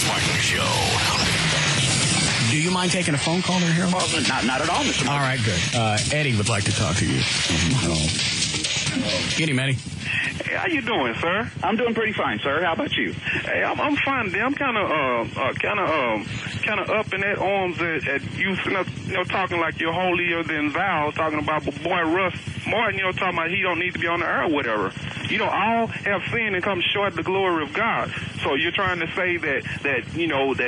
Russ Martin Show. Do you mind taking a phone call there, Harold? Well, not at all, Mr. Martin. All right, good. Eddie would like to talk to you. Get him, Eddie. Hey, how you doing, sir? I'm doing pretty fine, sir. How about you? Hey, I'm fine. I'm kind of up in that arms at you, talking like you're holier than thou, talking about boy Russ Martin, talking about he don't need to be on the air or whatever. All have sinned and come short of the glory of God. So you're trying to say that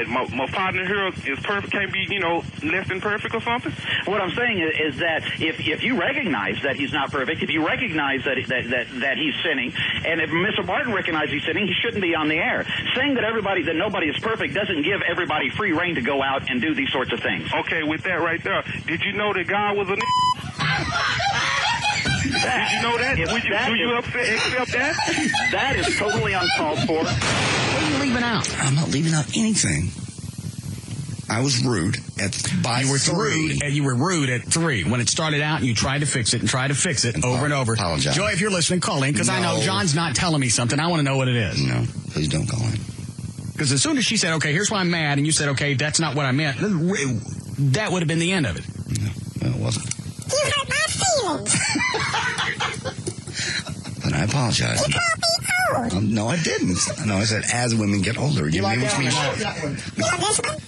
my partner here is perfect, can't be, less than perfect or something? What I'm saying is that if you recognize that he's not perfect, if you recognize that he's sinning, and if Mr. Martin recognizes he's sinning, he shouldn't be on the air. Saying that nobody is perfect doesn't give everybody free reign to go out and do these sorts of things. Okay, with that right there, did you know that God was a Did you know that? Do you accept that? That is totally uncalled for. What are you leaving out? I'm not leaving out anything. I was rude by 3. You were rude at 3 when it started out, and you tried to fix it over and over. Apologize. Joy, if you're listening, call in, because I know John's not telling me something. I want to know what it is. No, please don't call in. Because as soon as she said, okay, here's why I'm mad, and you said, okay, that's not what I meant, that would have been the end of it. No, it wasn't. You hurt my feelings. But I apologize. You called me old. No, I didn't. No, I said as women get older. You like that one? You like this one?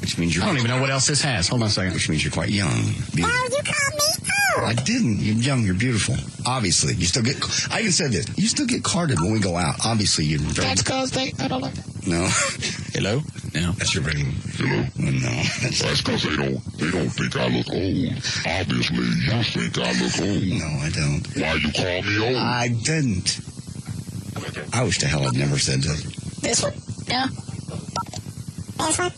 Which means you're... I don't even know what else this has. Hold on a second. Which means you're quite young. No, you called me old. I didn't. You're young. You're beautiful. Obviously. You still get... I even said this. You still get carded when we go out. Obviously, you're... That's because I don't like that. No. Hello? No. That's your ring. Hello? No. That's because they don't think I look old. Obviously, you think I look old. No, I don't. Why you call me old? I didn't. I wish to hell I'd never said that. This one. Yeah. This one.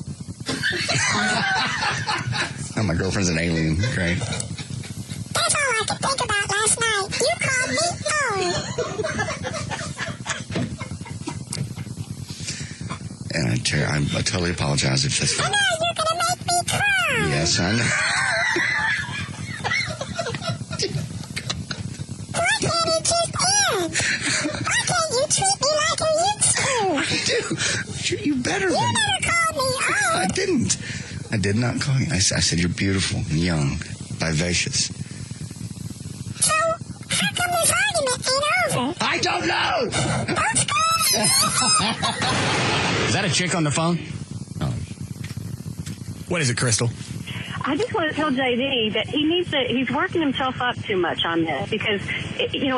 Oh, my girlfriend's an alien. Great. That's all I could think about last night. You called me old. And I totally apologize if that's... I know you're going to make me cry. Yes, I know. Why can't it just end? Why can't you treat me like you used to? I do. Treat you better You than... never called me old. I didn't. I did not call you. I said you're beautiful and young, vivacious. So, how come this argument ain't over? I don't know! Is that a chick on the phone? Oh. What is it, Crystal? I just want to tell JD that he's working himself up too much on this because,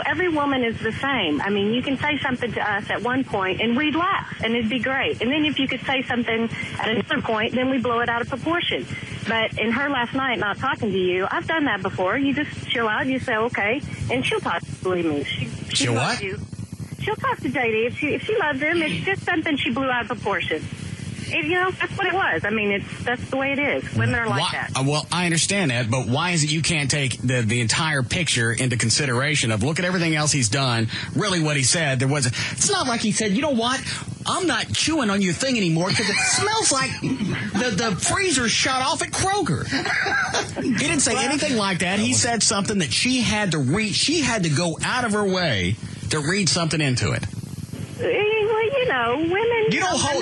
every woman is the same. I mean, you can say something to us at one point and we'd laugh and it'd be great. And then if you could say something at another point, then we blow it out of proportion. But in her last night not talking to you, I've done that before. You just chill out, you say, okay, and she'll talk, believe me. She'll what? You. She'll talk to JD. If she loves him, it's just something she blew out of proportion. That's what it was. I mean, that's the way it is. Women are like that. Well, I understand that, but why is it you can't take the entire picture into consideration of look at everything else he's done, really what he said? It's not like he said, you know what, I'm not chewing on your thing anymore because it smells like the freezer shut off at Kroger. He didn't say anything like that. He said something that she had to read. She had to go out of her way to read something into it. Well, women...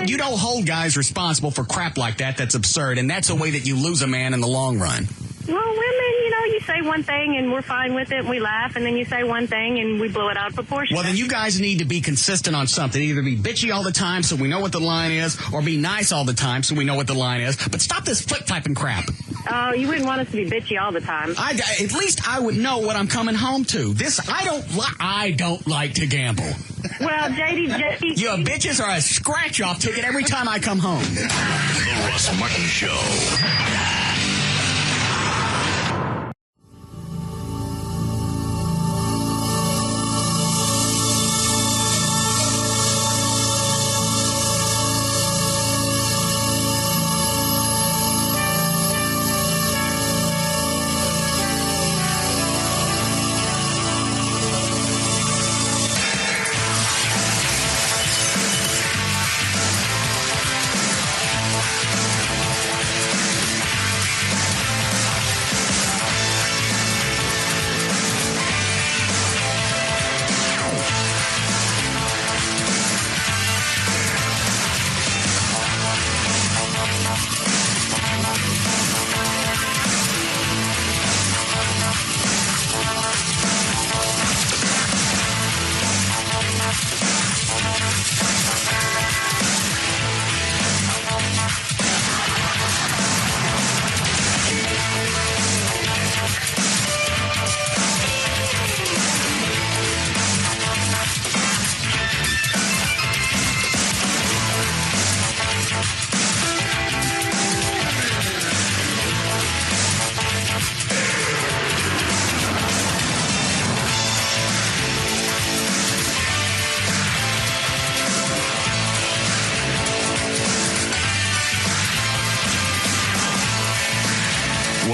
You don't hold guys responsible for crap like that. That's absurd, and that's a way that you lose a man in the long run. Well, women, you say one thing and we're fine with it and we laugh, and then you say one thing and we blow it out of proportion. Well, then you guys need to be consistent on something. Either be bitchy all the time so we know what the line is, or be nice all the time so we know what the line is. But stop this flip-flapping crap. Oh, you wouldn't want us to be bitchy all the time. At least I would know what I'm coming home to. I don't like to gamble. Well, JD... Your bitches are a scratch-off ticket every time I come home. The Russ Martin Show.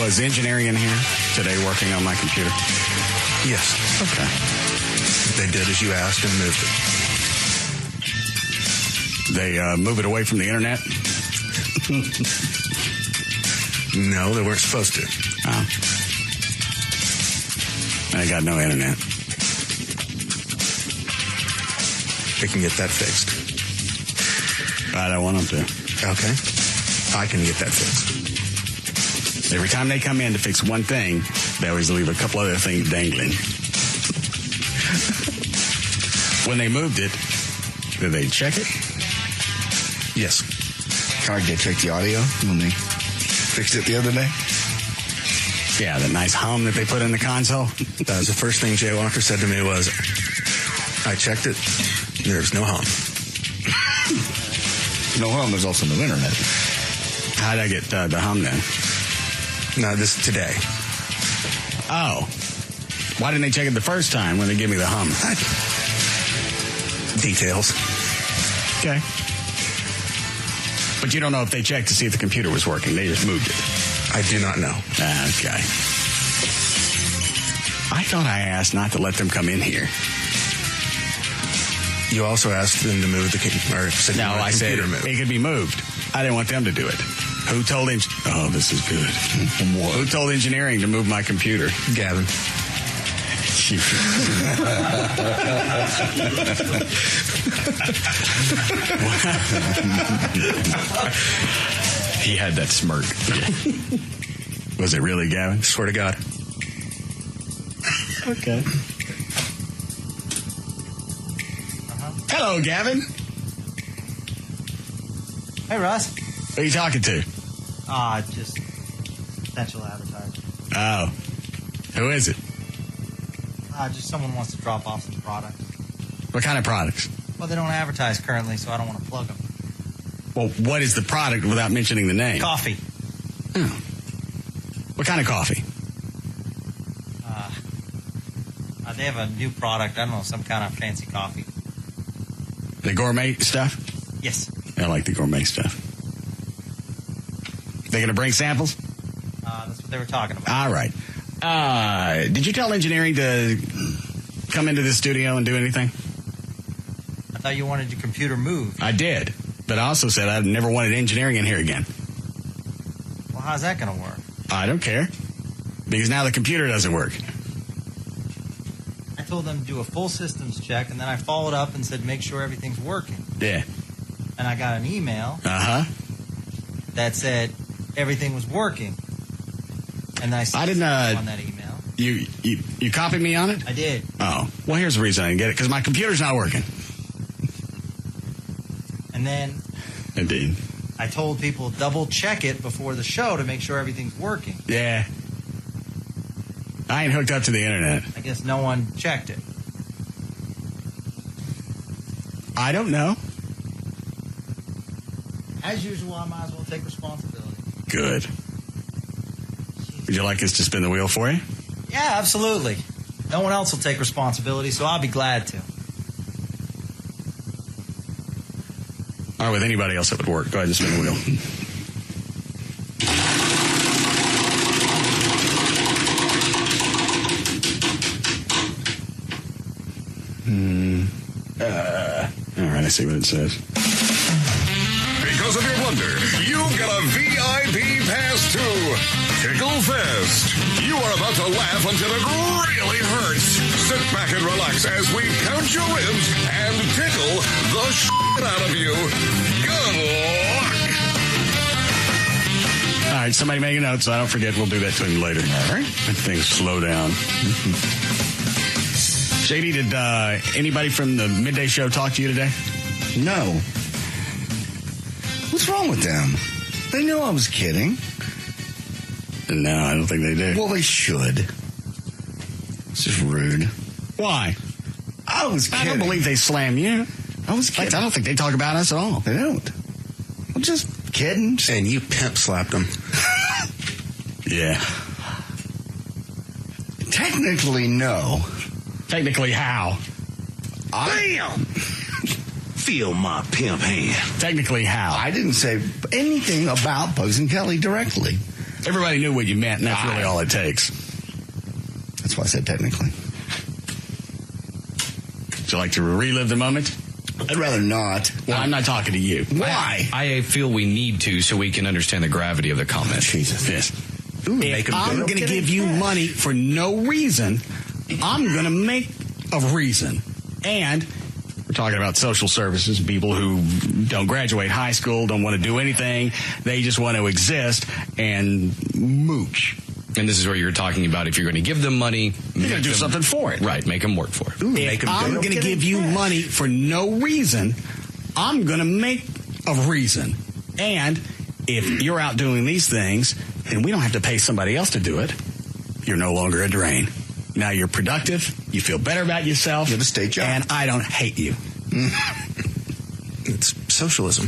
Was engineering in here today working on my computer? Yes. Okay. They did as you asked and moved it. They move it away from the internet? No, they weren't supposed to. Oh. I got no internet. They can get that fixed. I don't want them to. Okay. I can get that fixed. Every time they come in to fix one thing, they always leave a couple other things dangling. When they moved it, did they check it? Yes. Did they check the audio when they fixed it the other day? Yeah, that nice hum that they put in the console. That was the first thing Jay Walker said to me was, I checked it. There's no hum. No hum. There's also no internet. How'd I get the hum then? No, this is today. Oh. Why didn't they check it the first time when they gave me the hum? Details. Okay. But you don't know if they checked to see if the computer was working. They just moved it. I do not know. Okay. I thought I asked not to let them come in here. You also asked them to move the computer. No, I said it could be moved. I didn't want them to do it. Who told him? Oh, this is good. Who told engineering to move my computer? Gavin. He had that smirk. Was it really, Gavin? Swear to God. Okay. Hello, Gavin. Hey, Russ. Who are you talking to? Just potential advertiser. Oh. Who is it? Just someone wants to drop off some products. What kind of products? Well, they don't advertise currently, so I don't want to plug them. Well, what is the product without mentioning the name? Coffee. Oh. What kind of coffee? They have a new product. I don't know, some kind of fancy coffee. The gourmet stuff? Yes. I like the gourmet stuff. They going to bring samples? That's what they were talking about. All right. Did you tell engineering to come into the studio and do anything? I thought you wanted your computer moved. I did. But I also said I never wanted engineering in here again. Well, how's that going to work? I don't care. Because now the computer doesn't work. I told them to do a full systems check, and then I followed up and said, make sure everything's working. Yeah. And I got an email that said everything was working. And I didn't on that email. You copied me on it? I did. Oh. Well, here's the reason I didn't get it. Because my computer's not working. And then Indeed. I told people double check it before the show to make sure everything's working. Yeah. I ain't hooked up to the internet. I guess no one checked it. I don't know. As usual, I might as well take responsibility. Good. Would you like us to spin the wheel for you? Yeah, absolutely. No one else will take responsibility, so I'll be glad to. Or with anybody else that would work. Go ahead and spin the wheel. All right, I see what it says. Because of your blunder, you get a VIP pass to Tickle Fest. You are about to laugh until it really hurts. Sit back and relax as we count your ribs and tickle the shit out of you. Good luck. All right, somebody make a note so I don't forget. We'll do that to him later. All right. Let things slow down. JD, did anybody from the midday show talk to you today? No. What's wrong with them? They knew I was kidding. No, I don't think they do. Well, they should. It's just rude. Why? I was kidding. I don't believe they slam you. I was kidding. I don't think they talk about us at all. They don't. I'm just kidding. And you pimp slapped them. Yeah. Technically, no. Technically, how? Bam! Feel my pimp hand. Technically, how? I didn't say anything about Bugs and Kelly directly. Everybody knew what you meant, and that's really all it takes. That's why I said technically. Would you like to relive the moment? I'd rather not. Well, I'm not talking to you. Why? I feel we need to so we can understand the gravity of the comment. Jesus. Yes. If I'm going to give you money for no reason, I'm going to make a reason. And we're talking about social services, people who don't graduate high school, don't want to do anything. They just want to exist and mooch. And this is where you're talking about if you're going to give them money, you're going to do something for it. Right, make them work for it. If I'm going to give you money for no reason, I'm going to make a reason. And if you're out doing these things, and we don't have to pay somebody else to do it, you're no longer a drain. Now you're productive, you feel better about yourself. You have a state job. And I don't hate you. It's socialism.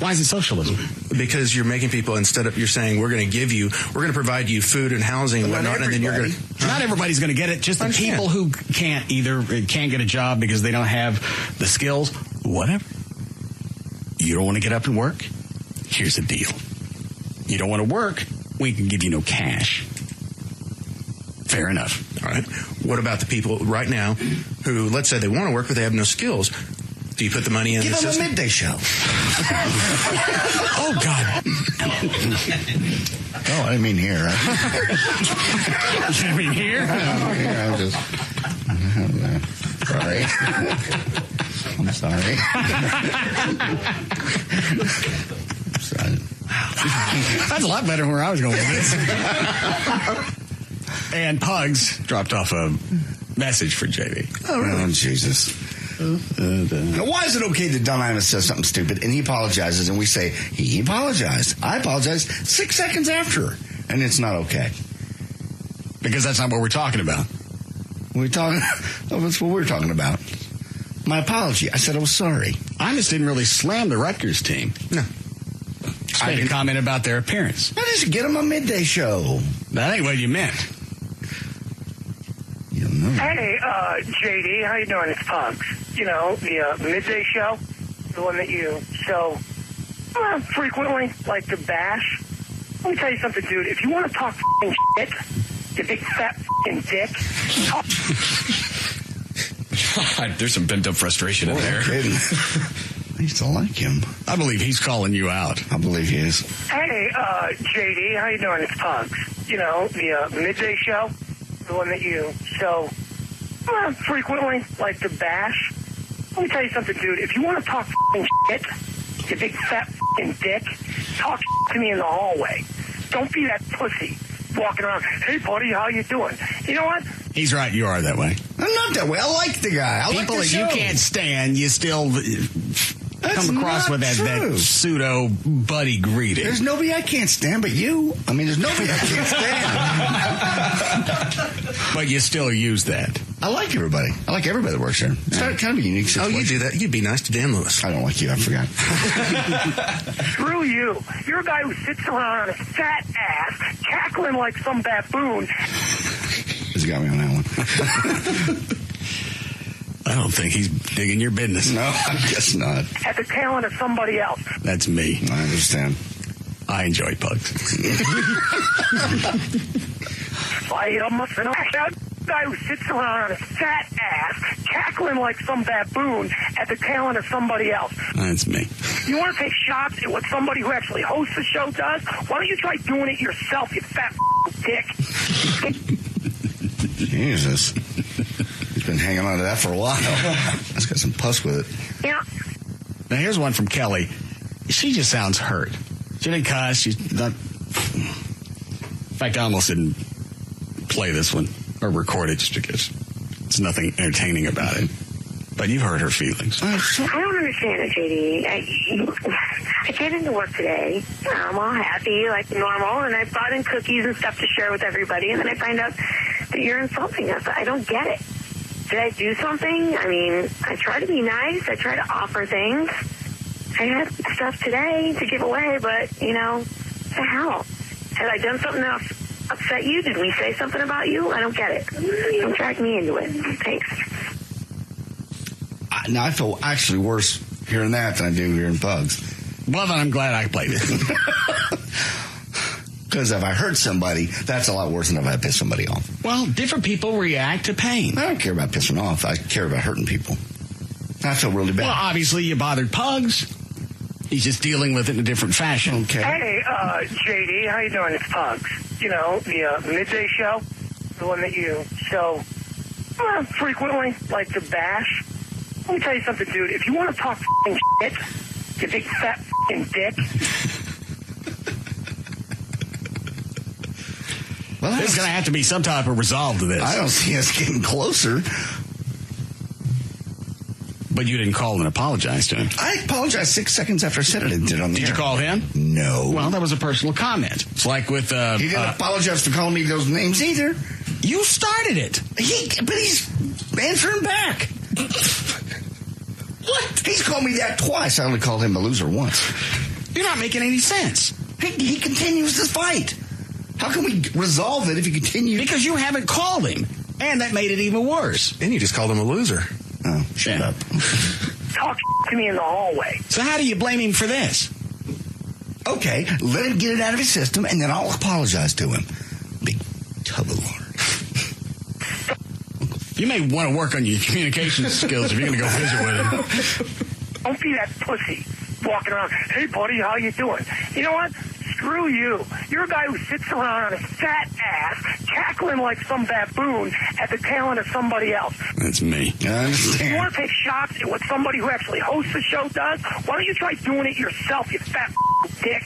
Why is it socialism? Because you're making people, you're saying we're going to provide you food and housing and whatnot, and then you're going to... Not everybody's going to get it. Just the people who can't get a job because they don't have the skills, whatever. You don't want to get up and work? Here's the deal. You don't want to work? We can give you no cash. Fair enough. All right. What about the people right now who, let's say they want to work, but they have no skills? Do you put the money in the system? Give them a midday show. Oh, God. Oh, I didn't mean here. You didn't mean here? I'm just... Sorry. I'm sorry. That's a lot better than where I was going with this. And Pugs dropped off a message for JD. Oh, Jesus. Now, why is it okay that Don Imus says something stupid and he apologizes and we say, he apologized. I apologized 6 seconds after. And it's not okay. Because that's not what we're talking about. That's what we're talking about. My apology. I said I was sorry. Imus didn't really slam the Rutgers team. No. I made a comment about their appearance. I just get them a midday show. That ain't what you meant. You don't know. Hey, JD, how you doing? It's Pugs. You know, the midday show, the one that you show frequently, like the Bash. Let me tell you something, dude. If you want to talk f***ing shit, you big fat f***ing dick, talk. God, there's some pent-up frustration in there. I used to like him. I believe he's calling you out. I believe he is. Hey, JD, how you doing? It's Pugs. You know, the midday show, the one that you show frequently, like the Bash. Let me tell you something, dude. If you want to talk f***ing shit, you big fat f***ing dick, talk to me in the hallway. Don't be that pussy walking around, hey, buddy, how you doing? You know what? He's right. You are that way. I'm not that way. I like the guy. People that you can't stand, you still come across with that pseudo buddy greeting. There's nobody I can't stand but you. I mean, there's nobody I can't stand. But you still use that. I like everybody. I like everybody that works there. It's kind of a unique situation. Oh, you do that. You'd be nice to Dan Lewis. I don't like you. I forgot. Screw you. You're a guy who sits around on his fat ass, cackling like some baboon. He's got me on that one. I don't think he's digging your business. No, I guess not. At the tail end of somebody else. That's me. I understand. I enjoy Pugs. Fight a muffin. Guy who sits around on his fat ass, cackling like some baboon at the tail end of somebody else. That's me. You want to take shots at what somebody who actually hosts the show does? Why don't you try doing it yourself, you fat dick? Jesus. He's been hanging on to that for a while. Let's get some pus with it. Yeah. Now, here's one from Kelly. She just sounds hurt. She didn't cuss. She's not... In fact, I almost didn't play this one or record it just because there's nothing entertaining about it. But you've heard her feelings. I don't understand it, JD. I came into work today. I'm all happy, like normal, and I brought in cookies and stuff to share with everybody, and then I find out that you're insulting us. I don't get it. Did I do something? I mean, I try to be nice. I try to offer things. I had stuff today to give away, but, what the hell? Had I done something else upset you? Did we say something about you? I don't get it. Don't drag me into it. Thanks. Now, I feel actually worse hearing that than I do hearing Pugs. Well, then I'm glad I played it. Because if I hurt somebody, that's a lot worse than if I piss somebody off. Well, different people react to pain. I don't care about pissing off. I care about hurting people. I feel really bad. Well, obviously you bothered Pugs. He's just dealing with it in a different fashion. Okay. Hey, JD, how you doing? It's Pugs. You know, the midday show, the one that you show frequently, like the bash. Let me tell you something, dude. If you want to talk f***ing shit, you big fat f***ing dick. Well, there's going to have to be some type of resolve to this. I don't see us getting closer. But you didn't call and apologize to him. I apologized 6 seconds after I said it and did it on the air. Did you call him? No. Well, that was a personal comment. It's like with... he didn't apologize for calling me those names either. You started it. But he's answering back. What? He's called me that twice. I only called him a loser once. You're not making any sense. He continues to fight. How can we resolve it if he continues? Because you haven't called him. And that made it even worse. And you just called him a loser. Oh, shut up. Talk to me in the hallway. So how do you blame him for this? Okay, let him get it out of his system, and then I'll apologize to him. Big tub of lard. You may want to work on your communication skills if you're going to go visit with him. Don't be that pussy walking around. Hey, buddy, how you doing? You know what? Screw you. You're a guy who sits around on his fat ass, cackling like some baboon at the talent of somebody else. That's me. I understand. You want to take shots at what somebody who actually hosts the show does? Why don't you try doing it yourself, you fat dick?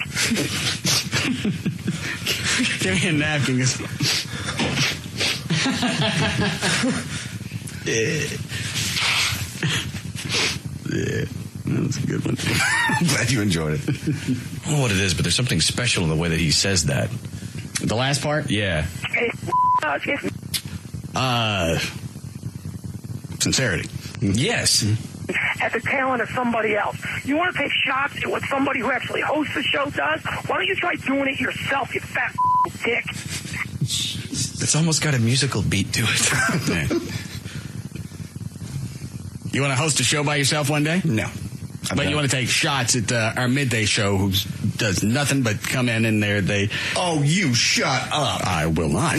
Give me a napkin. Yeah. That's a good one. I'm glad you enjoyed it. I don't know what it is, but there's something special in the way that he says that. The last part? Yeah. Sincerity. Yes. At the talent of somebody else. You want to take shots at what somebody who actually hosts the show does? Why don't you try doing it yourself, you fat dick? It's almost got a musical beat to it. Yeah. You want to host a show by yourself one day? No. But you want to take shots at our midday show who does nothing but come in there. Oh, you shut up. I will not.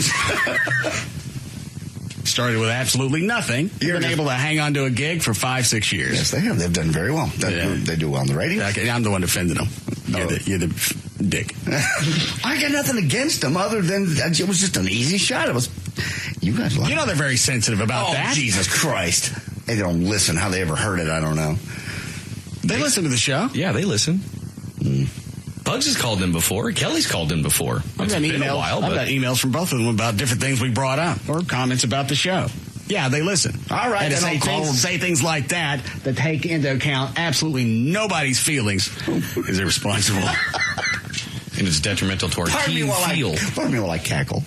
Started with absolutely nothing. You've been able to hang on to a gig for 5-6 years. Yes, they have. They've done very well. They do well on the radio. Okay, I'm the one defending them. You're the dick. I got nothing against them other than it was just an easy shot. It was. You guys like. You know they're very sensitive about that. Oh, Jesus Christ. They don't listen. How they ever heard it, I don't know. They listen to the show. Yeah, they listen. Bugs has called in before. Kelly's called in before. It's been a while. I've got emails from both of them about different things we brought up or comments about the show. Yeah, they listen. All right. And to say things like that take into account absolutely nobody's feelings is irresponsible. And it's detrimental to our team feel. Pardon me while I cackle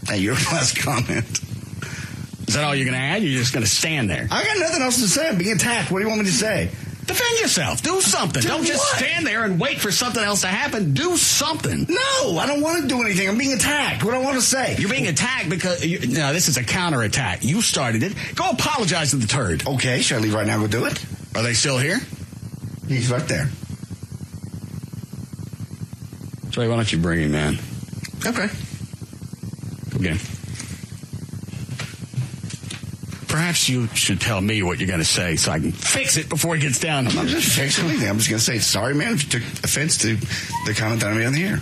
at your last comment. Is that all you're going to add? You're just going to stand there? I got nothing else to say. I'm being attacked. What do you want me to say? Defend yourself. Do something. Don't just stand there and wait for something else to happen. Do something. No, I don't want to do anything. I'm being attacked. What do I want to say? You're being attacked because... No, this is a counterattack. You started it. Go apologize to the turd. Okay, should I leave right now and go do it? Are they still here? He's right there. Trey, why don't you bring him, man? Okay. Go get him. Perhaps you should tell me what you're going to say so I can fix it before it gets down. I'm not just fixing anything. I'm just going to say, sorry, man, if you took offense to the comment that I made on the air.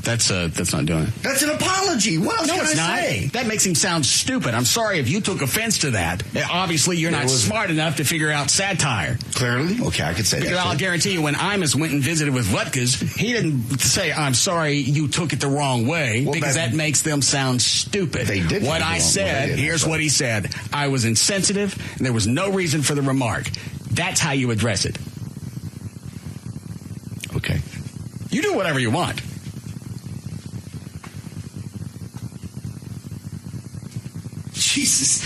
That's not doing it. That's an apology. What else can I say? That makes him sound stupid. I'm sorry if you took offense to that. Obviously, you're not smart enough to figure out satire. Clearly? Okay, I could say that. I'll guarantee you when Imus went and visited with Wutkas, he didn't say, I'm sorry you took it the wrong way, because that makes them sound stupid. They did. What I said, here's what he said. I was insensitive, and there was no reason for the remark. That's how you address it. Okay. You do whatever you want. Jesus.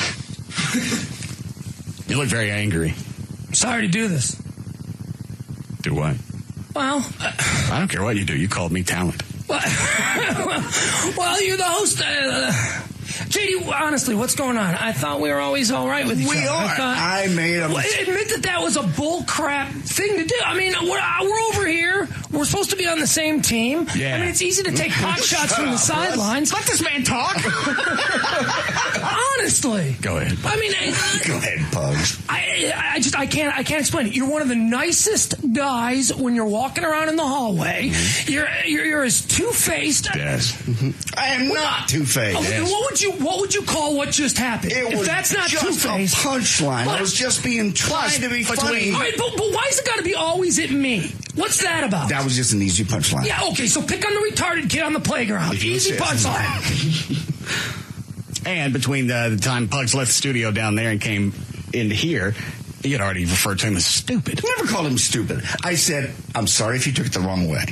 You look very angry. Sorry to do this. Do what? Well, I don't care what you do. You called me talent. Well, you're the host. JD, honestly, what's going on? I thought we were always all right with each other. We are. I made a mistake. Admit that was a bull crap thing to do. I mean, we're over here. We're supposed to be on the same team. Yeah. I mean, it's easy to take pot shots from the sidelines. Let this man talk. Honestly. Go ahead. I mean, Go ahead, Pugs. I can't explain it. You're one of the nicest guys when you're walking around in the hallway. You're as two-faced. Yes. I am not two-faced. What would you call what just happened? If that's not just two-faced, a punchline. I was just trying to be funny. All right, but why has it got to be always at me? What's that about? That was just an easy punchline. Yeah, okay, so pick on the retarded kid on the playground. Easy punchline. And between the time Pugs left the studio down there and came into here, he had already referred to him as stupid. I never called him stupid. I said, I'm sorry if you took it the wrong way.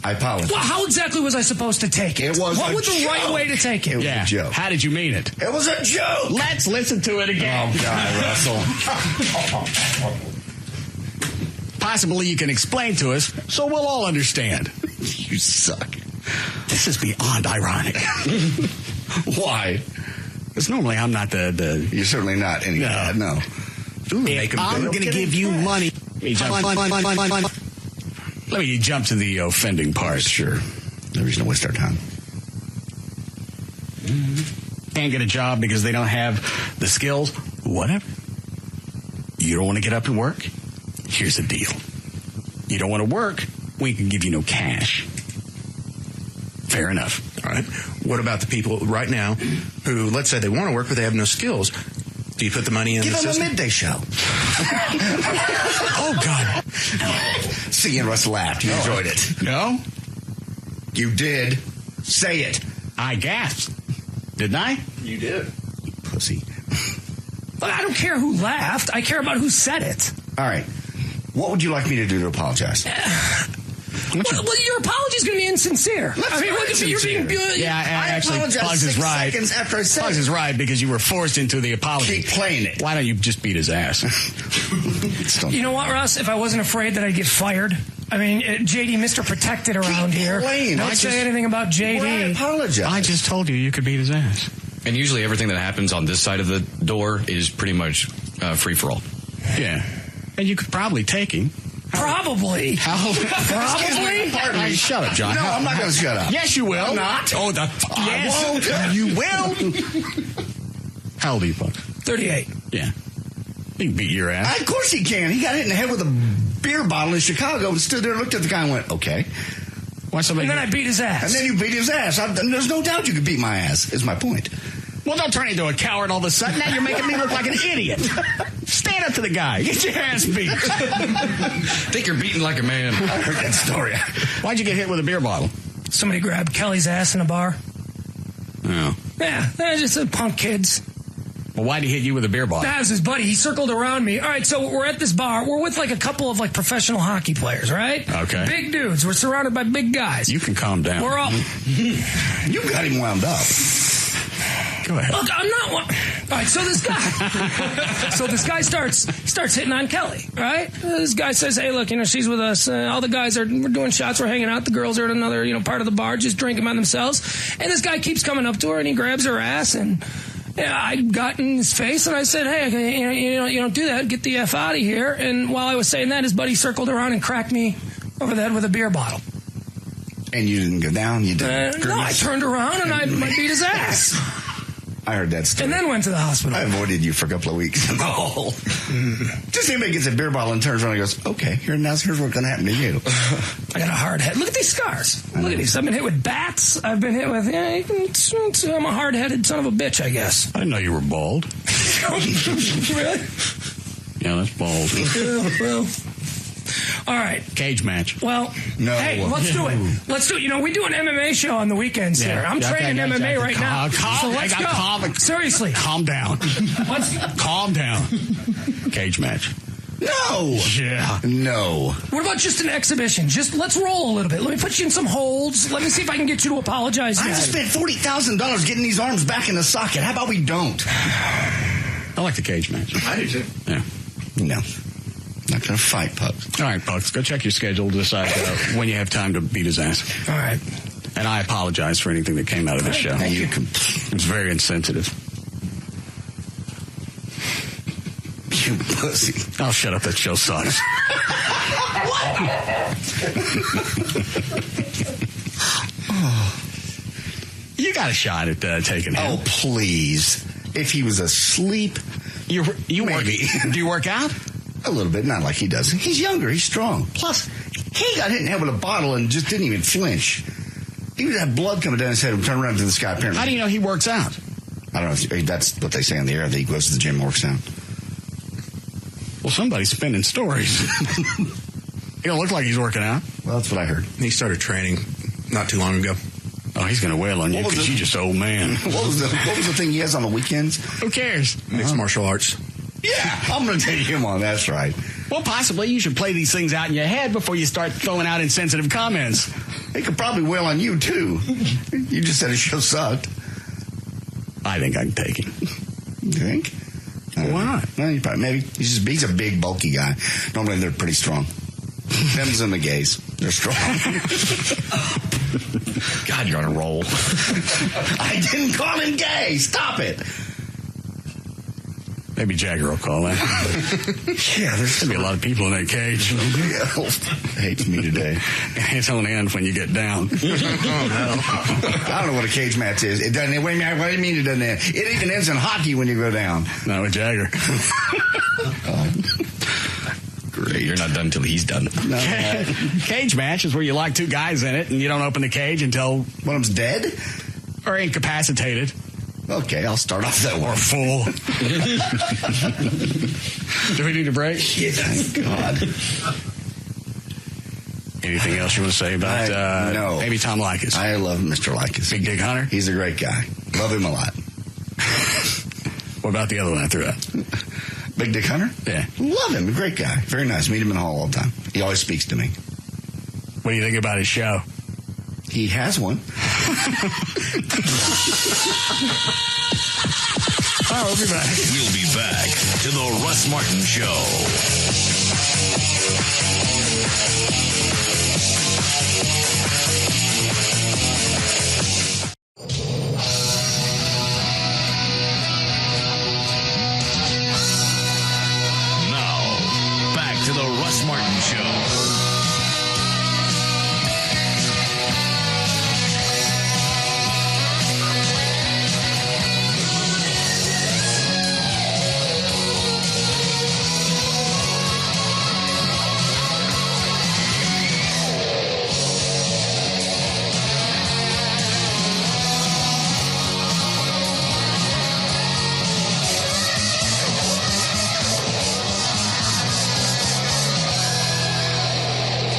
I apologize. Well, how exactly was I supposed to take it? What was the right way to take it? It was a joke. How did you mean it? It was a joke. Let's listen to it again. Oh, God, Russell. Possibly you can explain to us so we'll all understand. You suck. This is beyond ironic. Why? Because normally I'm not the... You're certainly not any bad, no. If I'm going to give you money... Let me jump to the offending part. Sure. No reason to waste our time. Can't get a job because they don't have the skills. Whatever. You don't want to get up and work? Here's the deal. You don't want to work? We can give you no cash. Fair enough. All right. What about the people right now who, let's say they want to work, but they have no skills? Do you put the money in Give the them system? a midday show. Oh, God. See, and Russ laughed. You enjoyed it. No? You did. Say it. I gasped. Didn't I? You did. You pussy. But I don't care who laughed. I care about who said it. All right. What would you like me to do to apologize? Well, your apology is going to be insincere. I mean, you're being... Yeah, actually, apologize Pugs is 6 right. seconds after I said Pugs is right because you were forced into the apology. Keep playing it. Why don't you just beat his ass? You know what, Russ? If I wasn't afraid that I'd get fired, I mean, JD, Mr. Protected around here. Don't say anything about JD. I apologize. I just told you could beat his ass. And usually everything that happens on this side of the door is pretty much free-for-all. Yeah. And you could probably take him. Probably. Probably? Shut up, John. No, I'm not going to shut up. Yes, you will. I'm not. Oh, yes. I won't. You will. How old are you, Pugs? 38. Yeah. He can beat your ass. Of course he can. He got hit in the head with a beer bottle in Chicago and stood there and looked at the guy and went, okay. Why somebody? And then I beat his ass. And then you beat his ass. There's no doubt you could beat my ass, is my point. Well, don't turn into a coward all of a sudden. Now you're making me look like an idiot. Stand up to the guy. Get your ass beat. Think you're beating like a man. I heard that story. Why'd you get hit with a beer bottle? Somebody grabbed Kelly's ass in a bar. Oh. Yeah, they're just punk kids. Well, why'd he hit you with a beer bottle? That was his buddy. He circled around me. All right, so we're at this bar. We're with like a couple of like professional hockey players, right? Okay. Big dudes. We're surrounded by big guys. You can calm down. We're all... You got him wound up. Go ahead. Look, I'm not one. All right, so this guy starts hitting on Kelly, right? This guy says, "Hey, look, she's with us. All the guys we're doing shots, we're hanging out. The girls are at another, part of the bar, just drinking by themselves." And this guy keeps coming up to her, and he grabs her ass, and I got in his face, and I said, "Hey, you don't do that. Get the F out of here." And while I was saying that, his buddy circled around and cracked me over the head with a beer bottle. And you didn't go down? You didn't? No, I turned around, and I beat his ass. I heard that story. And then went to the hospital. I avoided you for a couple of weeks. No. Just anybody gets a beer bottle and turns around and goes, okay, here's what's going to happen to you. I got a hard head. Look at these scars. Look at these. I've been hit with bats. I've been hit with... I'm a hard-headed son of a bitch, I guess. I didn't know you were bald. Really? Yeah, that's bald. Yeah, well... All right. Cage match. Well, no. Hey, let's do it. Let's do it. We do an MMA show on the weekends here. I'm training MMA right now. So let's go. Seriously. Calm down. Calm down. Cage match. No. Yeah. No. What about just an exhibition? Just let's roll a little bit. Let me put you in some holds. Let me see if I can get you to apologize. I just spent $40,000 getting these arms back in the socket. How about we don't? I like the cage match. I do too. Yeah. No. Not going to fight, Pugs. All right, Pugs. Go check your schedule. Decide when you have time to beat his ass. All right. And I apologize for anything that came out of this show. It was very insensitive. You pussy. Oh, shut up. That show sucks. You got a shot at taking him. Oh, please. If he was asleep, you maybe. Do you work out? A little bit, not like he does. He's younger, he's strong. Plus, he got hit in the head with a bottle and just didn't even flinch. He would have blood coming down his head and turn around to the sky, apparently. How do you know he works out? I don't know. That's what they say on the air, that he goes to the gym and works out. Well, somebody's spinning stories. He don't look like he's working out. Well, that's what I heard. He started training not too long ago. Oh, he's going to wail on you because you're just old man. What was the thing he has on the weekends? Who cares? Mixed martial arts. Yeah, I'm going to take him on. That's right. Well, possibly you should play these things out in your head before you start throwing out insensitive comments. He could probably wail on you, too. You just said his show sucked. I think I can take him. You think? Why not? Well, you probably, maybe. He's a big, bulky guy. Normally, they're pretty strong. Them's and the gays. They're strong. God, you're on a roll. I didn't call him gay. Stop it. Maybe Jagger will call in. Yeah, there's going to be a lot of people in that cage. Hates me today. It's on the end when you get down. Oh, no. I don't know what a cage match is. It doesn't. Wait a minute. What do you mean it doesn't end? It even ends in hockey when you go down. No, with Jagger. Great. You're not done until he's done. No. Cage match is where you lock two guys in it and you don't open the cage until one of them's dead or incapacitated. Okay, I'll start off that one. Or full. Do we need a break? Yeah, God. Anything else you want to say about no. maybe Tom Likas? I love Mr. Likas. Big Dick Hunter? He's a great guy. Love him a lot. What about the other one I threw out? Big Dick Hunter? Yeah. Love him. A great guy. Very nice. Meet him in the hall all the time. He always speaks to me. What do you think about his show? He has one. Oh, we'll be back. We'll be back to the Russ Martin Show. Now, back to the Russ Martin Show.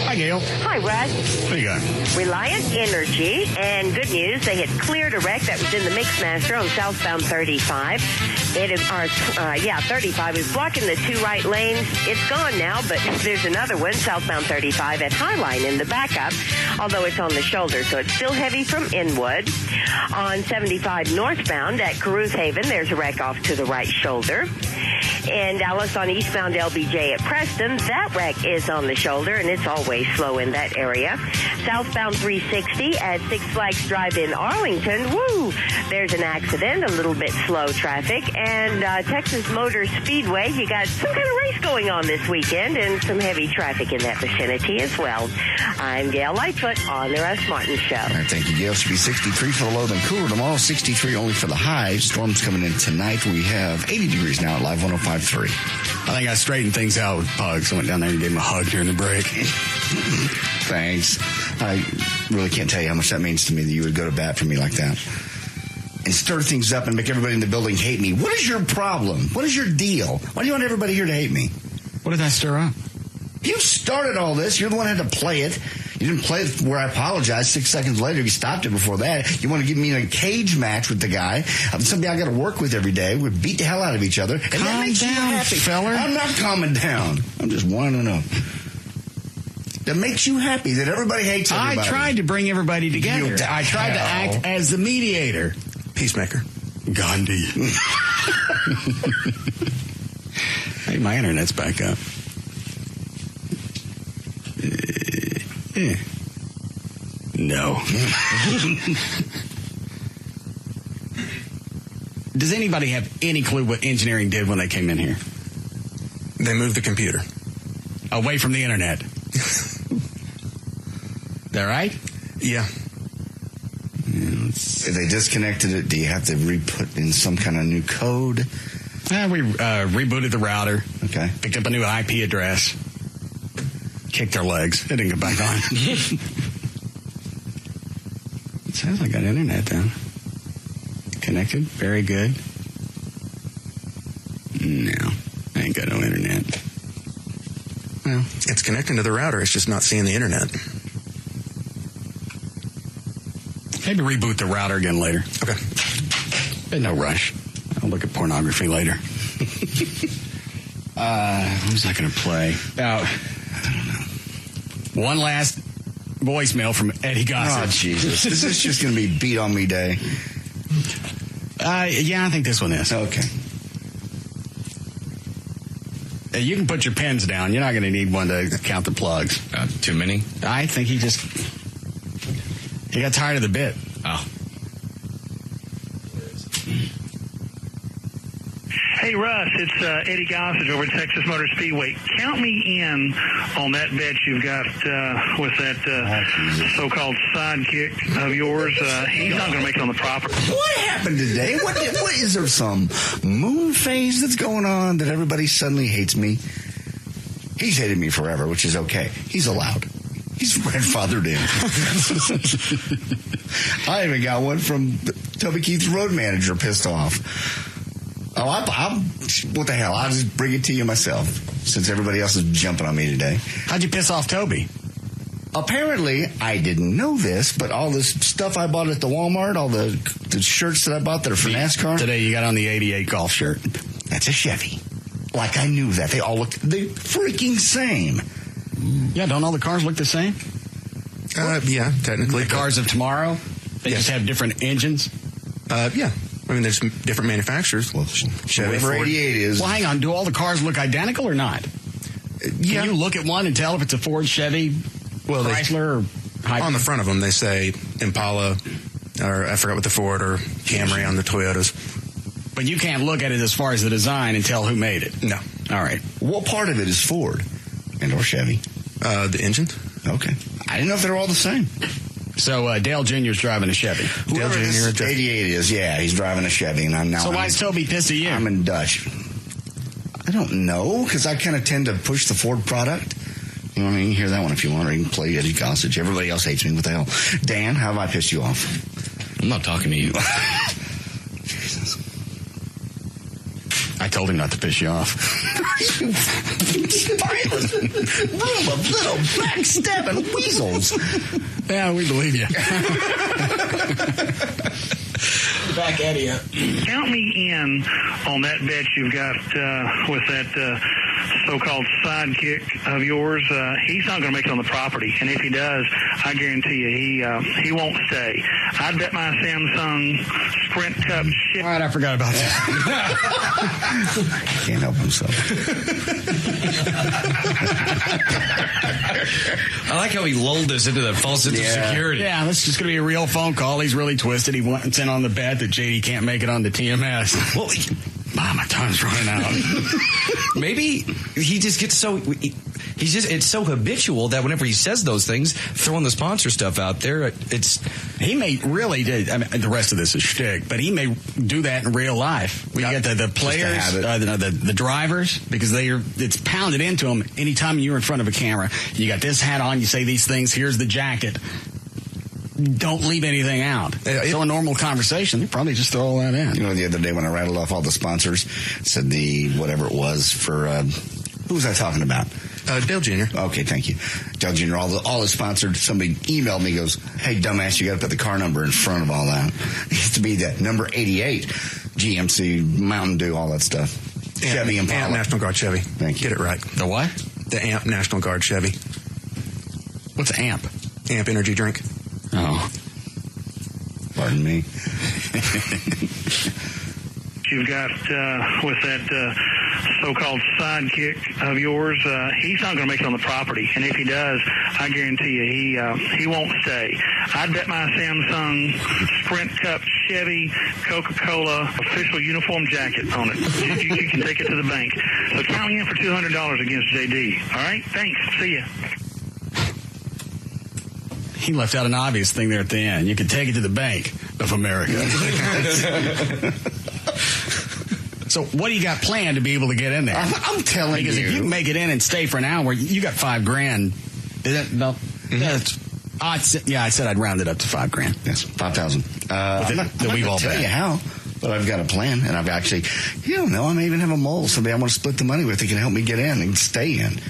Hi, Gail. Hi, Russ. What do you got? Reliant Energy, and good news, they had cleared a wreck that was in the Mixmaster on southbound 35. 35 is blocking the two right lanes. It's gone now, but there's another one, southbound 35 at Highline in the backup, although it's on the shoulder, so it's still heavy from Inwood. On 75 northbound at Caruth Haven, there's a wreck off to the right shoulder. In Dallas on eastbound LBJ at Preston, that wreck is on the shoulder, and it's always slow in that area. Southbound 360 at Six Flags Drive in Arlington, there's an accident, a little bit slow traffic. And Texas Motor Speedway, you got some kind of race going on this weekend and some heavy traffic in that vicinity as well. I'm Gail Lightfoot on the Russ Martin Show. All right, thank you, Gail. It should be 63 for the low, then cooler tomorrow, 63 only for the high. Storms coming in tonight. We have 80 degrees now at Live 105.3. I think I straightened things out with Pugs. I went down there and gave him a hug during the break. Thanks. I really can't tell you how much that means to me that you would go to bat for me like that. And stir things up and make everybody in the building hate me. What is your problem? What is your deal? Why do you want everybody here to hate me? What did I stir up? You started all this. You're the one who had to play it. You didn't play it where I apologized 6 seconds later. You stopped it before that. You want to give me a cage match with the guy. Somebody I got to work with every day. We beat the hell out of each other. And that makes you happy. Feller. I'm not calming down. I'm just winding up. That makes you happy that everybody hates everybody. I tried to bring everybody together. I tried to act as the mediator. Peacemaker. Gandhi. Hey, my internet's back up. No. Does anybody have any clue what engineering did when they came in here? They moved the computer. Away from the internet. That right? Yeah. If they disconnected it, do you have to re-put in some kind of new code? We rebooted the router. Okay. Picked up a new IP address. Kicked their legs. It didn't go back on. It sounds like I got internet then. Connected. Very good. No. I ain't got no internet. Well, it's connecting to the router. It's just not seeing the internet. Maybe reboot the router again later. Okay. There's no rush. I'll look at pornography later. What was I going to play? I don't know. One last voicemail from Eddie Gossett. Oh, Jesus. Is this just going to be beat on me day? Yeah, I think this one is. Okay. You can put your pens down. You're not going to need one to count the plugs. Too many? I think he got tired of the bit. Oh. Hey, Russ, it's Eddie Gossett over at Texas Motor Speedway. Count me in on that bet you've got with that so-called sidekick of yours. He's not going to make it on the property. What happened today? What is there some moon phase that's going on that everybody suddenly hates me? He's hated me forever, which is okay. He's allowed. He's grandfathered in. I even got one from Toby Keith's road manager pissed off. Oh, what the hell? I'll just bring it to you myself, since everybody else is jumping on me today. How'd you piss off Toby? Apparently, I didn't know this, but all this stuff I bought at the Walmart, all the shirts that I bought that are for NASCAR. Today you got on the 88 golf shirt. That's a Chevy. Like I knew that. They all look the freaking same. Yeah, don't all the cars look the same? Yeah, technically. The cars of tomorrow? They just have different engines? Yeah. I mean, there's different manufacturers. Well, Chevy, whatever Ford. 88 is. Well, hang on. Do all the cars look identical or not? Yeah. Can you look at one and tell if it's a Ford, Chevy, Chrysler, or Hybrid? On the front of them, they say Impala, or I forgot what the Ford, or Camry on the Toyotas. But you can't look at it as far as the design and tell who made it. No. All right. What part of it is Ford and or Chevy? The engine. Okay. I didn't know if they're all the same. So Dale Jr.'s driving a Chevy. Whoever this 88 is, yeah, he's driving a Chevy, and I'm now. So why is Toby pissed at you? I'm in Dutch. I don't know, because I kind of tend to push the Ford product. You know what I mean? You hear that one if you want, or you can play Eddie Gossett. Everybody else hates me. What the hell? Dan, how have I pissed you off? I'm not talking to you. Jesus. I told him not to piss you off. You violent room of little backstabbing weasels. Yeah, we believe you. Back Eddie up. Count me in on that bet you've got with that so-called sidekick of yours. He's not going to make it on the property, and if he does, I guarantee you he won't stay. I'd bet my Samsung Sprint Cup shit. All right, I forgot about that. Can't help himself. I like how he lulled us into that false sense of security. Yeah, this is just going to be a real phone call. He's really twisted. He went in on the bet that JD can't make it on the TMS. Well, my time's running out. Maybe he just gets so... it's so habitual that whenever he says those things, throwing the sponsor stuff out there, he may really do. I mean, the rest of this is shtick, but he may do that in real life. We get the players, the drivers, because it's pounded into them. Anytime you're in front of a camera, you got this hat on, you say these things, here's the jacket. Don't leave anything out. So a normal conversation, they probably just throw all that in. You know, the other day when I rattled off all the sponsors, said whatever it was for, who was I talking about? Dale Jr. Okay, thank you. Dale Jr., all is sponsored. Somebody emailed me, goes, hey, dumbass, you got to put the car number in front of all that. It used to be that number 88, GMC, Mountain Dew, all that stuff. Chevy Impala. AMP National Guard Chevy. Thank you. Get it right. The what? The AMP National Guard Chevy. What's AMP? AMP energy drink. Oh. Pardon me. You've got with that so-called sidekick of yours, he's not going to make it on the property. And if he does, I guarantee you he won't stay. I'd bet my Samsung Sprint Cup Chevy Coca-Cola official uniform jacket on it. You can take it to the bank. So count me in for $200 against JD. All right? Thanks. See ya. He left out an obvious thing there at the end. You can take it to the Bank of America. So what do you got planned to be able to get in there? I'm telling because you. Because if you can make it in and stay for an hour, you got $5,000. Is that, no? I said I'd round it up to $5,000. Yes, 5,000. I'm not we've all tell bet. you how, but I've got a plan, and I've actually, you don't know, I may even have a mole, somebody I want to split the money with that can help me get in and stay in.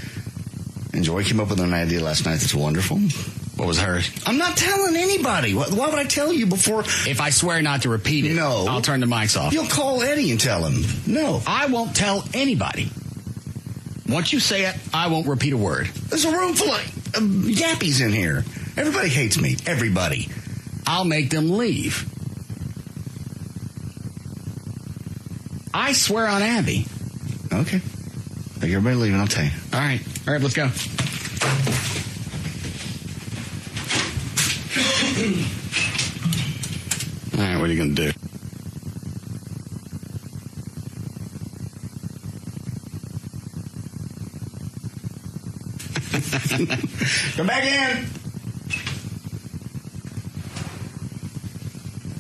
And Joy came up with an idea last night that's wonderful. What was hers? I'm not telling anybody. Why would I tell you before? If I swear not to repeat it, no, I'll turn the mics off. You'll call Eddie and tell him. No. I won't tell anybody. Once you say it, I won't repeat a word. There's a room full of yappies in here. Everybody hates me. Everybody. I'll make them leave. I swear on Abby. Okay. Make everybody leave and I'll tell you. All right, let's go. All right, what are you going to do? Come back in.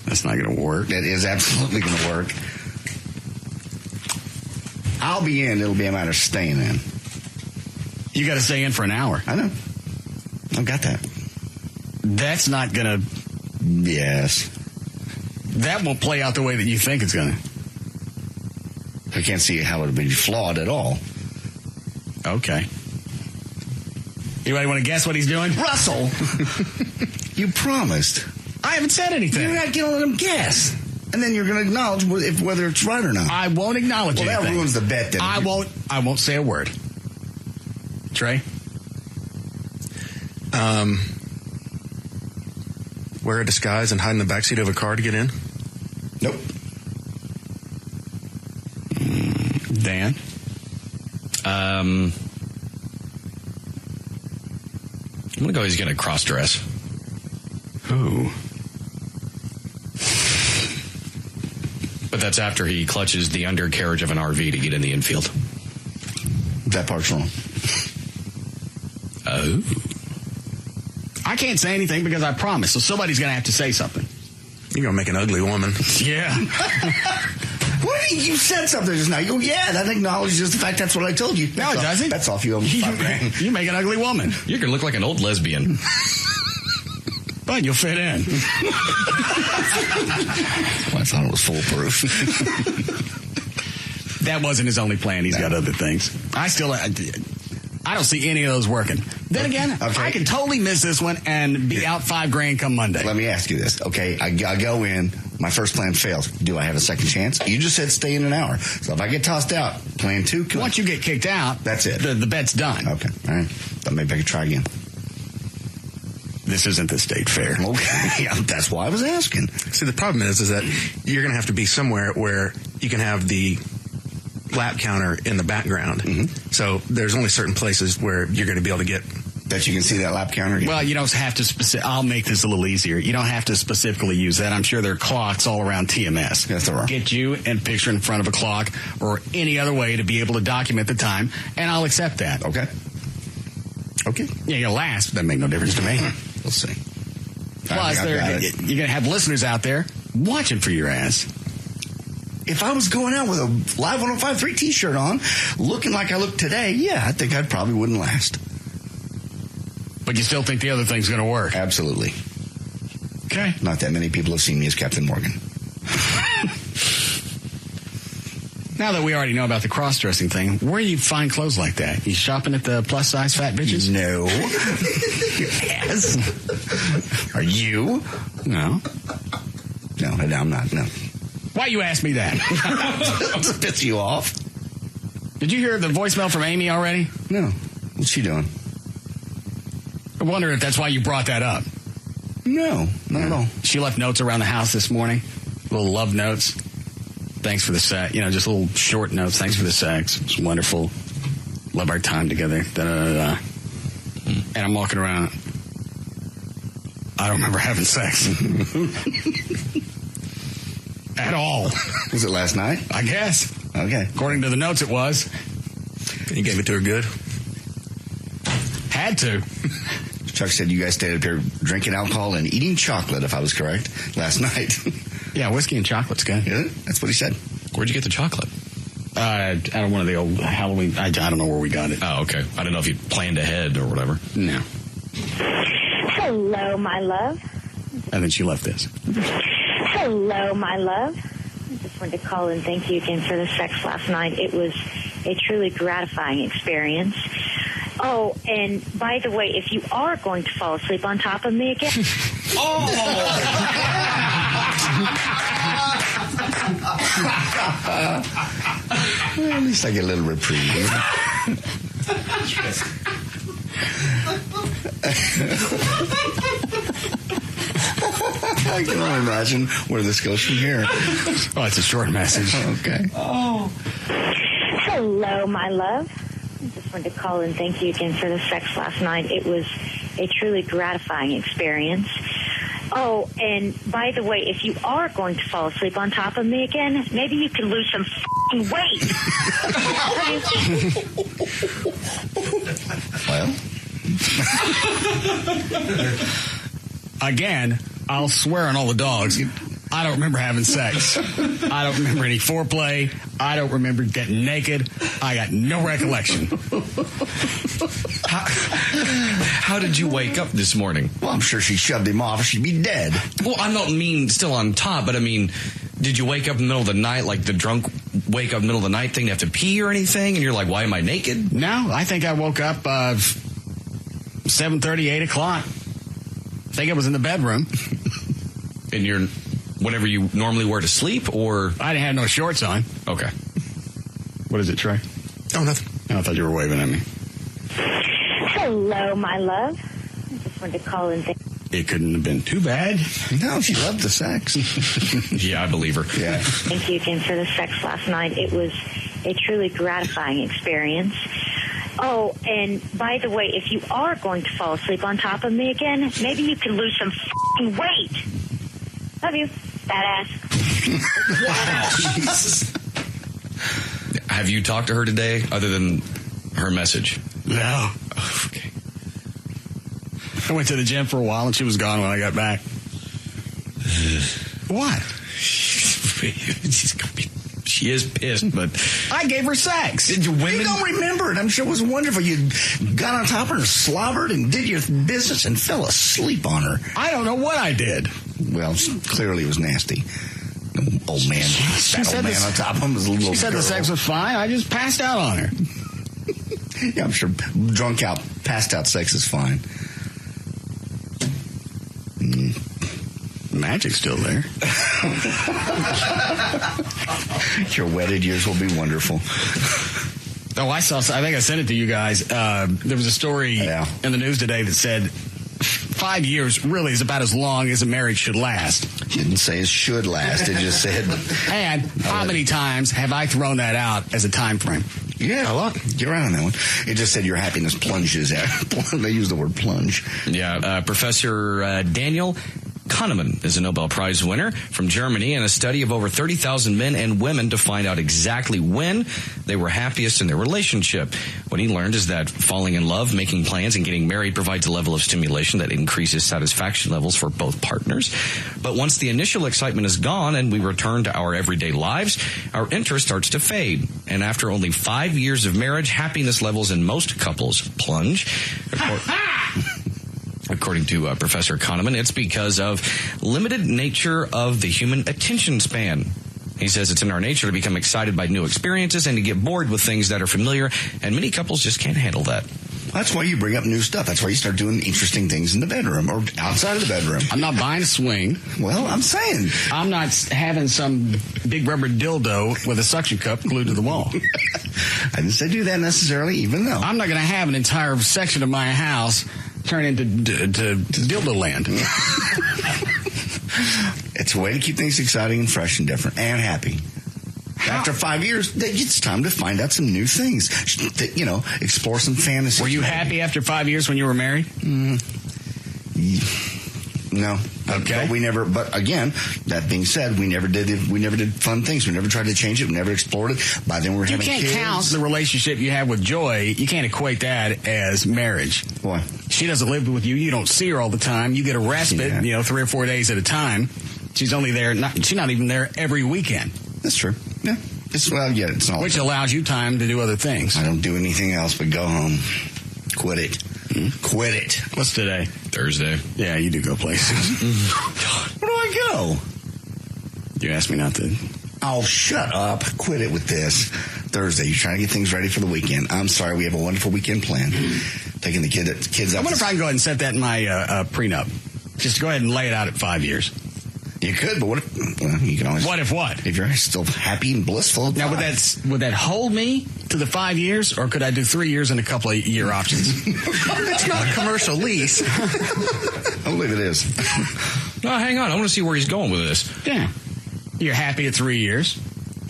That's not going to work. It is absolutely going to work. I'll be in. It'll be a matter of staying in. You got to stay in for an hour. I know. I've got that. That's not going to... Yes. That won't play out the way that you think it's going to. I can't see how it would be flawed at all. Okay. Anybody want to guess what he's doing? Russell! You promised. I haven't said anything. You're not going to let him guess. And then you're going to acknowledge whether it's right or not. I won't acknowledge anything. Well, that ruins the bet then. I won't say a word. Trey? Wear a disguise and hide in the backseat of a car to get in? Nope. Dan? I'm going to go he's going to cross-dress. Who? But that's after he clutches the undercarriage of an RV to get in the infield. That part's wrong. Oh. I can't say anything because I promised, so somebody's going to have to say something. You're going to make an ugly woman. Yeah. What? You said something just now. You go, yeah, that acknowledges the fact that's what I told you. No, it doesn't. That's off you owe me $5,000. You make an ugly woman. You're going to look like an old lesbian. But you'll fit in. Well, I thought it was foolproof. That wasn't his only plan. He's got other things. I don't see any of those working. Then again, I can totally miss this one and be out $5,000 come Monday. Let me ask you this. Okay, I go in. My first plan fails. Do I have a second chance? You just said stay in an hour. So if I get tossed out, plan 2. Once you get kicked out, that's it. The bet's done. Okay, all right. Then maybe I could try again. This isn't the state fair. Okay, that's why I was asking. See, the problem is that you're going to have to be somewhere where you can have the lap counter in the background. Mm-hmm. So there's only certain places where you're going to be able to get... That you can see that lap counter? Well, you don't have to I'll make this a little easier. You don't have to specifically use that. I'm sure there are clocks all around TMS. Yes, there are. Get you and a picture in front of a clock or any other way to be able to document the time, and I'll accept that. Okay. Yeah, you'll last. That make no difference to me. We'll see. Plus, you're going to have listeners out there watching for your ass. If I was going out with a Live 105.3 t-shirt on, looking like I look today, yeah, I think I probably wouldn't last. But you still think the other thing's going to work? Absolutely. Okay. Not that many people have seen me as Captain Morgan. Now that we already know about the cross-dressing thing, where do you find clothes like that? You shopping at the plus-size fat bitches? No. Yes. Are you? No. No, I'm not. No. Why you ask me that? To piss you off. Did you hear the voicemail from Amy already? No. What's she doing? I wonder if that's why you brought that up. No, not at all. She left notes around the house this morning. Little love notes. Thanks for the sex. Just little short notes. Thanks for the sex. It's wonderful. Love our time together. Da-da-da-da. And I'm walking around. I don't remember having sex. At all. Was it last night? I guess. Okay. According to the notes, it was. You gave it to her good? Had to. Chuck said you guys stayed up here drinking alcohol and eating chocolate, if I was correct, last night. Yeah, whiskey and chocolate's good. Yeah, that's what he said. Where'd you get the chocolate? Out of one of the old Halloween. I don't know where we got it. Oh, okay. I don't know if you planned ahead or whatever. No. Hello, my love. And then she left this. Hello, my love. I just wanted to call and thank you again for the sex last night. It was a truly gratifying experience. Oh, and by the way, if you are going to fall asleep on top of me again... Well, at least I get a little reprieve. I can only imagine where this goes from here. Oh, it's a short message. Okay. Oh. Hello, my love. I just wanted to call and thank you again for the sex last night. It was a truly gratifying experience. Oh, and by the way, if you are going to fall asleep on top of me again, maybe you can lose some f***ing weight. Well. Again, I'll swear on all the dogs. I don't remember having sex. I don't remember any foreplay. I don't remember getting naked. I got no recollection. How did you wake up this morning? Well, I'm sure she shoved him off or she'd be dead. Well, I don't mean still on top, but I mean, did you wake up in the middle of the night, like the drunk wake up in the middle of the night thing to have to pee or anything? And you're like, why am I naked? No, I think I woke up 7:30, 8 o'clock. I think I was in the bedroom. And you're whatever you normally wear to sleep, or? I didn't have no shorts on. Okay. What is it, Trey? Oh, nothing. I thought you were waving at me. Hello, my love. I just wanted to call and thank It couldn't have been too bad. No, she loved the sex. Yeah, I believe her. Yeah. Thank you again for the sex last night. It was a truly gratifying experience. Oh, and by the way, if you are going to fall asleep on top of me again, maybe you can lose some f***ing weight. Love you, badass. Have you talked to her today, other than her message? No. Oh, okay. I went to the gym for a while, and she was gone when I got back. What? She is pissed, but I gave her sex. You don't remember it. I'm sure it was wonderful. You got on top of her, slobbered, and did your business and fell asleep on her. I don't know what I did. Well, clearly it was nasty. Old man, fat old man on top of him was a little. She said the sex was fine. I just passed out on her. Yeah, I'm sure passed out sex is fine. Magic's still there. Your wedded years will be wonderful. Oh, I think I sent it to you guys. There was a story in the news today that said 5 years really is about as long as a marriage should last. It didn't say it should last. It just said. And how many times have I thrown that out as a time frame? Yeah, a lot. You're right on that one. It just said your happiness plunges. They use the word plunge. Yeah, Professor Daniel Kahneman is a Nobel Prize winner from Germany in a study of over 30,000 men and women to find out exactly when they were happiest in their relationship. What he learned is that falling in love, making plans, and getting married provides a level of stimulation that increases satisfaction levels for both partners. But once the initial excitement is gone and we return to our everyday lives, our interest starts to fade. And after only 5 years of marriage, happiness levels in most couples plunge. According to Professor Kahneman, it's because of limited nature of the human attention span. He says it's in our nature to become excited by new experiences and to get bored with things that are familiar, and many couples just can't handle that. That's why you bring up new stuff. That's why you start doing interesting things in the bedroom or outside of the bedroom. I'm not buying a swing. Well, I'm saying. I'm not having some big rubber dildo with a suction cup glued to the wall. I didn't say do that necessarily, even though. I'm not going to have an entire section of my house turn into dildo land. It's a way to keep things exciting and fresh and different and happy. After 5 years, it's time to find out some new things. Explore some fantasies. Were you happy after 5 years when you were married? No. Okay. But again, that being said, we never did fun things. We never tried to change it. We never explored it. By then we were having kids. You can't count the relationship you have with Joy. You can't equate that as marriage. Why? She doesn't live with you. You don't see her all the time. You get a respite, 3 or 4 days at a time. She's only there. She's not even there every weekend. That's true. Yeah. It's not. Which allows you time to do other things. I don't do anything else but go home. Quit it. Quit it. What's today? Thursday. Yeah, you do go places. Where do I go? You asked me not to. Oh, shut up. Quit it with this. Thursday. You're trying to get things ready for the weekend. I'm sorry. We have a wonderful weekend planned. Taking the kids out. I wonder if I can go ahead and set that in my prenup. Just go ahead and lay it out at 5 years. You could, but what if? Well, you can always. What if what? If you're still happy and blissful. Now, would that hold me to the 5 years, or could I do 3 years and a couple of year options? It's not a commercial lease. I believe it is. No, hang on. I want to see where he's going with this. Yeah. You're happy at 3 years.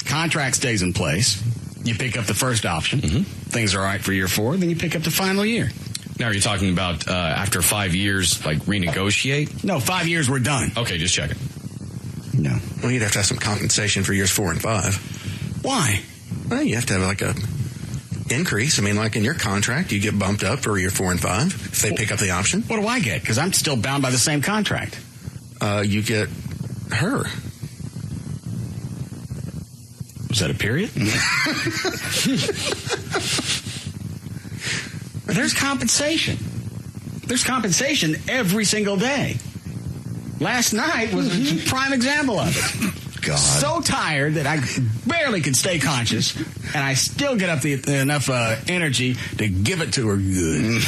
Contract stays in place. You pick up the first option. Mm-hmm. Things are all right for year 4. Then you pick up the final year. Now, are you talking about after 5 years, like renegotiate? No, 5 years, we're done. Okay, just checking. No. Well, you'd have to have some compensation for years 4 and 5. Why? Well, you have to have like a increase. I mean, like in your contract, you get bumped up for year 4 and 5 if they pick up the option. What do I get? Because I'm still bound by the same contract. You get her. Was that a period? There's compensation. There's compensation every single day. Last night was a prime example of it. God. So tired that I barely could stay conscious, and I still get up enough energy to give it to her good.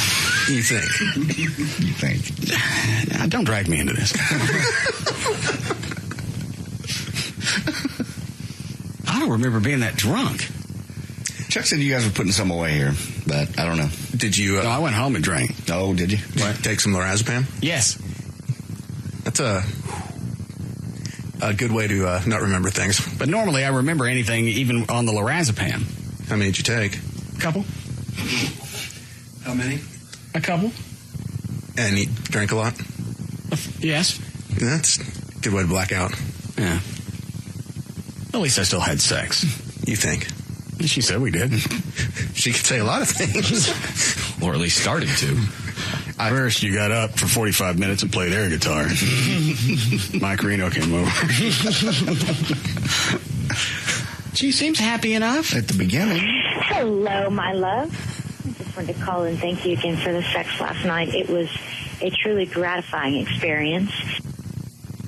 You think? You think? Now, don't drag me into this. I don't remember being that drunk. Chuck said you guys were putting some away here, but I don't know. Did you? No, I went home and drank. Oh, did you? What? Take some lorazepam? Yes. That's a good way to not remember things. But normally I remember anything, even on the lorazepam. How many did you take? A couple. How many? A couple. And you drank a lot? Yes. That's a good way to black out. Yeah. At least I still had sex. You think? She said we did. She could say a lot of things. Or at least started to. First, you got up for 45 minutes and played air guitar. Mike Reno came over. She seems happy enough. At the beginning. Hello, my love. I just wanted to call and thank you again for the sex last night. It was a truly gratifying experience.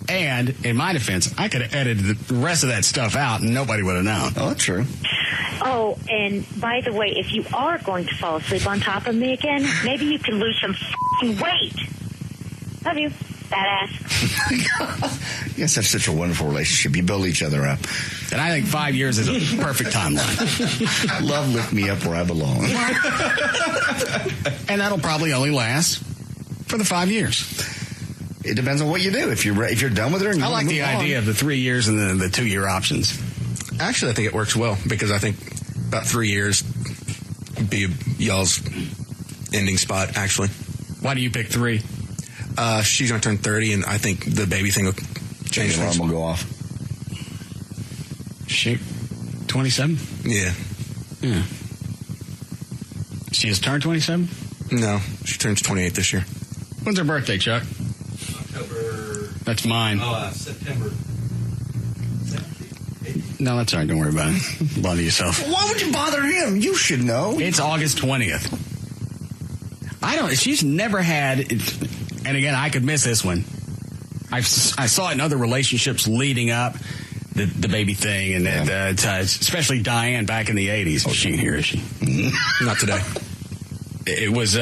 And, in my defense, I could have edited the rest of that stuff out and nobody would have known. Oh, that's true. Oh, and by the way, if you are going to fall asleep on top of me again, maybe you can lose some f***ing weight. Love you, badass. Yes, that's such a wonderful relationship. You build each other up. And I think 5 years is a perfect timeline. Love lift me up where I belong. And that'll probably only last for the 5 years. It depends on what you do. If you're done with her, and you I like the idea of the 3 years and the 2 year options. Actually, I think it works well because I think about 3 years would be y'all's ending spot. Actually, why do you pick 3? She's going to turn 30, and I think the baby thing will change. The alarm will go off. She 27? Yeah. She has turned 27? No, she turns 28 this year. When's her birthday, Chuck? October. That's mine. September. No, that's all right. Don't worry about it. Bother yourself. Why would you bother him? You should know. It's August 20th. She's never had, and again, I could miss this one. I saw it in other relationships leading up, the baby thing, and especially Diane back in the 80s. She ain't here, is she? Not today. It was,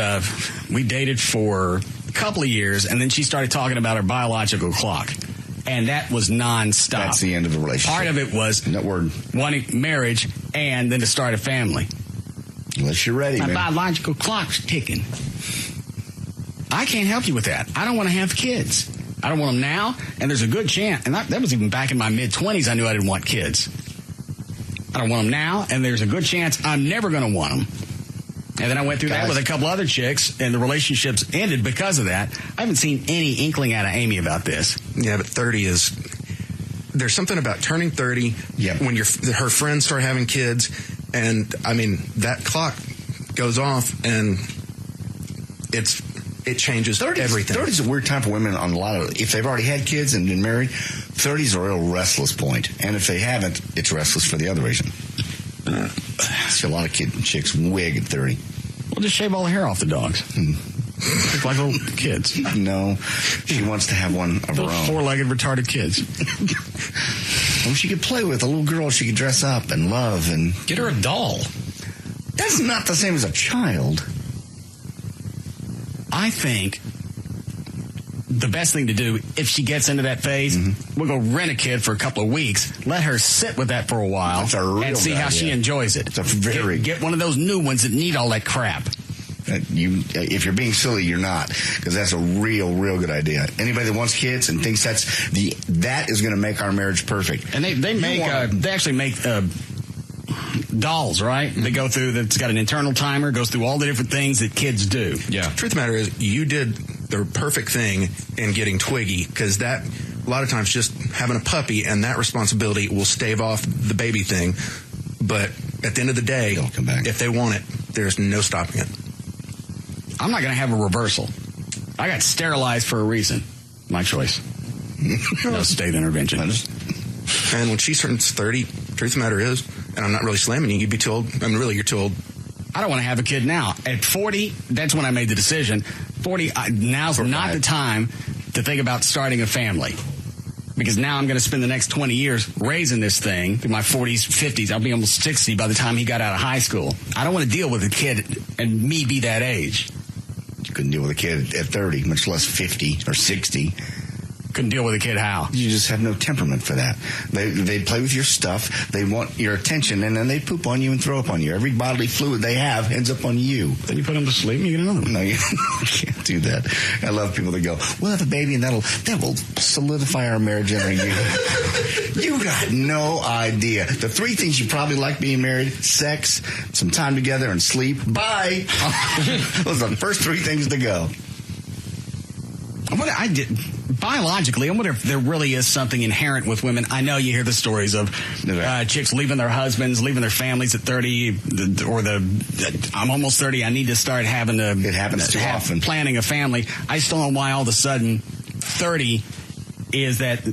we dated for a couple of years, and then she started talking about her biological clock. And that was nonstop. That's the end of the relationship. Part of it was wanting marriage and then to start a family. Unless you're ready, My biological clock's ticking. I can't help you with that. I don't want to have kids. I don't want them now, and there's a good chance. And that was even back in my mid-20s. I knew I didn't want kids. I don't want them now, and there's a good chance I'm never going to want them. And then I went through that with a couple other chicks, and the relationships ended because of that. I haven't seen any inkling out of Amy about this. Yeah, but 30 is... There's something about turning 30 when her friends start having kids, and, I mean, that clock goes off, and it changes everything. 30 is a weird time for women on a lot of... If they've already had kids and been married, 30 is a real restless point. And if they haven't, it's restless for the other reason. I see a lot of chicks wig at 30. Well, just shave all the hair off the dogs. Look like little kids. No, she wants to have one of her own. Four-legged retarded kids. She could play with a little girl she could dress up and love and... Get her a doll. That's not the same as a child. I think the best thing to do, if she gets into that phase, we'll go rent a kid for a couple of weeks, let her sit with that for a while, and see how she enjoys it. It's a very... Get one of those new ones that need all that crap. If you're being silly, you're not, because that's a real good idea. Anybody that wants kids and thinks that is going to make our marriage perfect. And they actually make dolls, right? They go through, that's got an internal timer, goes through all the different things that kids do. Yeah. Truth of the matter is, you did the perfect thing in getting Twiggy, because that, a lot of times, just having a puppy and that responsibility will stave off the baby thing. But at the end of the day, if they want it, there's no stopping it. I'm not going to have a reversal. I got sterilized for a reason. My choice. No state intervention. And when she turns 30, truth of the matter is, and I'm not really slamming you, you'd be too old. I mean, really, you're too old. I don't want to have a kid now. At 40, that's when I made the decision. 40, now's not the time to think about starting a family. Because now I'm going to spend the next 20 years raising this thing. In my 40s, 50s, I'll be almost 60 by the time he got out of high school. I don't want to deal with a kid and me be that age. You couldn't deal with a kid at 30, much less 50 or 60. Couldn't deal with a kid how? You just have no temperament for that. They play with your stuff. They want your attention, and then they poop on you and throw up on you. Every bodily fluid they have ends up on you. Then you put them to sleep and you get another one. No, you can't do that. I love people that go, we'll have a baby and that will solidify our marriage in a year. You got no idea. The three things you probably like being married: sex, some time together, and sleep. Bye. Those are the first three things to go. Biologically, I wonder if there really is something inherent with women. I know you hear the stories of chicks leaving their husbands, leaving their families at 30, I'm almost 30, I need to start having to... It happens too often. Planning a family. I still don't know why all of a sudden 30 is that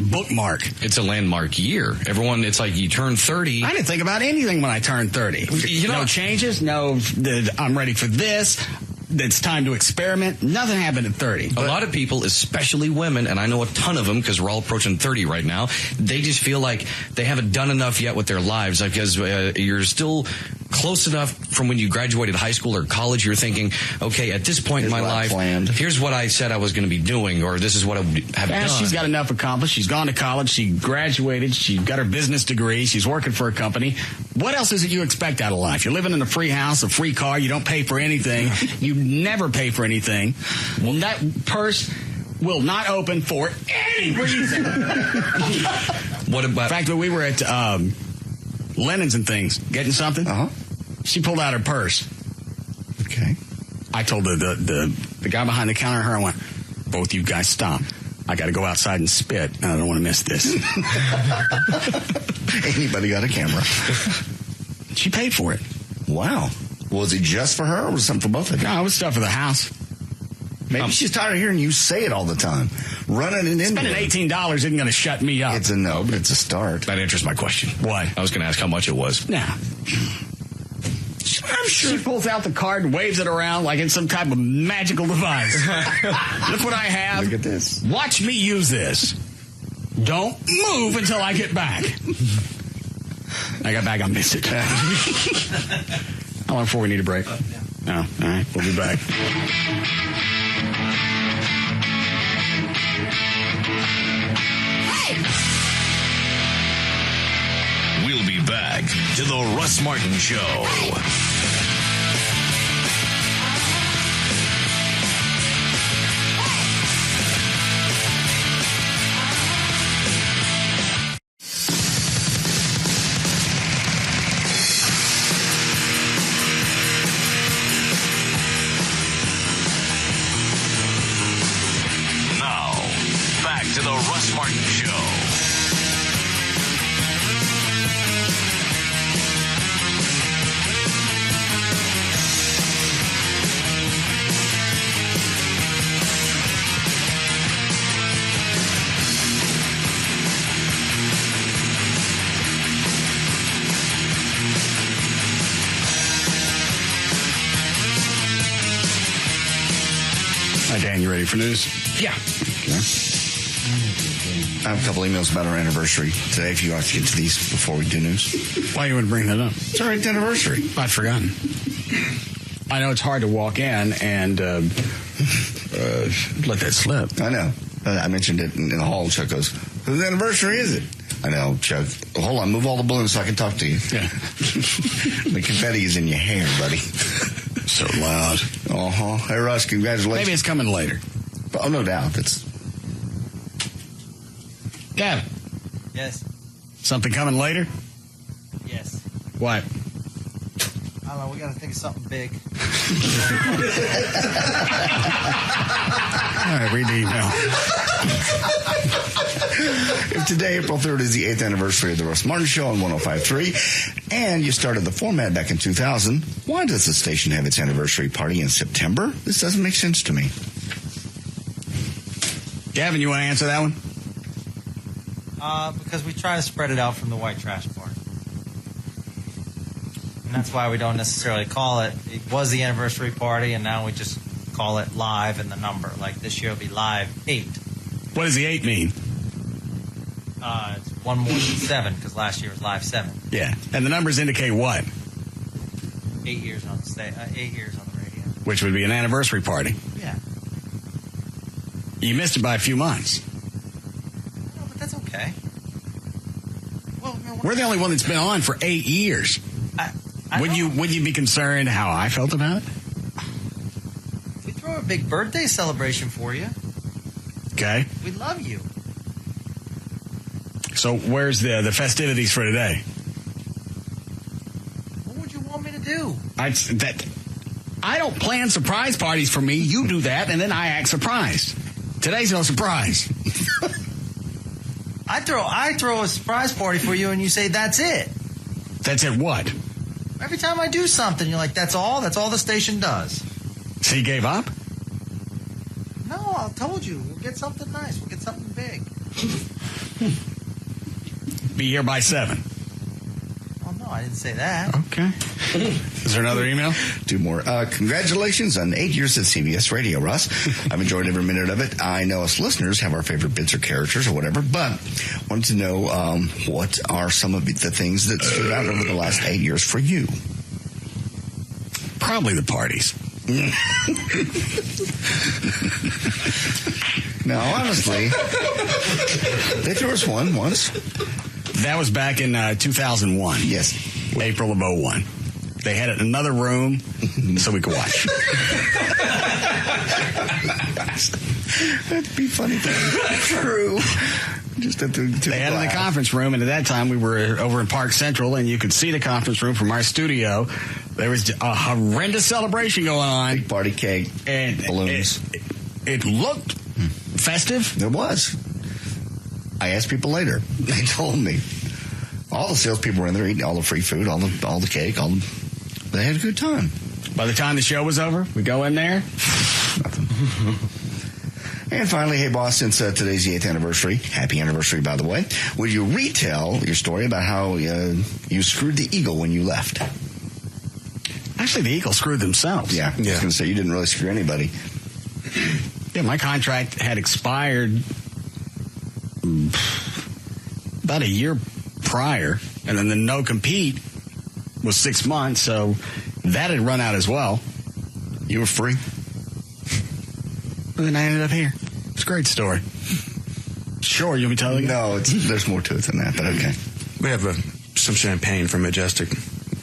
bookmark. It's a landmark year. Everyone, it's like you turn 30. I didn't think about anything when I turned 30. No changes, I'm ready for this. It's time to experiment. Nothing happened at 30. A lot of people, especially women, and I know a ton of them because we're all approaching 30 right now, they just feel like they haven't done enough yet with their lives because you're still close enough from when you graduated high school or college. You're thinking, okay, at this point in my life, here's what I said I was going to be doing, or this is what I have done. She's got enough accomplished. She's gone to college. She graduated. She got her business degree. She's working for a company. What else is it you expect out of life? You're living in a free house, a free car. You don't pay for anything. You never pay for anything. Well, that purse will not open for any reason. What about... In fact, when we were at Lennon's and things, getting something, she pulled out her purse. Okay. I told the guy behind the counter, I went, both you guys stop. I got to go outside and spit, and I don't want to miss this. Anybody got a camera? She paid for it. Wow. Was it just for her, or was it something for both of you? No, it was stuff for the house. Maybe she's tired of hearing you say it all the time. Running it in. Spending $18 isn't going to shut me up. It's a no, but it's a start. That answers my question. Why? I was going to ask how much it was. Nah. I'm sure she pulls out the card and waves it around like it's some type of magical device. Look what I have. Look at this. Watch me use this. Don't move until I get back. I got back, I missed it. How long before we need a break? No. All right, we'll be back. We'll be back to the Russ Martin Show. to the Russ Martin Show. Hi, Dan. You ready for news? Yeah. Okay. I have a couple emails about our anniversary today, if you want to get to these before we do news. Why you would bring that up? It's our 8th anniversary. I'd forgotten. I know it's hard to walk in and let that slip. I know. I mentioned it in the hall. Chuck goes, whose anniversary is it? I know, Chuck. Hold on, move all the balloons so I can talk to you. Yeah. The confetti is in your hair, buddy. So loud. Uh-huh. Hey, Russ, congratulations. Maybe it's coming later. Oh, no doubt. It's... Gavin. Yes. Something coming later? Yes. What? I don't know. We got to think of something big. All right, read the email. If today, April 3rd, is the 8th anniversary of the Russ Martin Show on 105.3, and you started the format back in 2000, why does the station have its anniversary party in September? This doesn't make sense to me. Gavin, you want to answer that one? Because we try to spread it out from the white trash party. And that's why we don't necessarily call it. It was the anniversary party, and now we just call it live in the number. Like this year will be live 8. What does the 8 mean? It's one more than 7, because last year was live 7. Yeah. And the numbers indicate what? 8 years on the 8 years on the radio. Which would be an anniversary party. Yeah. You missed it by a few months. No, but that's okay. Well, we're the only one that's been on for 8 years. Would you be concerned how I felt about it? We throw a big birthday celebration for you. Okay. We love you. So where's the festivities for today? What would you want me to do? I don't plan surprise parties for me. You do that, and then I act surprised. Today's no surprise. I throw a surprise party for you, and you say that's it. That's it. What? Every time I do something, you're like, that's all the station does. So you gave up? No, I told you. We'll get something nice. We'll get something big. Be here by 7. Oh, no, I didn't say that. Okay. Is there another email? 2 more. Congratulations on 8 years at CBS Radio, Russ. I've enjoyed every minute of it. I know us listeners have our favorite bits or characters or whatever, but wanted to know what are some of the things that stood out over the last 8 years for you? Probably the parties. No, honestly, they threw us one once. That was back in 2001. Yes. April of 01. They had it in another room so we could watch. That'd be funny. True. Just at they had it in the conference room, and at that time we were over in Park Central, and you could see the conference room from our studio. There was a horrendous celebration going on. Big party cake, and balloons. It looked festive. It was. I asked people later. They told me. All the salespeople were in there eating all the free food, all the cake, they had a good time. By the time the show was over, we go in there. Nothing. And finally, hey, boss, since today's the 8th anniversary, happy anniversary, by the way, would you retell your story about how you screwed the Eagle when you left? Actually, the Eagles screwed themselves. Yeah. I was going to say, you didn't really screw anybody. Yeah, my contract had expired about a year prior, and then the no-compete was 6 months, so that had run out as well. You were free? And then I ended up here. It's a great story. Sure, you want me to tell you? No, there's more to it than that, but okay. We have some champagne from Majestic,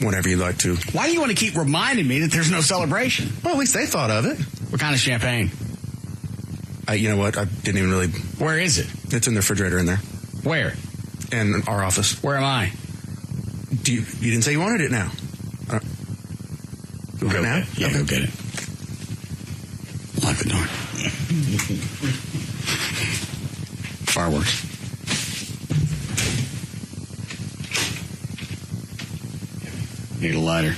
whenever you'd like to. Why do you want to keep reminding me that there's no celebration? Well, at least they thought of it. What kind of champagne? You know what? I didn't even really... Where is it? It's in the refrigerator in there. Where? In our office. Where am I? You didn't say you wanted it now. Go now? Yeah, go get it. Lock the door. Fireworks. Need a lighter.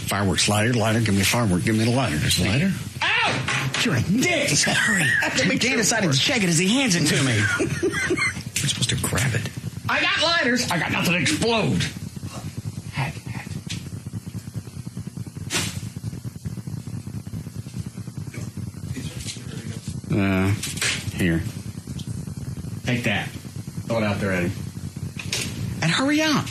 Fireworks lighter. Give me a firework. Give me the lighter. There's a lighter. Ow! You're a dick. Hurry. Dan decided to check it as he hands it to me. You're supposed to grab it. I got lighters. I got nothing to explode. Hack. Here. Take that. Throw it out there, Eddie. And hurry up.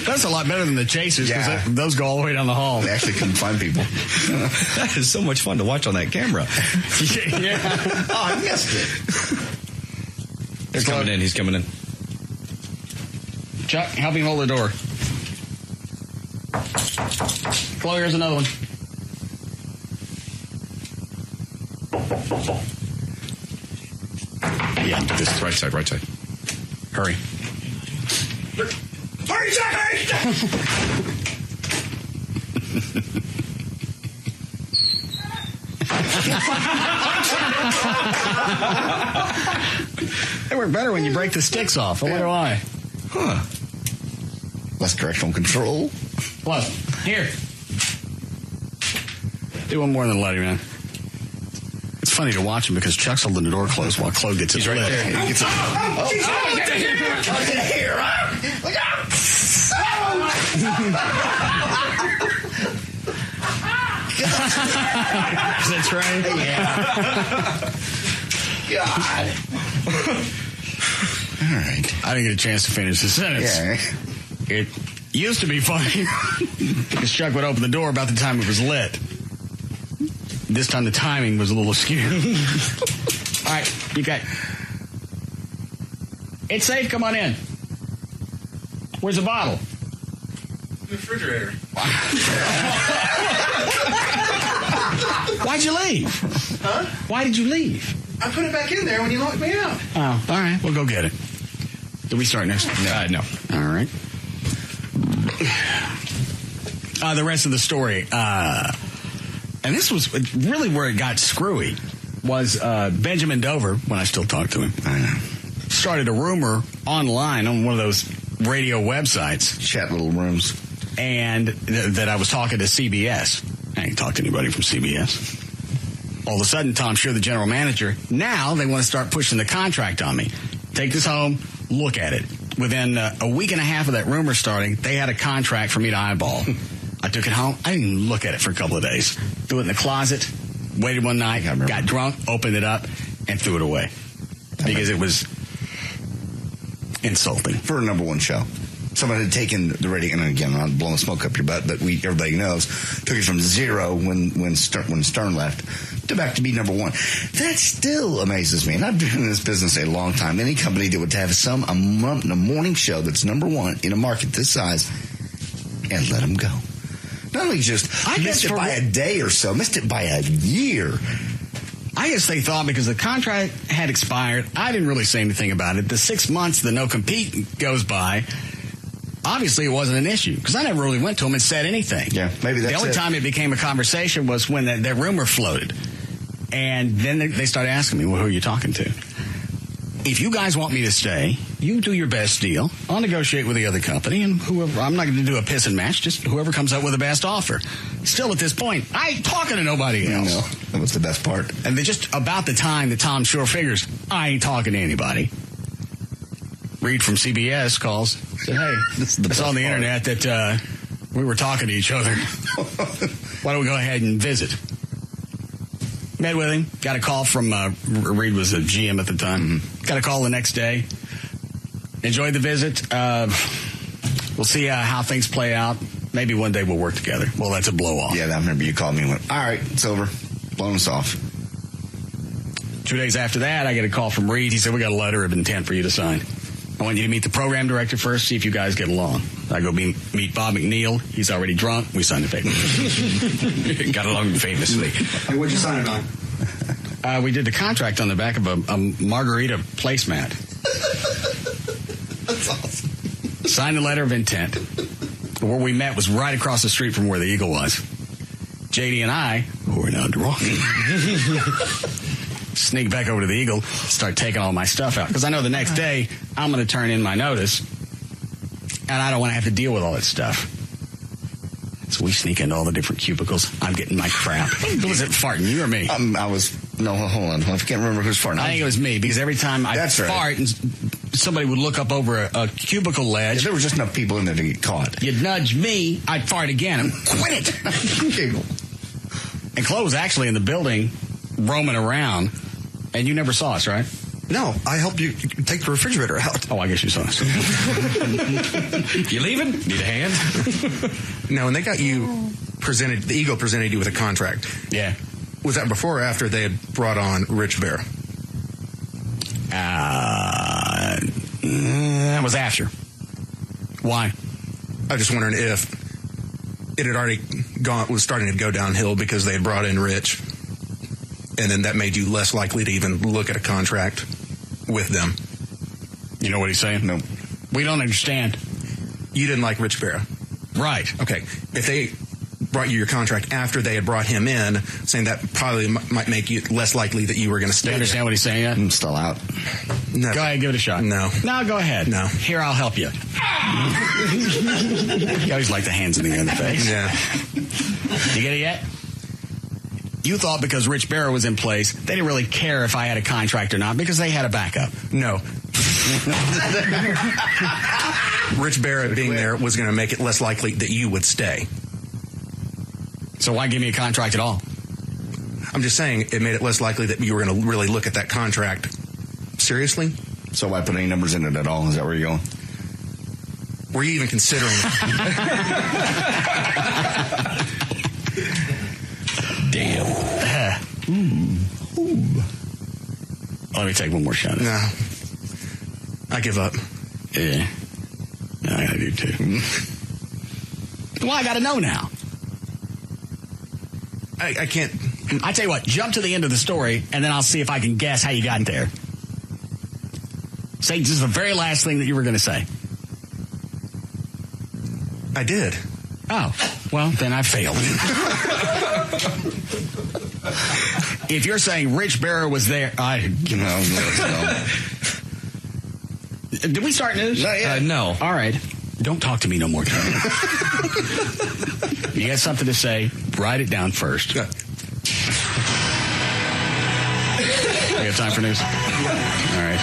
That's a lot better than the chasers, because those go all the way down the hall. They actually couldn't find people. That is so much fun to watch on that camera. Yeah. Oh, I missed it. He's coming in. Chuck, help him hold the door. Chloe, here's another one. Yeah, this right side. Hurry. They work better when you break the sticks off. I wonder why. Huh. Less correctional control. Plus, here. Do one more than Letty, man. It's funny to watch him because Chuck's holding the door closed while Chloe gets his right lit. there. He gets it. Get here! Look out! Is that right? Yeah. God. All right. I didn't get a chance to finish the sentence. Yeah. It used to be funny because Chuck would open the door about the time it was lit. This time the timing was a little skewed. All right, you got... It's safe, come on in. Where's the bottle? The refrigerator. Why'd you leave? Huh? Why did you leave? I put it back in there when you locked me out. Oh, all right, we'll go get it. Do we start next? No. All right. The rest of the story, and this was really where it got screwy, was Benjamin Dover, when I still talk to him, started a rumor online on one of those radio websites. Chat little rooms. And that I was talking to CBS. I ain't talked to anybody from CBS. All of a sudden, Tom Shear, the general manager, now they want to start pushing the contract on me. Take this home, look at it. Within a week and a half of that rumor starting, they had a contract for me to eyeball. I took it home. I didn't even look at it for a couple of days. Threw it in the closet, waited one night, got drunk, opened it up, and threw it away. Because it was insulting. For a number one show. Someone had taken the rating, and again, I'm not blowing smoke up your butt, but everybody knows, took it from 0 when Stern left to back to be number one. That still amazes me. And I've been in this business a long time. Any company that would have a morning show that's number one in a market this size and let them go. Not only just missed it by a day or so, missed it by a year. I guess they thought because the contract had expired, I didn't really say anything about it. The 6 months the no-compete goes by, obviously it wasn't an issue because I never really went to them and said anything. Yeah, maybe that's the only time it became a conversation was when that rumor floated. And then they started asking me, well, who are you talking to? If you guys want me to stay, you do your best deal. I'll negotiate with the other company, and whoever, I'm not going to do a piss and match, just whoever comes up with the best offer. Still, at this point, I ain't talking to nobody else. No, that was the best part. And just about the time that Tom Shore figures, I ain't talking to anybody. Reed from CBS calls, said, hey, I saw on the internet that we were talking to each other. Why don't we go ahead and visit? Met with him. Got a call from, Reed was a GM at the time. Mm-hmm. Got a call the next day. Enjoyed the visit. We'll see how things play out. Maybe one day we'll work together. Well, that's a blow-off. Yeah, I remember you called me and went, all right, it's over. Blowing us off. 2 days after that, I get a call from Reed. He said, we got a letter of intent for you to sign. I want you to meet the program director first, see if you guys get along. I go meet Bob McNeil. He's already drunk. We signed the paper. Got along famously. Hey, what'd you sign it on? We did the contract on the back of a margarita placemat. That's awesome. Signed the letter of intent. Where we met was right across the street from where the Eagle was. JD and I, who are now drunk, sneak back over to the Eagle, start taking all my stuff out. Because I know the next day I'm going to turn in my notice, and I don't want to have to deal with all that stuff. So we sneak into all the different cubicles. I'm getting my crap. Who was it farting, you or me? No, hold on. I can't remember who's farting. I think it was me, because every time I fart, and somebody would look up over a cubicle ledge. Yeah, there were just enough people in there to get caught. You'd nudge me, I'd fart again, and quit it. And Chloe was actually in the building, roaming around, and you never saw us, right? No, I helped you take the refrigerator out. Oh, I guess you saw us. You leaving? Need a hand? No, and they got you the Eagle presented you with a contract. Yeah. Was that before or after they had brought on Rich Bear? That was after. Why? I was just wondering if it had already was starting to go downhill because they had brought in Rich, and then that made you less likely to even look at a contract with them. You know what he's saying? No. We don't understand. You didn't like Rich Bear. Right. Okay. If they brought you your contract after they had brought him in, saying that probably might make you less likely that you were going to stay. You understand what he's saying yet? I'm still out. No. Go ahead, give it a shot. No. No, go ahead. No. Here, I'll help you. You always like the hands in the other face. Yeah. You get it yet? You thought because Rich Bear was in place, they didn't really care if I had a contract or not because they had a backup. No. Rich Barrett being there was going to make it less likely that you would stay. So why give me a contract at all? I'm just saying it made it less likely that you were going to really look at that contract seriously. So why put any numbers in it at all? Is that where you're going? Were you even considering it? Damn. Let me take one more shot. No. I give up. Yeah. I do too. Well, I got to know now. I can't. I tell you what, jump to the end of the story, and then I'll see if I can guess how you got there. Say, this is the very last thing that you were going to say. I did. Oh, well, then I failed. If you're saying Rich Barrow was there, No. Did we start news? Not yet. No. All right. Don't talk to me no more, Kevin. You got something to say, write it down first. Yeah. You have time for news? All right.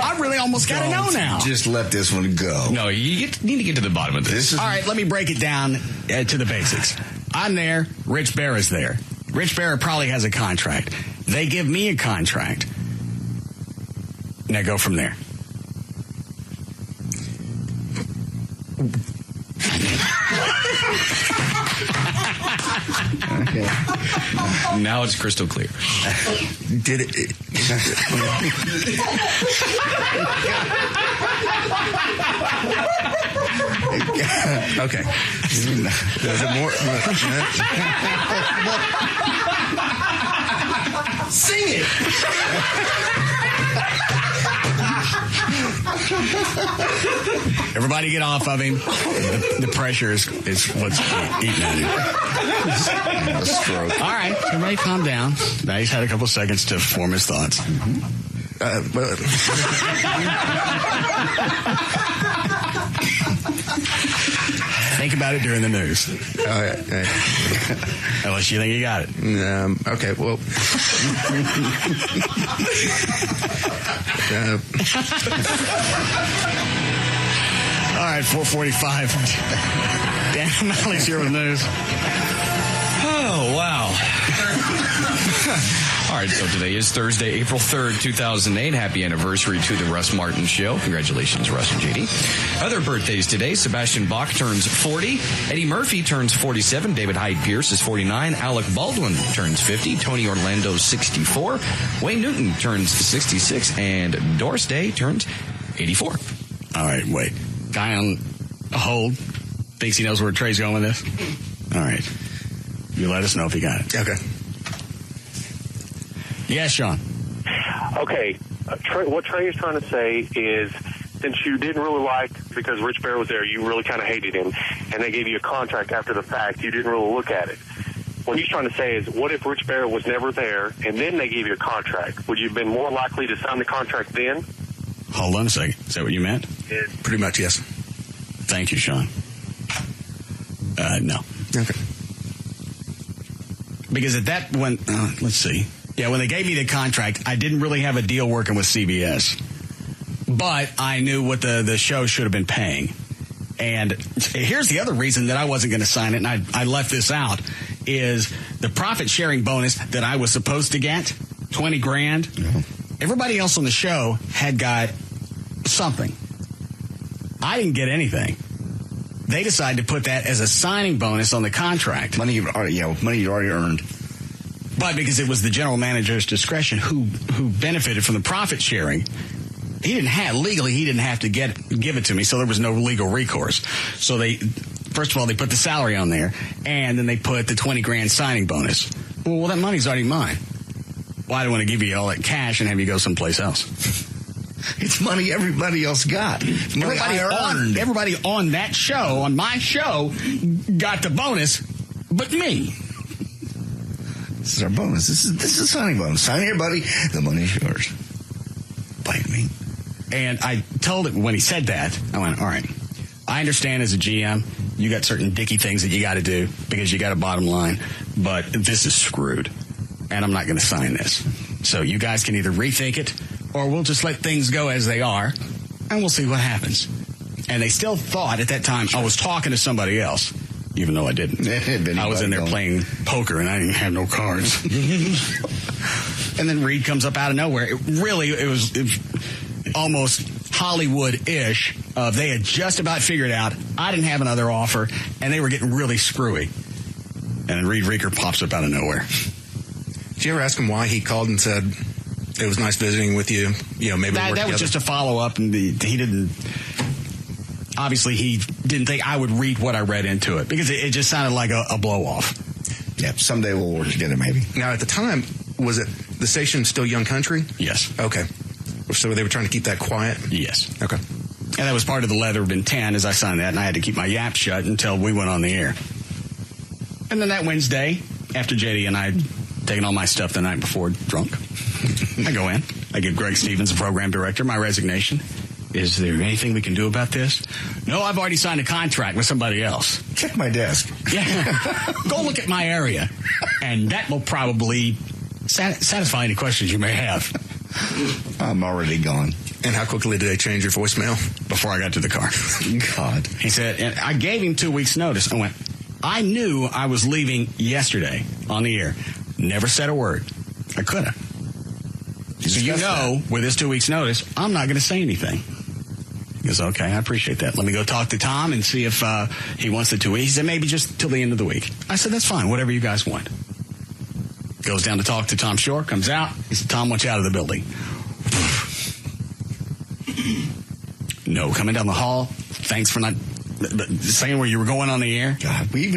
I really almost got to know now. Just let this one go. No, you need to get to the bottom of this. All right, let me break it down to the basics. I'm there. Rich Bear is there. Rich Bear probably has a contract. They give me a contract. Now go from there. Okay. Now it's crystal clear. Did it? Okay. Is it more? Sing it. Everybody get off of him. The pressure is what's eating at him. A stroke. All right, everybody calm down. Now he's had a couple seconds to form his thoughts. Think about it during the news. Unless you think you got it. Okay, well. All right, 4:45. Dan O'Malley's here with the news. Oh, wow. All right, so today is Thursday, April 3rd, 2008. Happy anniversary to the Russ Martin Show. Congratulations, Russ and JD. Other birthdays today, Sebastian Bach turns 40. Eddie Murphy turns 47. David Hyde Pierce is 49. Alec Baldwin turns 50. Tony Orlando, 64. Wayne Newton turns 66. And Doris Day turns 84. All right, wait. Guy on hold thinks he knows where Trey's going with this? All right. You let us know if you got it. Okay. Yes, Sean. Okay, what Trey is trying to say is, since you didn't really like, because Rich Bear was there, you really kind of hated him, and they gave you a contract after the fact, you didn't really look at it. What he's trying to say is, what if Rich Bear was never there, and then they gave you a contract? Would you have been more likely to sign the contract then? Hold on a second. Is that what you meant? Pretty much, yes. Thank you, Sean. No. Okay. Because at that when let's see. Yeah, when they gave me the contract, I didn't really have a deal working with CBS. But I knew what the show should have been paying. And here's the other reason that I wasn't going to sign it, and I left this out, is the profit sharing bonus that I was supposed to get, $20,000. Yeah. Everybody else on the show had got something. I didn't get anything. They decided to put that as a signing bonus on the contract. Money you'd already earned. But because it was the general manager's discretion who benefited from the profit sharing, he didn't have to give it to me, so there was no legal recourse. So first of all, they put the salary on there, and then they put the $20,000 signing bonus. Well, that money's already mine. Well, I don't want to give you all that cash and have you go someplace else. It's money everybody else got. Everybody on that show, on my show, got the bonus, but me. This is our bonus. This is a signing bonus. Sign here, buddy. The money's yours. Bite me. And I told him when he said that, I went, all right, I understand as a GM, you got certain dicky things that you got to do because you got a bottom line, but this is screwed, and I'm not going to sign this. So you guys can either rethink it, or we'll just let things go as they are, and we'll see what happens. And they still thought at that time I was talking to somebody else, even though I didn't. I was in there playing poker, and I didn't have no cards. And then Reed comes up out of nowhere. It was almost Hollywood-ish. They had just about figured out I didn't have another offer, and they were getting really screwy. And then Reed Reeker pops up out of nowhere. Did you ever ask him why he called and said it was nice visiting with you? Maybe that was just a follow-up, and he didn't. Obviously, he didn't think I would read what I read into it because it just sounded like a blow-off. Yeah, someday we'll work together, maybe. Now, at the time, was it the station still Young Country? Yes. Okay. So they were trying to keep that quiet? Yes. Okay. And that was part of the letter of intent as I signed that, and I had to keep my yap shut until we went on the air. And then that Wednesday, after JD and I had taken all my stuff the night before drunk, I go in. I give Greg Stevens, the program director, my resignation. Is there anything we can do about this? No, I've already signed a contract with somebody else. Check my desk. Yeah. Go look at my area. And that will probably satisfy any questions you may have. I'm already gone. And how quickly did they change your voicemail? Before I got to the car. God. He said, and I gave him 2 weeks' notice. I went, I knew I was leaving yesterday on the air. Never said a word. I couldn't. So with this 2 weeks' notice, I'm not going to say anything. He goes, okay, I appreciate that. Let me go talk to Tom and see if he wants the 2 weeks. He said, maybe just till the end of the week. I said, that's fine, whatever you guys want. Goes down to talk to Tom Shore, comes out. He said, Tom wants you out of the building. No, coming down the hall. Thanks for not saying where you were going on the air. God, we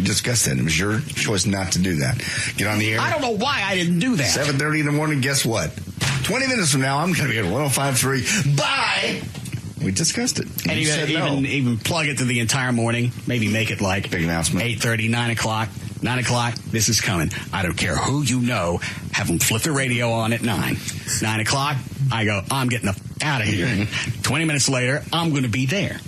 discussed that. It was your choice not to do that. Get on the air. I don't know why I didn't do that. 7:30 in the morning, guess what? 20 minutes from now, I'm going to be at 105.3. Bye! We discussed it. And even plug it to the entire morning. Maybe make it like big announcement. 8:30, 9 o'clock. 9 o'clock, this is coming. I don't care who you know. Have them flip the radio on at 9. 9 o'clock, I go, I'm getting out of here. 20 minutes later, I'm going to be there.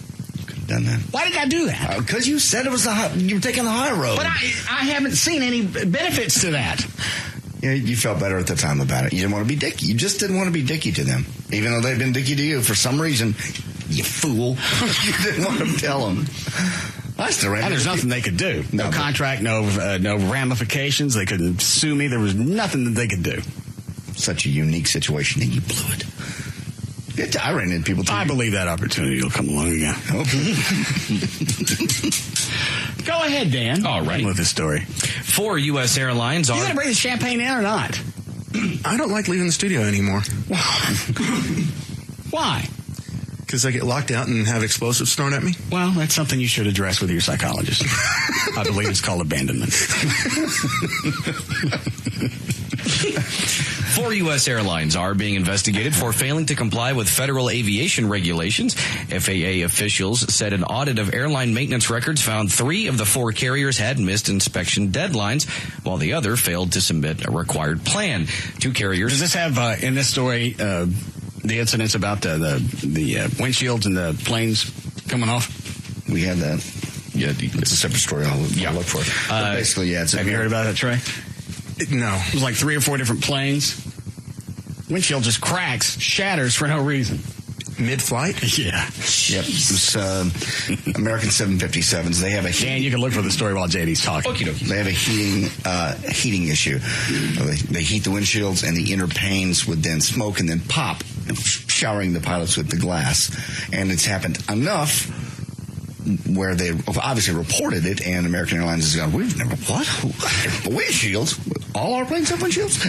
Done that. Why did I do that? Because you said it was you were taking the high road. But I haven't seen any benefits to that. Yeah, you felt better at the time about it. You didn't want to be dicky. You just didn't want to be dicky to them. Even though they've been dicky to you for some reason. You fool. You didn't want to tell them. And there's nothing they could do. No contract, no ramifications. They couldn't sue me. There was nothing that they could do. Such a unique situation, and you blew it. I ran into people. I believe that opportunity will come along again. Okay. Go ahead, Dan. All right. With this story. 4 U.S. airlines are... You going to bring the champagne in or not? I don't like leaving the studio anymore. Why? Because I get locked out and have explosives thrown at me? Well, that's something you should address with your psychologist. I believe it's called abandonment. 4 U.S. airlines are being investigated for failing to comply with federal aviation regulations. FAA officials said an audit of airline maintenance records found 3 of the 4 carriers had missed inspection deadlines, while the other failed to submit a required plan. 2 carriers. Does this have, in this story, the incidents about the windshields and the planes coming off? We have that. Yeah, it's a separate story. I'll look for it. But basically, yeah. Have you heard about it, Trey? No. It was like 3 or 4 different planes. Windshield just cracks, shatters for no reason. Mid-flight? Yeah. Yep. It was American 757s. They have a Dan, you can look for the story while JD's talking. Okie dokie. They have a heating issue. They heat the windshields, and the inner panes would then smoke and then pop, showering the pilots with the glass. And it's happened enough where they obviously reported it, and American Airlines has gone, we've never, what? Windshields? All our planes have windshields?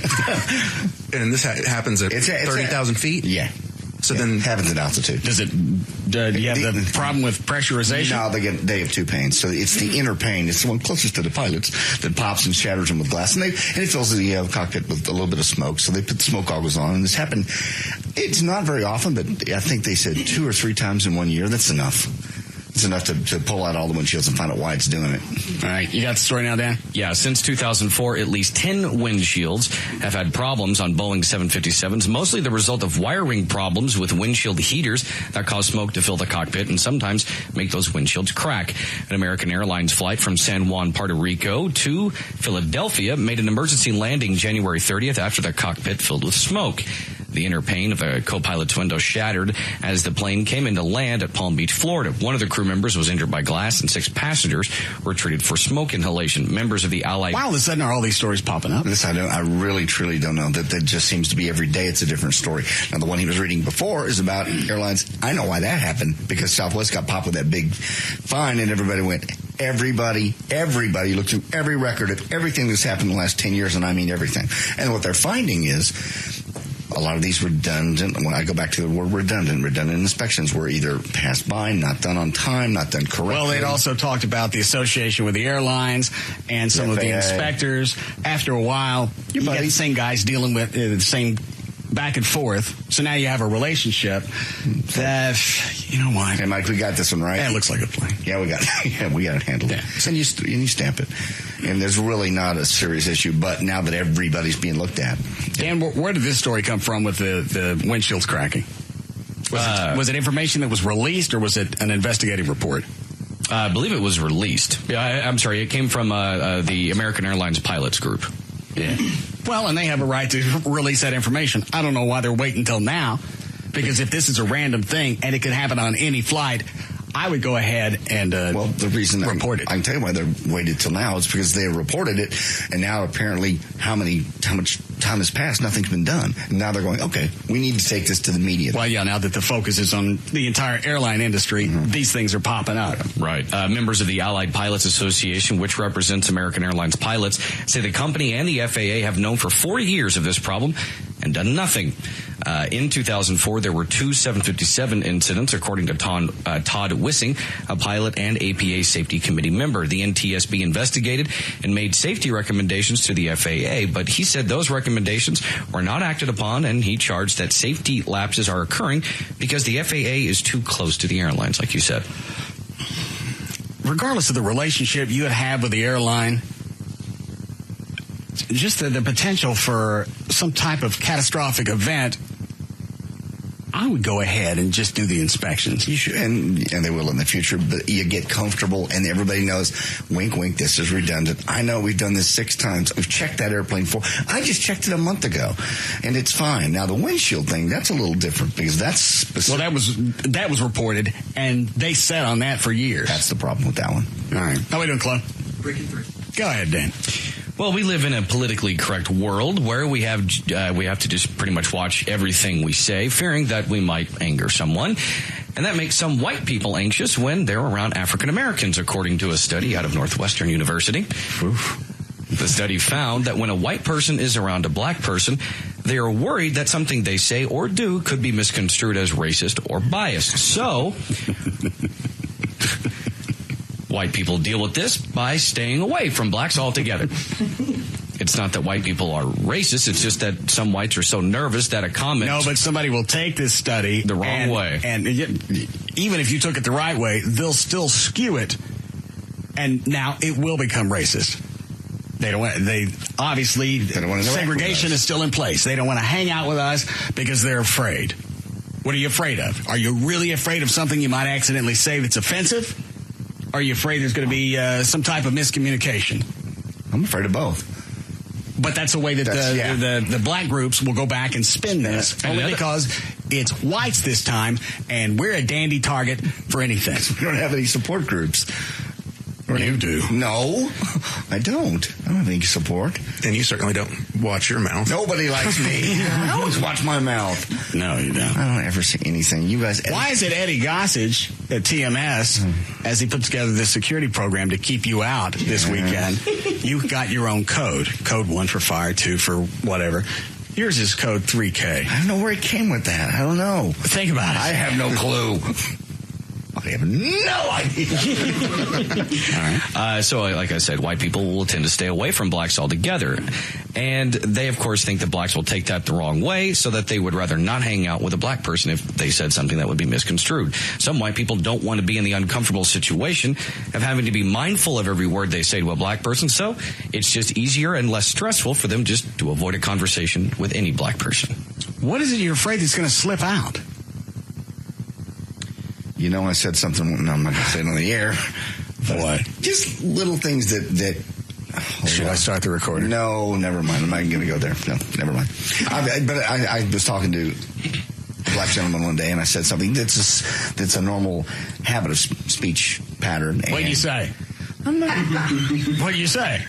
And this happens at 30,000 feet? Yeah. So then it happens at altitude. Does it? Do you have the problem with pressurization? No, they have 2 panes. So it's the inner pane. It's the one closest to the pilots that pops and shatters them with glass, and it fills the cockpit with a little bit of smoke. So they put the smoke goggles on, and this happened. It's not very often, but I think they said 2 or 3 times in 1 year. That's enough. It's enough to pull out all the windshields and find out why it's doing it. All right. You got the story now, Dan? Yeah. Since 2004, at least 10 windshields have had problems on Boeing 757s, mostly the result of wiring problems with windshield heaters that cause smoke to fill the cockpit and sometimes make those windshields crack. An American Airlines flight from San Juan, Puerto Rico to Philadelphia made an emergency landing January 30th after the cockpit filled with smoke. The inner pane of the co-pilot's window shattered as the plane came into land at Palm Beach, Florida. One of the crew members was injured by glass, and 6 passengers were treated for smoke inhalation. Members of the Allied... Wow, all of a sudden are all these stories popping up? This I really, truly don't know. That just seems to be every day it's a different story. Now, the one he was reading before is about airlines. I know why that happened, because Southwest got popped with that big fine, and everybody went... Everybody looked through every record of everything that's happened in the last 10 years, and I mean everything. And what they're finding is... a lot of these redundant, when I go back to the word redundant inspections were either passed by, not done on time, not done correctly. Well, they'd also talked about the association with the airlines and some of the inspectors. After a while, you got the same guys dealing with the same back and forth. So now you have a relationship that, you know what? Hey, Mike, we got this one right. Yeah, it looks like a plane. Yeah, we got it handled. Yeah. And you stamp it. And there's really not a serious issue, but now that everybody's being looked at. Dan, where did this story come from with the windshields cracking? Was it information that was released, or was it an investigative report? I believe it was released. Yeah, I'm sorry. It came from the American Airlines pilots group. Yeah. Well, and they have a right to release that information. I don't know why they're waiting until now, because if this is a random thing and it could happen on any flight, I would go ahead and the reason report it. I can tell you why they waited till now is because they reported it, and now apparently how much time has passed, nothing's been done. And now they're going, okay, we need to take this to the media. Well, yeah, now that the focus is on the entire airline industry, these things are popping up. Right. Members of the Allied Pilots Association, which represents American Airlines pilots, say the company and the FAA have known for 4 years of this problem and done nothing. In 2004, there were 2 757 incidents, according to Todd Wissing, a pilot and APA Safety Committee member. The NTSB investigated and made safety recommendations to the FAA, but he said those recommendations were not acted upon, and he charged that safety lapses are occurring because the FAA is too close to the airlines, like you said. Regardless of the relationship you would have with the airline, just the potential for some type of catastrophic event, I would go ahead and just do the inspections. You should, and they will in the future, but you get comfortable and everybody knows, wink, wink, this is redundant. I know we've done this 6 times. We've checked that airplane for. I just checked it a month ago, and it's fine. Now, the windshield thing, that's a little different because that's specific. Well, that was reported, and they sat on that for years. That's the problem with that one. All right. How are we doing, Chloe? Breaking 3. Go ahead, Dan. Well, we live in a politically correct world where we have to just pretty much watch everything we say, fearing that we might anger someone. And that makes some white people anxious when they're around African Americans, according to a study out of Northwestern University. The study found that when a white person is around a black person, they are worried that something they say or do could be misconstrued as racist or biased. So white people deal with this by staying away from blacks altogether. It's not that white people are racist. It's just that some whites are so nervous that a comment... No, but somebody will take this study... the wrong way. And even if you took it the right way, they'll still skew it. And now it will become racist. They don't want... Obviously, segregation is still in place. They don't want to hang out with us because they're afraid. What are you afraid of? Are you really afraid of something you might accidentally say that's offensive? Or are you afraid there's going to be some type of miscommunication? I'm afraid of both. But that's the way that the black groups will go back and spin this. Only because it's whites this time, and we're a dandy target for anything. We don't have any support groups. You do. No, I don't. I don't have any support. And you certainly don't watch your mouth. Nobody likes me. I always watch my mouth. No, you don't. I don't ever say anything. You guys... Why is it Eddie Gossage at TMS, as he put together this security program to keep you out this weekend, you got your own code. Code 1 for fire, 2 for whatever. Yours is code 3K. I don't know where it came with that. I don't know. Think about it. I have no clue. I have no idea. All right. So, like I said, white people will tend to stay away from blacks altogether. And they, of course, think that blacks will take that the wrong way, so that they would rather not hang out with a black person if they said something that would be misconstrued. Some white people don't want to be in the uncomfortable situation of having to be mindful of every word they say to a black person, so it's just easier and less stressful for them just to avoid a conversation with any black person. What is it you're afraid that's going to slip out? You know, I said something. No, I'm not going to say it on the air. What? Just little things that Should I start the recording? No, never mind. I'm not going to go there. No, never mind. I was talking to a black gentleman one day, and I said something that's a normal habit of speech pattern. What did you say? What did you say?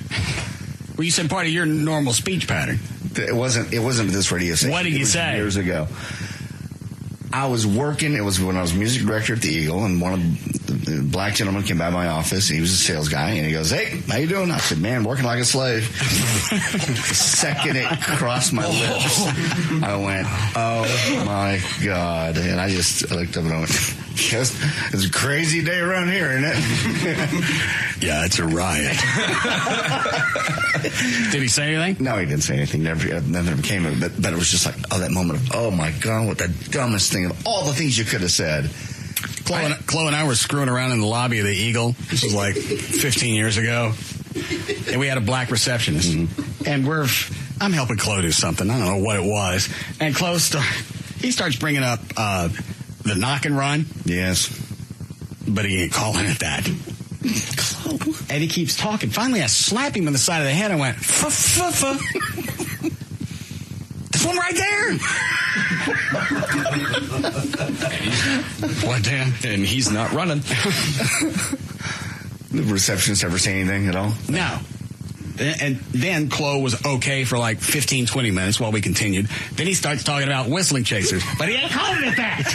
Well, you said part of your normal speech pattern. It wasn't this radio station. What did you say? Years ago. I was working. It was when I was music director at the Eagle, and one of the black gentlemen came by my office. He was a sales guy, and he goes, "Hey, how you doing?" I said, "Man, working like a slave." The second it crossed my lips, I went, "Oh my God!" And I just looked up and I went, "It's a crazy day around here, isn't it?" Yeah, it's a riot. Did he say anything? No, he didn't say anything. Never came of it. But it was just like, that moment of, oh my God, what the dumbest thing of all the things you could have said. Chloe and I were screwing around in the lobby of the Eagle. This was like 15 years ago. And we had a black receptionist. Mm-hmm. And I'm helping Chloe do something. I don't know what it was. And Chloe he starts bringing up the knock and run. Yes. But he ain't calling it that. And he keeps talking. Finally, I slap him on the side of the head and went, "F-f-f-f." There's one right there. What, Dan? And he's not running. The receptionist ever say anything at all? No. And then Chloe was okay for like 15, 20 minutes while we continued. Then he starts talking about whistling chasers. But he ain't calling it that.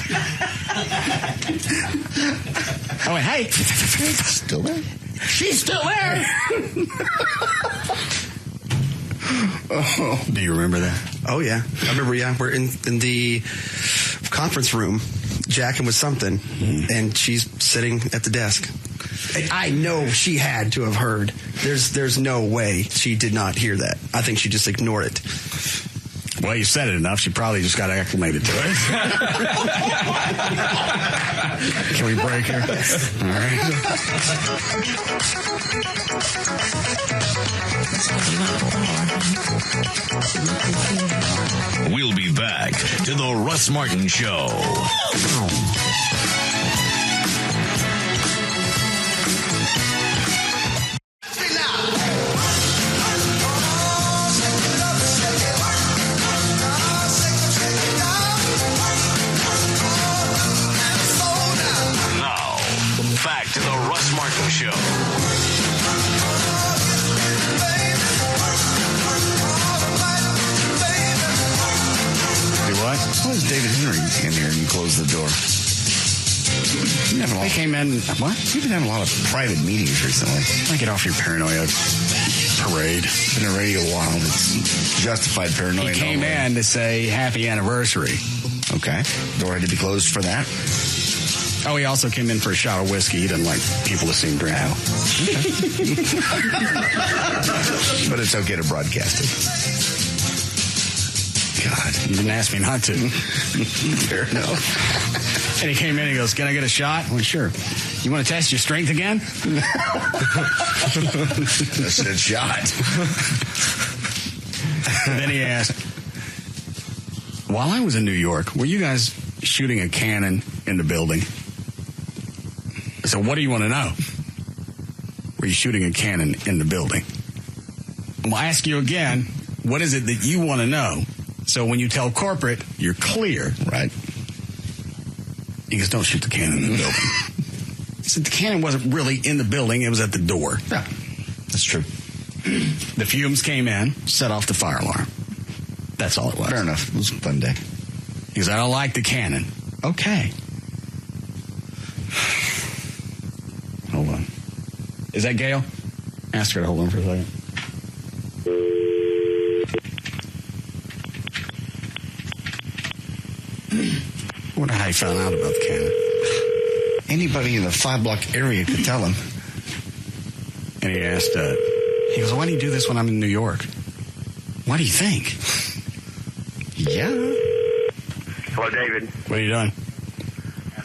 I went, "Hey. Still there? She's still there." Oh. Do you remember that? Oh, yeah. I remember, we're in the conference room, jacking with something, and she's sitting at the desk. I know she had to have heard. There's no way she did not hear that. I think she just ignored it. Well, you said it enough. She probably just got acclimated to it. Can we break her? All right. We'll be back to the Russ Martin Show. Back to the Russ Martin Show. Do what? Why is David Henry in here and you close the door? He came in. What? You've been having a lot of private meetings recently. Get off your paranoia parade. It's been a radio a while. It's justified paranoia. He came in to say happy anniversary. Okay. Door had to be closed for that. Oh, he also came in for a shot of whiskey. He doesn't like people to see him drink. But it's okay to broadcast it. God, you didn't ask me not to. Fair enough. And he came in and he goes, "Can I get a shot?" Well, sure. You want to test your strength again? I said shot. And then he asked, "While I was in New York, were you guys shooting a cannon in the building?" I said, "What do you want to know? Were you shooting a cannon in the building?" I'm going to ask you again, what is it that you want to know? So when you tell corporate, you're clear, right? He goes, "Don't shoot the cannon in the building." He said, "The cannon wasn't really in the building. It was at the door." Yeah, that's true. The fumes came in, set off the fire alarm. That's all it was. Fair enough. It was a fun day. He goes, "I don't like the cannon." Okay. Hold on. Is that Gail? Ask her to hold on for a second. I wonder how he found out about the cannon. Anybody in the 5-block area could tell him. And he asked, he goes, "Why do you do this when I'm in New York?" What do you think? Yeah. Hello, David. What are you doing?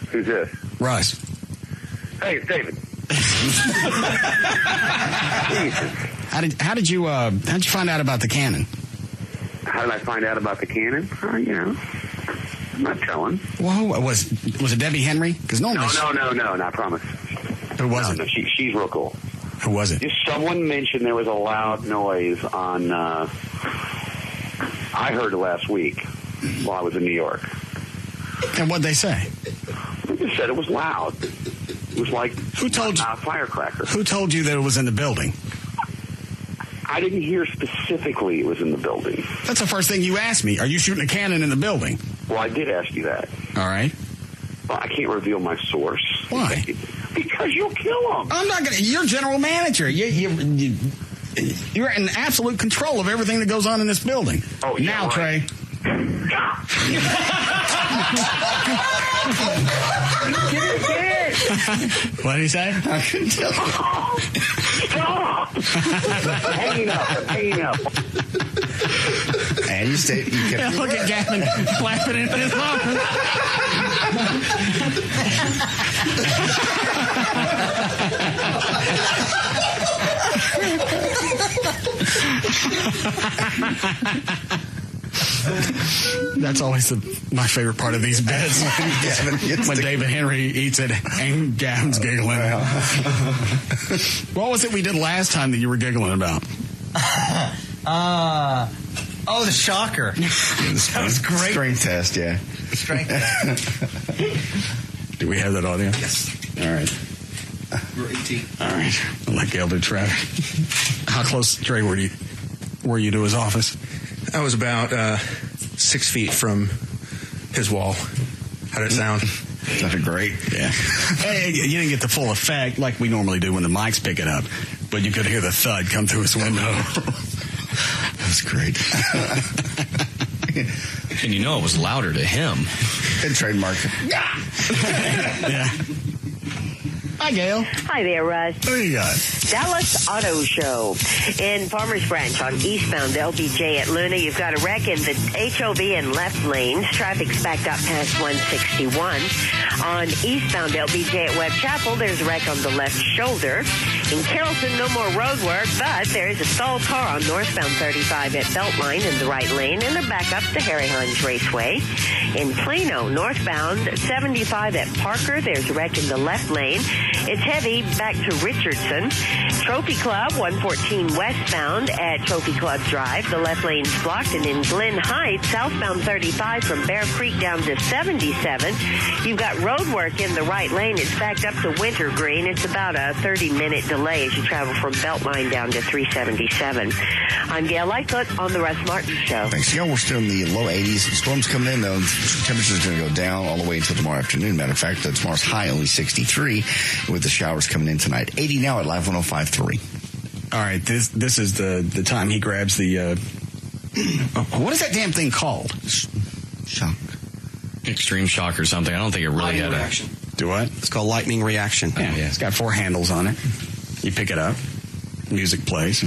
Who's this? Russ. Hey, it's David. How did you find out about the cannon? How did I find out about the cannon? I'm not telling. Well, was it Debbie Henry? Because normally No, I promise. Who was it? No, she's real cool. Who was it? Just someone mentioned there was a loud noise on. I heard it last week while I was in New York. And what'd they say? They just said it was loud. It was like a firecracker. Who told you that it was in the building? I didn't hear specifically it was in the building. That's the first thing you asked me. Are you shooting a cannon in the building? Well, I did ask you that. All right. Well, I can't reveal my source. Why? Because you'll kill them. I'm not going to. You're general manager. You're in absolute control of everything that goes on in this building. Oh, yeah, now, right. Trey. What did he say? I couldn't tell. Stop! Hanging up. And you kept Look at Gavin laughing in his That's always my favorite part of these bits. when David Henry eats it and Gavin's giggling. What was it we did last time that you were giggling about? The shocker. That was great. Strength test, yeah. Strength test. Do we have that audio? Yes. All right. We're 18. All right. I'll let Gail do traffic. How close, Trey, were you to his office? I was about 6 feet from his wall. How did it sound? Sounded great. Yeah. Hey, you didn't get the full effect like we normally do when the mics pick it up, but you could hear the thud come through his window. That was great. And you know it was louder to him. Good trademark. Yeah. Hi, Gail. Hi there, Russ. What do you got? Dallas Auto Show in Farmers Branch on eastbound LBJ at Luna. You've got a wreck in the HOV and left lanes. Traffic's backed up past 161. On eastbound LBJ at Webb Chapel, there's a wreck on the left shoulder. In Carrollton, no more road work, but there is a stalled car on northbound 35 at Beltline in the right lane and a backup to Harry Hines Raceway. In Plano, northbound 75 at Parker, there's a wreck in the left lane. It's heavy back to Richardson. Trophy Club, 114 westbound at Trophy Club Drive. The left lane's blocked. And in Glen Heights, southbound 35 from Bear Creek down to 77. You've got road work in the right lane. It's backed up to Wintergreen. It's about a 30-minute delay as you travel from Beltline down to 377. I'm Gail Lightfoot on the Russ Martin Show. Thanks, Gail. We're still in the low 80s. The storm's coming in, though. Temperature's going to go down all the way until tomorrow afternoon. Matter of fact, tomorrow's high only 63, with the showers coming in tonight. 80 now at Live 105.3. All right, this is the time he grabs the what is that damn thing called? Shock. Extreme shock or something. I don't think it really had Do what? It's called lightning reaction. Yeah. It's got 4 handles on it. You pick it up. Music plays.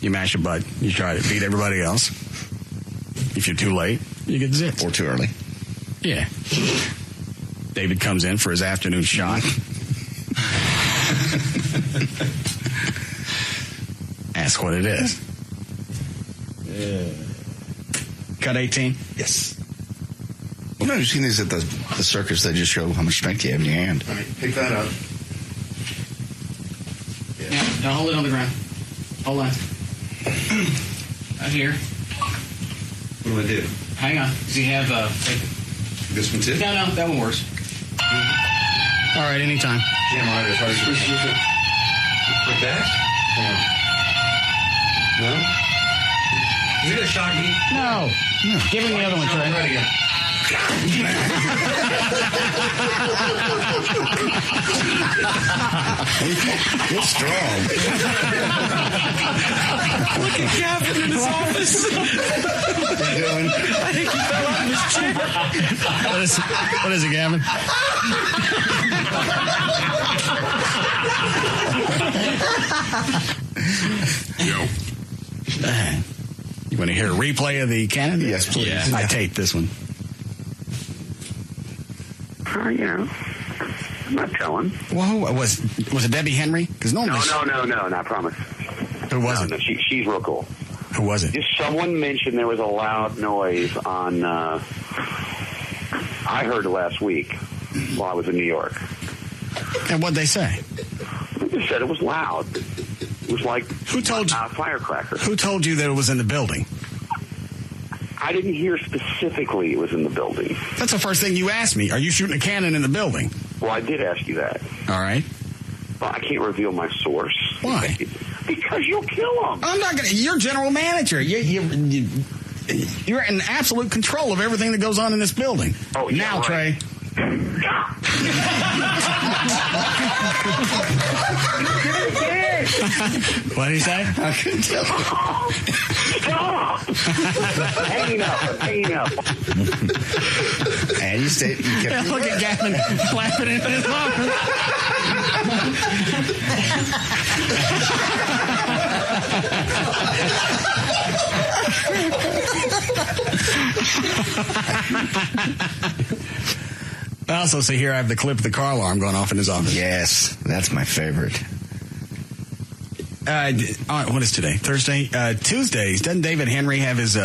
You mash a button. You try to beat everybody else. If you're too late, you get zipped. Or too early. Yeah. David comes in for his afternoon shot. Ask what it is. Cut 18? Yes. Well, no, you've seen these at the circus. They just show how much strength you have in your hand. All right, pick that up. Yeah. Now hold it on the ground. Hold on. Right here. What do I do? Hang on. Does he have this one too? No, that one works. All right, anytime. Yeah, I'm all right. Like that? No? Is it going to shock me? No. Give him the other one, Trey. Right again. You're strong. Look at Gavin in his office. What are you doing? I think he fell out of his chair. What is it, Gavin? You want to hear a replay of the cannon? Yes, please. Yeah. I taped this one. I'm not telling. Well, who was it? Debbie Henry? Because No, I promise. Who was it? No, she's real cool. Who was it? Just someone mentioned there was a loud noise on, I heard last week while I was in New York. And what'd they say? They said it was loud. It was like Who told you? A firecracker. Who told you that it was in the building? I didn't hear specifically it was in the building. That's the first thing you asked me. Are you shooting a cannon in the building? Well, I did ask you that. All right. Well, I can't reveal my source. Why? Because you'll kill them. I'm not going to. You're general manager. You're in absolute control of everything that goes on in this building. Oh, yeah, now, right. Trey. What did he say? I couldn't tell. Stop! Hanging up. And you stayed. You kept Yeah, look at Gavin clapping in his office. I also see here I have the clip of the car alarm going off in his office. Yes, that's my favorite. What is today? Thursday? Tuesdays. Doesn't David Henry have his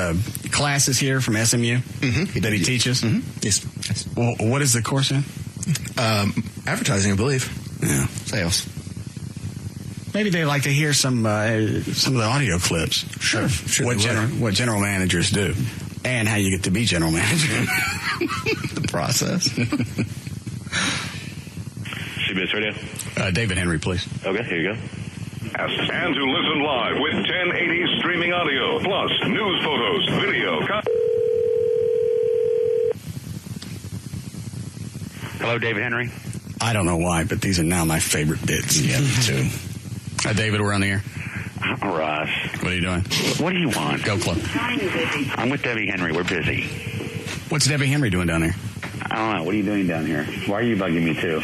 classes here from SMU that he teaches? Yes. Well, what is the course in? Advertising, I believe. Yeah. Sales. Maybe they like to hear some of the audio clips. Sure. What general managers do. And how you get to be general manager. The process. CBS Radio. David Henry, please. Okay, here you go. And to listen live with 1080 streaming audio, plus news photos, video. Hello, David Henry. I don't know why, but these are now my favorite bits. Yeah, too. David, we're on the air. Russ. What are you doing? What do you want? Go Club. I'm with Debbie Henry. We're busy. What's Debbie Henry doing down there? I don't know. What are you doing down here? Why are you bugging me, too?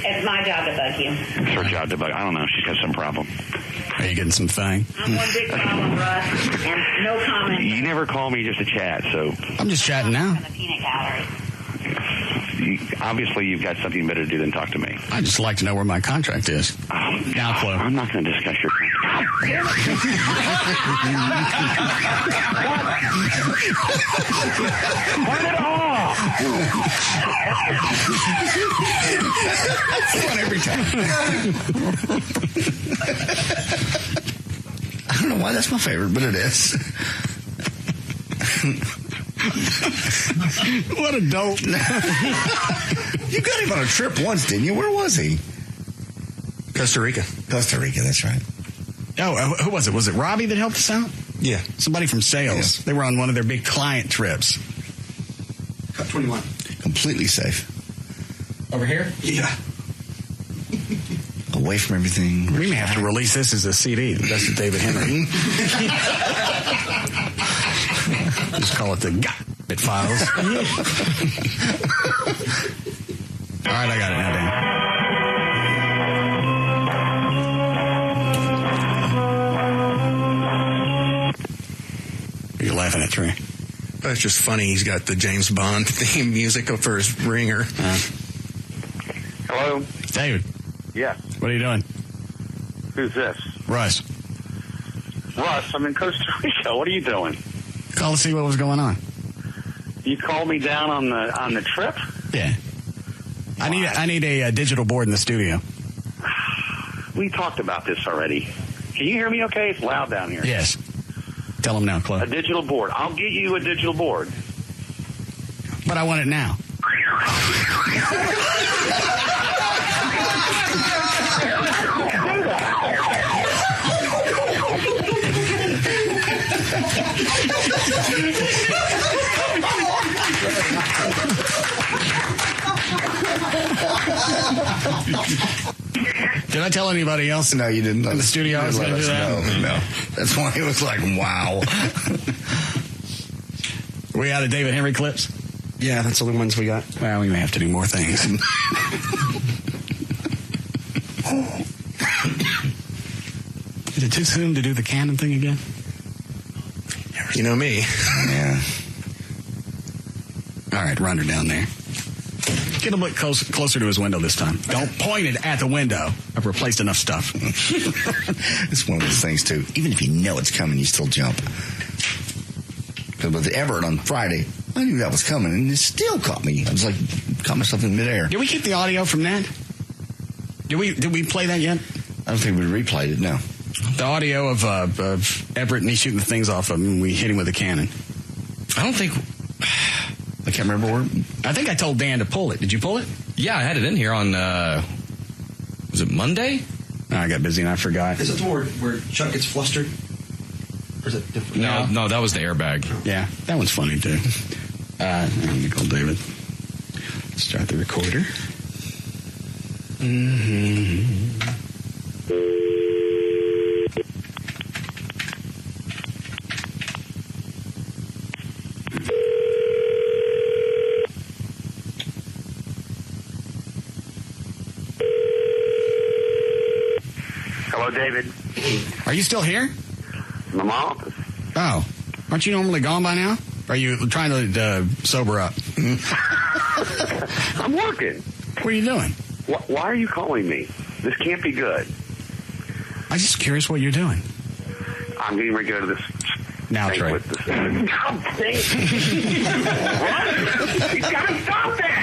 It's my job to bug you. It's her job to bug. I don't know. She's got some problem. Are you getting some thing? I'm one big problem, Russ, and no comment. You never call me just to chat, so... I'm just chatting now. The peanut gallery. Obviously, you've got something better to do than talk to me. I'd just like to know where my contract is. Now, Chloe. I'm not going to discuss your contract. Turn it off! It's fun every time. I don't know why that's my favorite, but it is. What a dope. You got him on a trip once, didn't you? Where was he? Costa Rica. Costa Rica, that's right. Oh, who was it? Was it Robbie that helped us out? Yeah. Somebody from sales. Yeah. They were on one of their big client trips. Cut 21. Completely safe. Over here? Yeah. Away from everything. We may have to release this as a CD. The best of David Henry. Just call it the Got It Files. All right, I got it now, Dan. You're laughing at Trey. It's just funny. He's got the James Bond theme music for his ringer. Hello? David. Yeah. What are you doing? Who's this? Russ. Russ, I'm in Costa Rica. What are you doing? Call to see what was going on. You called me down on the trip? Yeah. I need a digital board in the studio. We talked about this already. Can you hear me okay? It's loud down here. Yes. Tell them now, Claude. A digital board. I'll get you a digital board. But I want it now. Did I tell anybody else? No, you didn't. In the studio, I was going to do that. No. That's why it was like, wow. We out of David Henry clips? Yeah, that's the only ones we got. Well, we may have to do more things. Is it too soon to do the Canon thing again? You know me. Yeah. All right, run her down there. Get a bit closer to his window this time. Don't point it at the window. I've replaced enough stuff. It's one of those things, too. Even if you know it's coming, you still jump. Because with Everett on Friday, I knew that was coming, and it still caught me. I was like, caught myself in midair. Did we keep the audio from that? Did we play that yet? I don't think we replayed it, no. The audio of Everett and he shooting the things off of him, we hit him with a cannon. I don't think... I can't remember where... I think I told Dan to pull it. Did you pull it? Yeah, I had it in here on... was it Monday? No, I got busy and I forgot. Is it the where Chuck gets flustered? Or is it different? No, that was the airbag. Yeah, that one's funny, too. Let me call David. Start the recorder. Hello, David. Are you still here? I'm in my office. Oh. Aren't you normally gone by now? Or are you trying to sober up? I'm working. What are you doing? Why are you calling me? This can't be good. I'm just curious what you're doing. I'm getting ready to go to this. Now, Trey. God dang it. What? You gotta stop that!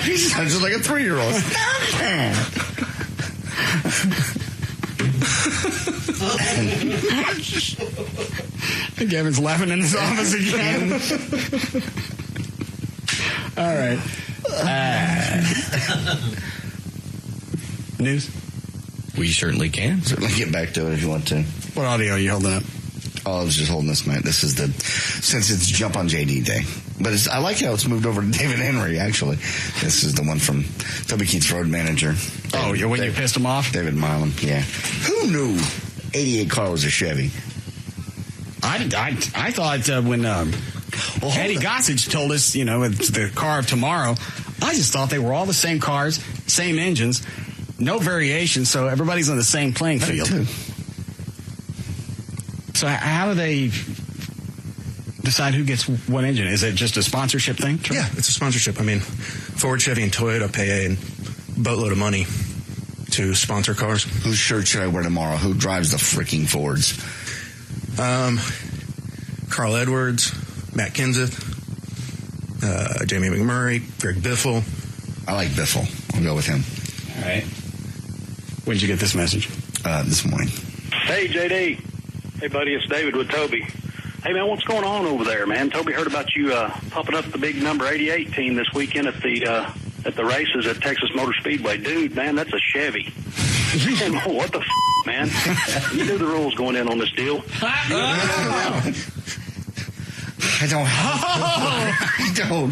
He sounds just like a 3-year-old. Stop that! Gavin's laughing in his office again. All right. News? We certainly can. Certainly get back to it if you want to. What audio are you holding up? Oh, I was just holding this, man. This is since it's Jump on JD Day. But I like how it's moved over to David Henry, actually. This is the one from Toby Keith's road manager. When you pissed him off? David Milam, yeah. Who knew 88 car was a Chevy? I thought when Eddie Gossage told us, it's the car of tomorrow, I just thought they were all the same cars, same engines, no variation, so everybody's on the same playing field. So how do they decide who gets what engine? Is it just a sponsorship thing? Yeah, it's a sponsorship. I mean, Ford, Chevy, and Toyota pay a boatload of money to sponsor cars. Whose shirt should I wear tomorrow? Who drives the freaking Fords? Carl Edwards, Matt Kenseth, Jamie McMurray, Greg Biffle. I like Biffle. I'll go with him. All right. When did you get this message? This morning. Hey, JD. Hey, buddy, it's David with Toby. Hey, man, what's going on over there, man? Toby heard about you popping up the big number 88 team this weekend at the races at Texas Motor Speedway. Dude, man, that's a Chevy. What the man? You knew the rules going in on this deal. I don't.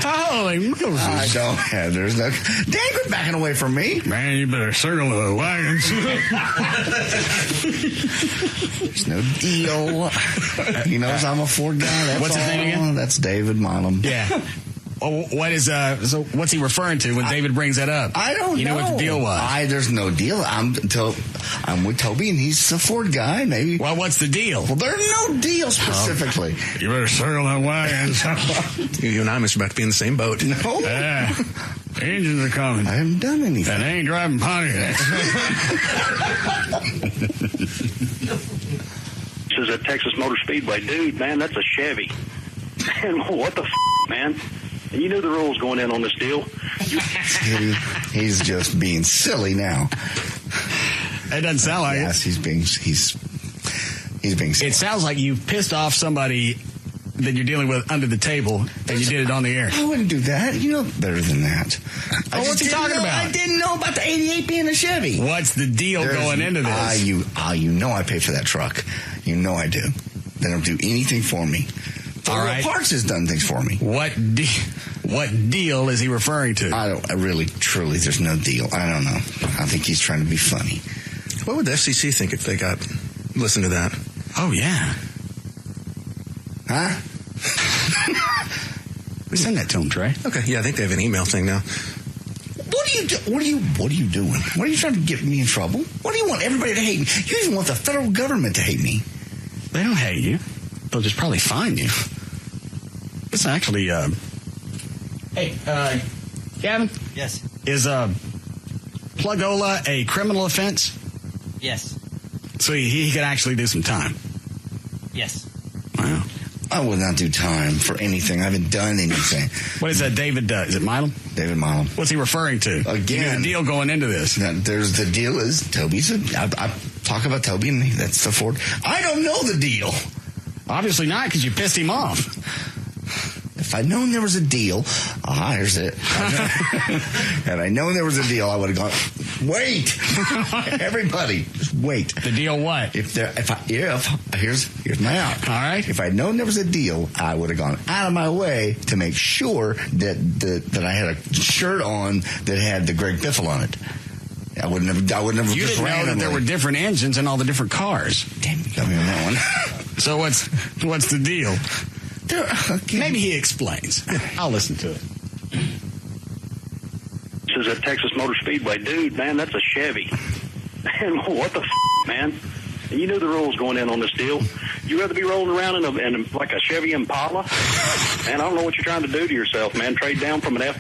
Holy Moses. I don't have. There's no. Dan, quit backing away from me. Man, you better circle the wagons. There's no deal. He knows I'm a Ford guy. That's What's his name again? That's David Milam. Yeah. what is so what's he referring to when David brings that up? I don't know. You know what the deal was? There's no deal. I'm with Toby, and he's a Ford guy. Maybe. Well, what's the deal? Well, there's no deal specifically. You better circle that wagon. You and I must about to be in the same boat. No. Engines are coming. I haven't done anything. And they ain't driving Pontiacs. This is at Texas Motor Speedway. Dude, man, that's a Chevy. Man, what the man? And you knew the rules going in on this deal. He's just being silly now. It doesn't sound like it. He's being silly. It sounds like you pissed off somebody that you're dealing with under the table, and you did it on the air. I wouldn't do that. You know better than that. What's he talking about? I didn't know about the 88 being a Chevy. What's the deal going into this? You know I pay for that truck. You know I do. They don't do anything for me. All right. Parts has done things for me. What deal is he referring to? I really, truly, there's no deal. I don't know. I think he's trying to be funny. What would the FCC think if they listen to that? Oh, yeah. Huh? We send that to him, Trey. Okay, yeah, I think they have an email thing now. What are you doing? What are you trying to get me in trouble? What do you want everybody to hate me? You even want the federal government to hate me. They don't hate you. They'll just probably fine you. It's actually, hey, Gavin? Yes. Is, Plugola a criminal offense? Yes. So he could actually do some time? Yes. Wow. I would not do time for anything. I haven't done anything. What is that David does? Is it Milam? David Milam. What's he referring to? Again. The deal going into this. The deal is Toby's. I talk about Toby, and that's the Ford. I don't know the deal. Obviously not, because you pissed him off. If I'd known there was a deal, here's it. Had I known there was a deal, I would have gone, wait. Everybody, just wait. The deal what? Here's my out. All right. If I'd known there was a deal, I would have gone out of my way to make sure that I had a shirt on that had the Greg Biffle on it. I wouldn't have You just didn't know that there were different engines in all the different cars. Damn, you got me on that one. So what's the deal? Maybe he explains. I'll listen to it. This is at Texas Motor Speedway. Dude, man, that's a Chevy. Man, what the man? And you knew the rules going in on this deal. You rather be rolling around in like a Chevy Impala? Man, I don't know what you're trying to do to yourself, man. Trade down from an F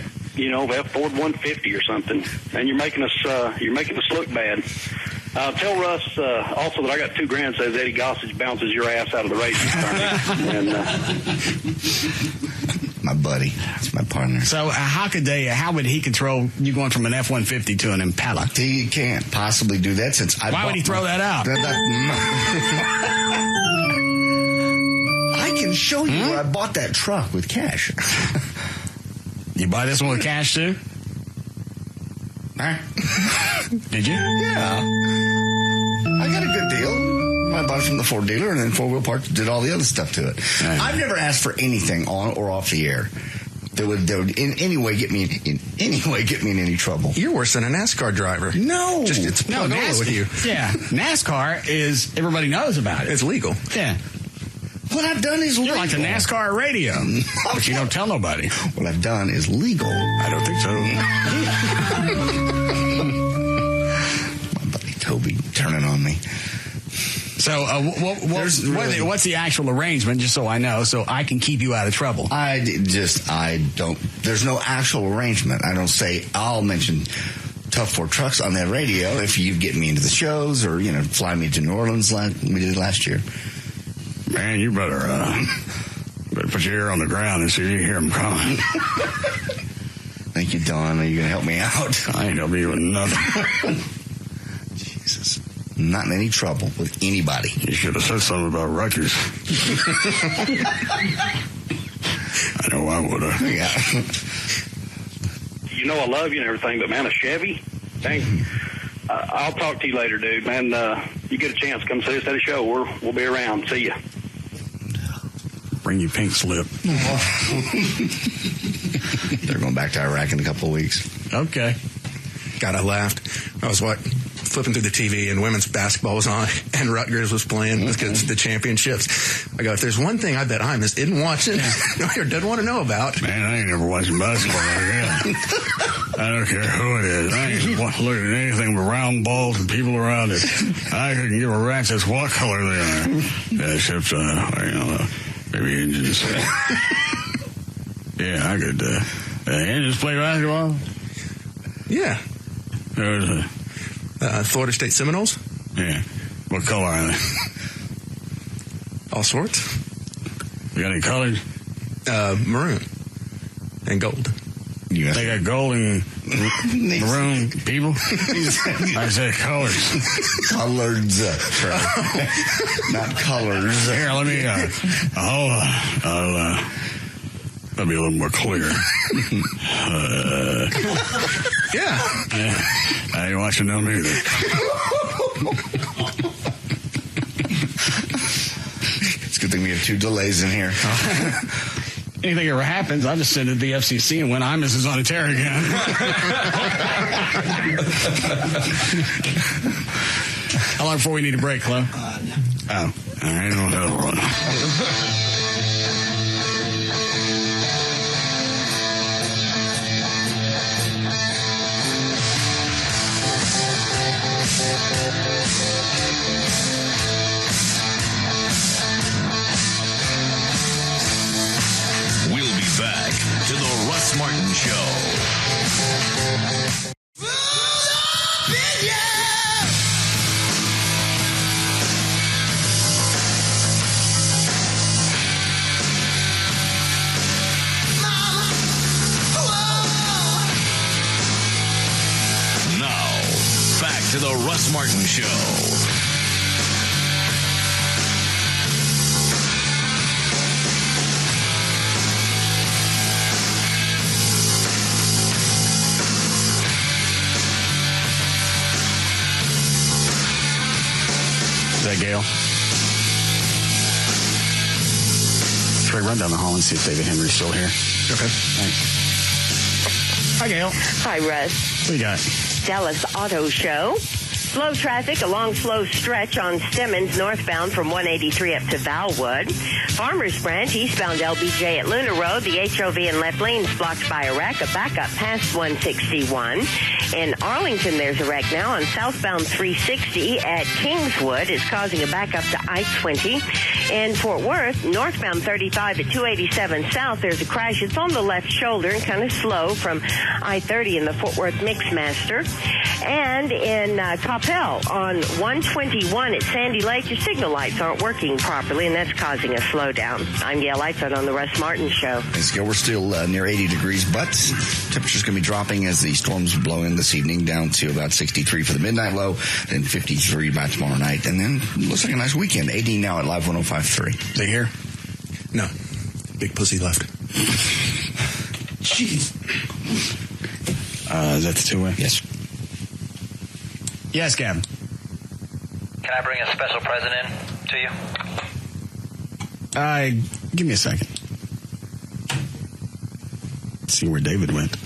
Ford 150 or something, and you're making us look bad. Tell Russ also that I got $2,000 says Eddie Gossage bounces your ass out of the racing tournament. My buddy, it's my partner. So how would he control you going from an F-150 to an Impala? He can't possibly do that since Why would he throw that out? I can show you where I bought that truck with cash. You buy this one with cash too? Did you? Yeah. I got a good deal. I bought it from the Ford dealer, and then 4 Wheel Parts did all the other stuff to it. Right. I've never asked for anything on or off the air that would in any way get me in any trouble. You're worse than a NASCAR driver. No, it's a Plugola with you. Yeah, NASCAR is everybody knows about it. It's legal. Yeah. What I've done is legal. You're like the NASCAR radio, but you don't tell nobody. What I've done is legal. I don't think so. My buddy Toby turning on me. So what's the actual arrangement, just so I know, so I can keep you out of trouble? I don't. There's no actual arrangement. I don't say I'll mention Tough Ford Trucks on that radio if you get me into the shows or fly me to New Orleans like we did last year. Man, you better put your ear on the ground and see if you hear them coming. Thank you, Don. Are you going to help me out? I ain't helping you with nothing. Jesus. I'm not in any trouble with anybody. You should have said something about Rutgers. I know I would have. Yeah. You know I love you and everything, but man, a Chevy? Dang. I'll talk to you later, dude. Man, you get a chance, come see us at a show. We'll be around. See ya. Bring you pink slip. They're going back to Iraq in a couple of weeks. Okay. God, I laughed. I was 4 flipping through the TV and women's basketball was on and Rutgers was playing because the championships. I go, if there's one thing I bet Imus isn't watching or doesn't want to know about. Man, I ain't never watching basketball again. I don't care who it is. I ain't looking at anything but round balls and people around it. I can give a rat's ass what color they are. Except, maybe Indians. Yeah, I could, Indians play basketball? Yeah. Florida State Seminoles? Yeah. What color are they? All sorts. You got any colors? Maroon and gold. They got gold and maroon people? I said colors. Colors. Not colors. Here, let me, let me a little more clear. Yeah. I ain't watching them either. It's a good thing we have 2 delays in here. Anything ever happens, I just send it to the FCC and when Imus is on a tear again. How long before we need a break, Chloe? I ain't no hell run. We'll be back to the Russ Martin Show. Now, back to the Russ Martin Show. Is that Gail? Should I run down the hall and see if David Henry's still here? Okay. Thanks. Hi, Gail. Hi, Russ. What do you got? Dallas Auto Show. Slow traffic, a long slow stretch on Stemmons northbound from 183 up to Valwood. Farmers Branch eastbound LBJ at Luna Road. The HOV in left lane is blocked by a wreck. A backup past 161. In Arlington, there's a wreck now on southbound 360 at Kingswood. It's causing a backup to I-20. In Fort Worth, northbound 35 at 287 south, there's a crash. It's on the left shoulder and kind of slow from I-30 in the Fort Worth Mixmaster. And in Coppell on 121 at Sandy Lake, your signal lights aren't working properly, and that's causing a slowdown. I'm Gail Lightfoot on the Russ Martin Show. Thanks, Gail. We're still near 80 degrees, but temperature's going to be dropping as the storms blow in this evening, down to about 63 for the midnight low, then 53 by tomorrow night, and then looks like a nice weekend. 80 now at Live 105.3. They here? No. Big pussy left. Jeez. Is that the two-way? Yes. Yes, Gavin. Can I bring a special present in to you? Give me a second. Let's see where David went.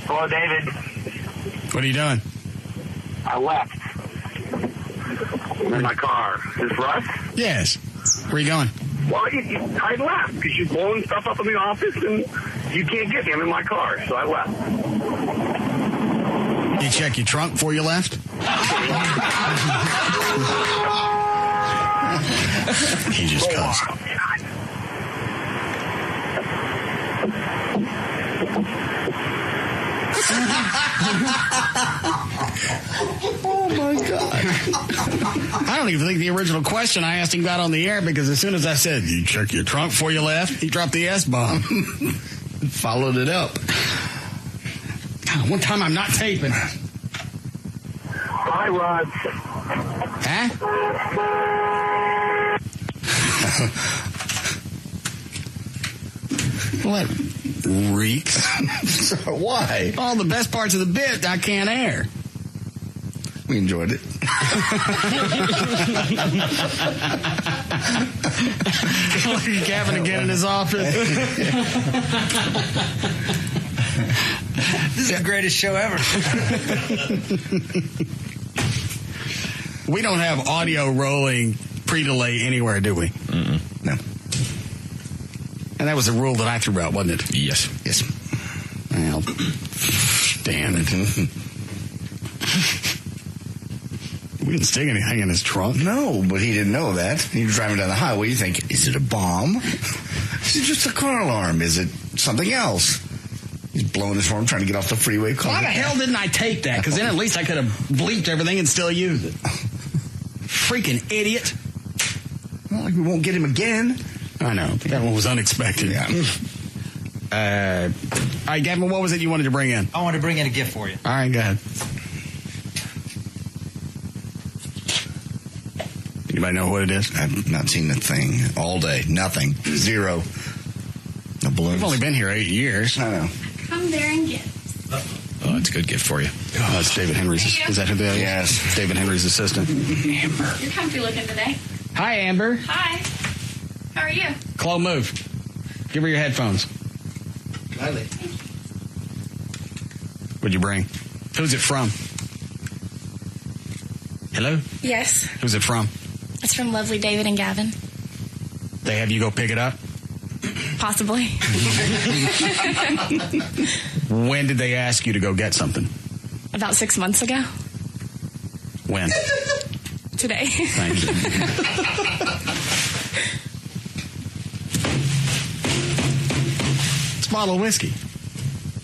Hello, David. What are you doing? I left. I'm in my car. Is this Russ? Yes. Where are you going? Well, I left because you're blowing stuff up in the office and you can't get me. I'm in my car, so I left. You check your trunk before you left? He just cussed. Oh, my God. I don't even think the original question I asked him got on the air, because as soon as I said, you check your trunk before you left, he dropped the S-bomb. Followed it up. God, one time I'm not taping. Bye, Rod. Huh? What? Reeks? Why? All the best parts of the bit I can't air. We enjoyed it. Gavin again in his office. This is the greatest show ever. We don't have audio rolling pre-delay anywhere, do we? No. And that was a rule that I threw out, wasn't it? Yes. Yes. Well, damn it. We didn't stick anything in his trunk. No, but he didn't know that. He was driving down the highway. You think, is it a bomb? Is it just a car alarm? Is it something else? He's blowing his horn, trying to get off the freeway. Why the hell didn't I take that? Because then at least I could have bleeped everything and still used it. Freaking idiot. Well, like we won't get him again. I know. That one was unexpected. Yeah. All right, Gavin, what was it you wanted to bring in? I want to bring in a gift for you. All right, go ahead. Anybody know what it is? I've not seen the thing all day. Nothing. Zero. No balloons. We've only been here 8 years. I know. Come there and get. Oh, it's a good gift for you. Oh, that's David Henry's. Is that who that is? Yes. It's David Henry's assistant. Amber. You're comfy looking today. Hi, Amber. Hi. How are you? Chloe, move. Give her your headphones. Gladly. What'd you bring? Who's it from? Hello? Yes. Who's it from? It's from lovely David and Gavin. They have you go pick it up? Possibly. When did they ask you to go get something? About 6 months ago. When? Today. Thank you. It's a bottle of whiskey.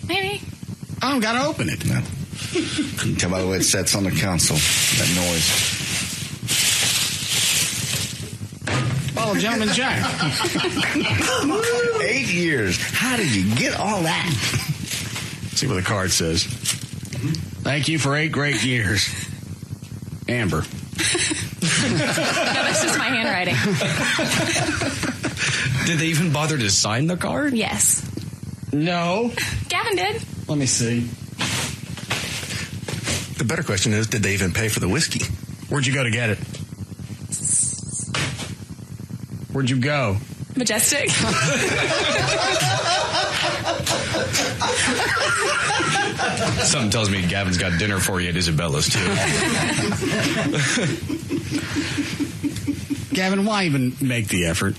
Maybe. I don't got to open it. No. You can tell by the way it sets on the console. That noise. Bottle of Gentleman Jack. 8 years. How did you get all that? See what the card says. Thank you for 8 great years. Amber. No, that's just my handwriting. Did they even bother to sign the card? Yes. No. Gavin did. Let me see. The better question is, did they even pay for the whiskey? Where'd you go to get it? Where'd you go? Majestic. Something tells me Gavin's got dinner for you at Isabella's, too. Gavin, why even make the effort?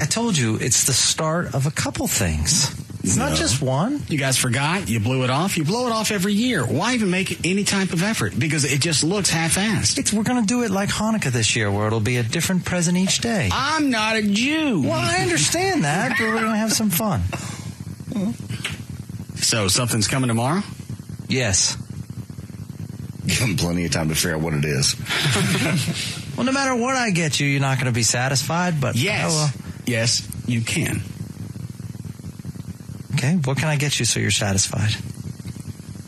I told you, it's the start of a couple things. It's not just one. You guys forgot? You blew it off? You blow it off every year. Why even make any type of effort? Because it just looks half-assed. We're going to do it like Hanukkah this year, where it'll be a different present each day. I'm not a Jew. Well, I understand that, but we're going to have some fun. So, something's coming tomorrow? Yes. Give them plenty of time to figure out what it is. Well, no matter what I get you, you're not going to be satisfied, but... Yes. Yes, you can. Okay, what can I get you so you're satisfied?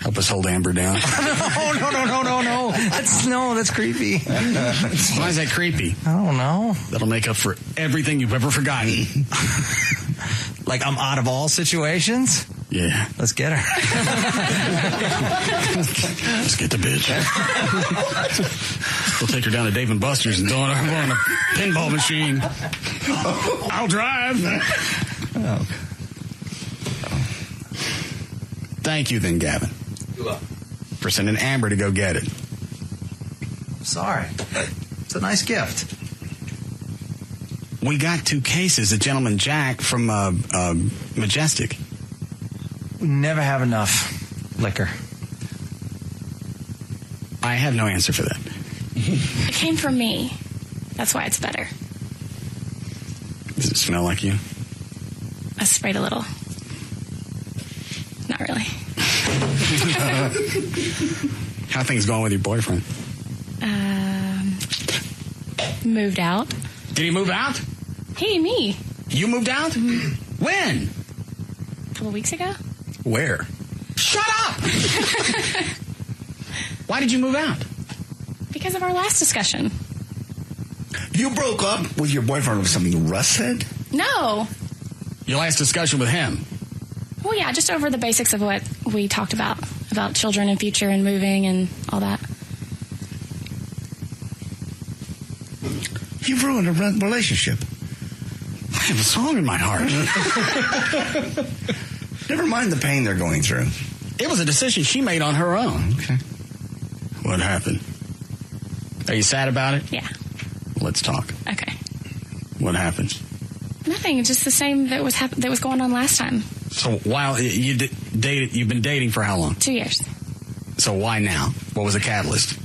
Help us hold Amber down. No. That's creepy. Why is that creepy? I don't know. That'll make up for everything you've ever forgotten. Like I'm out of all situations? Yeah. Let's get her. Let's get the bitch. We'll take her down to Dave & Buster's and throw her on a pinball machine. I'll drive. Oh. Thank you then, Gavin. You're welcome. For sending Amber to go get it. Sorry. It's a nice gift. We got 2 cases of Gentleman Jack from Majestic. We never have enough liquor. I have no answer for that. It came from me. That's why it's better. Does it smell like you? I sprayed a little. Not really. How things going with your boyfriend? Moved out. Did he move out? Me. You moved out? Mm-hmm. When? A couple weeks ago. Where? Shut up! Why did you move out? Because of our last discussion. You broke up with your boyfriend over something Russ said? No. Your last discussion with him? Well, yeah, just over the basics of what we talked about about children and future and moving and all that. You've ruined a relationship. I have a song in my heart. Never mind the pain they're going through. It was a decision she made on her own. Okay. What happened? Are you sad about it? Yeah. Let's talk. Okay. What happened? Nothing. Just the same that was going on last time. So while you've been dating for how long? 2 years. So why now? What was the catalyst?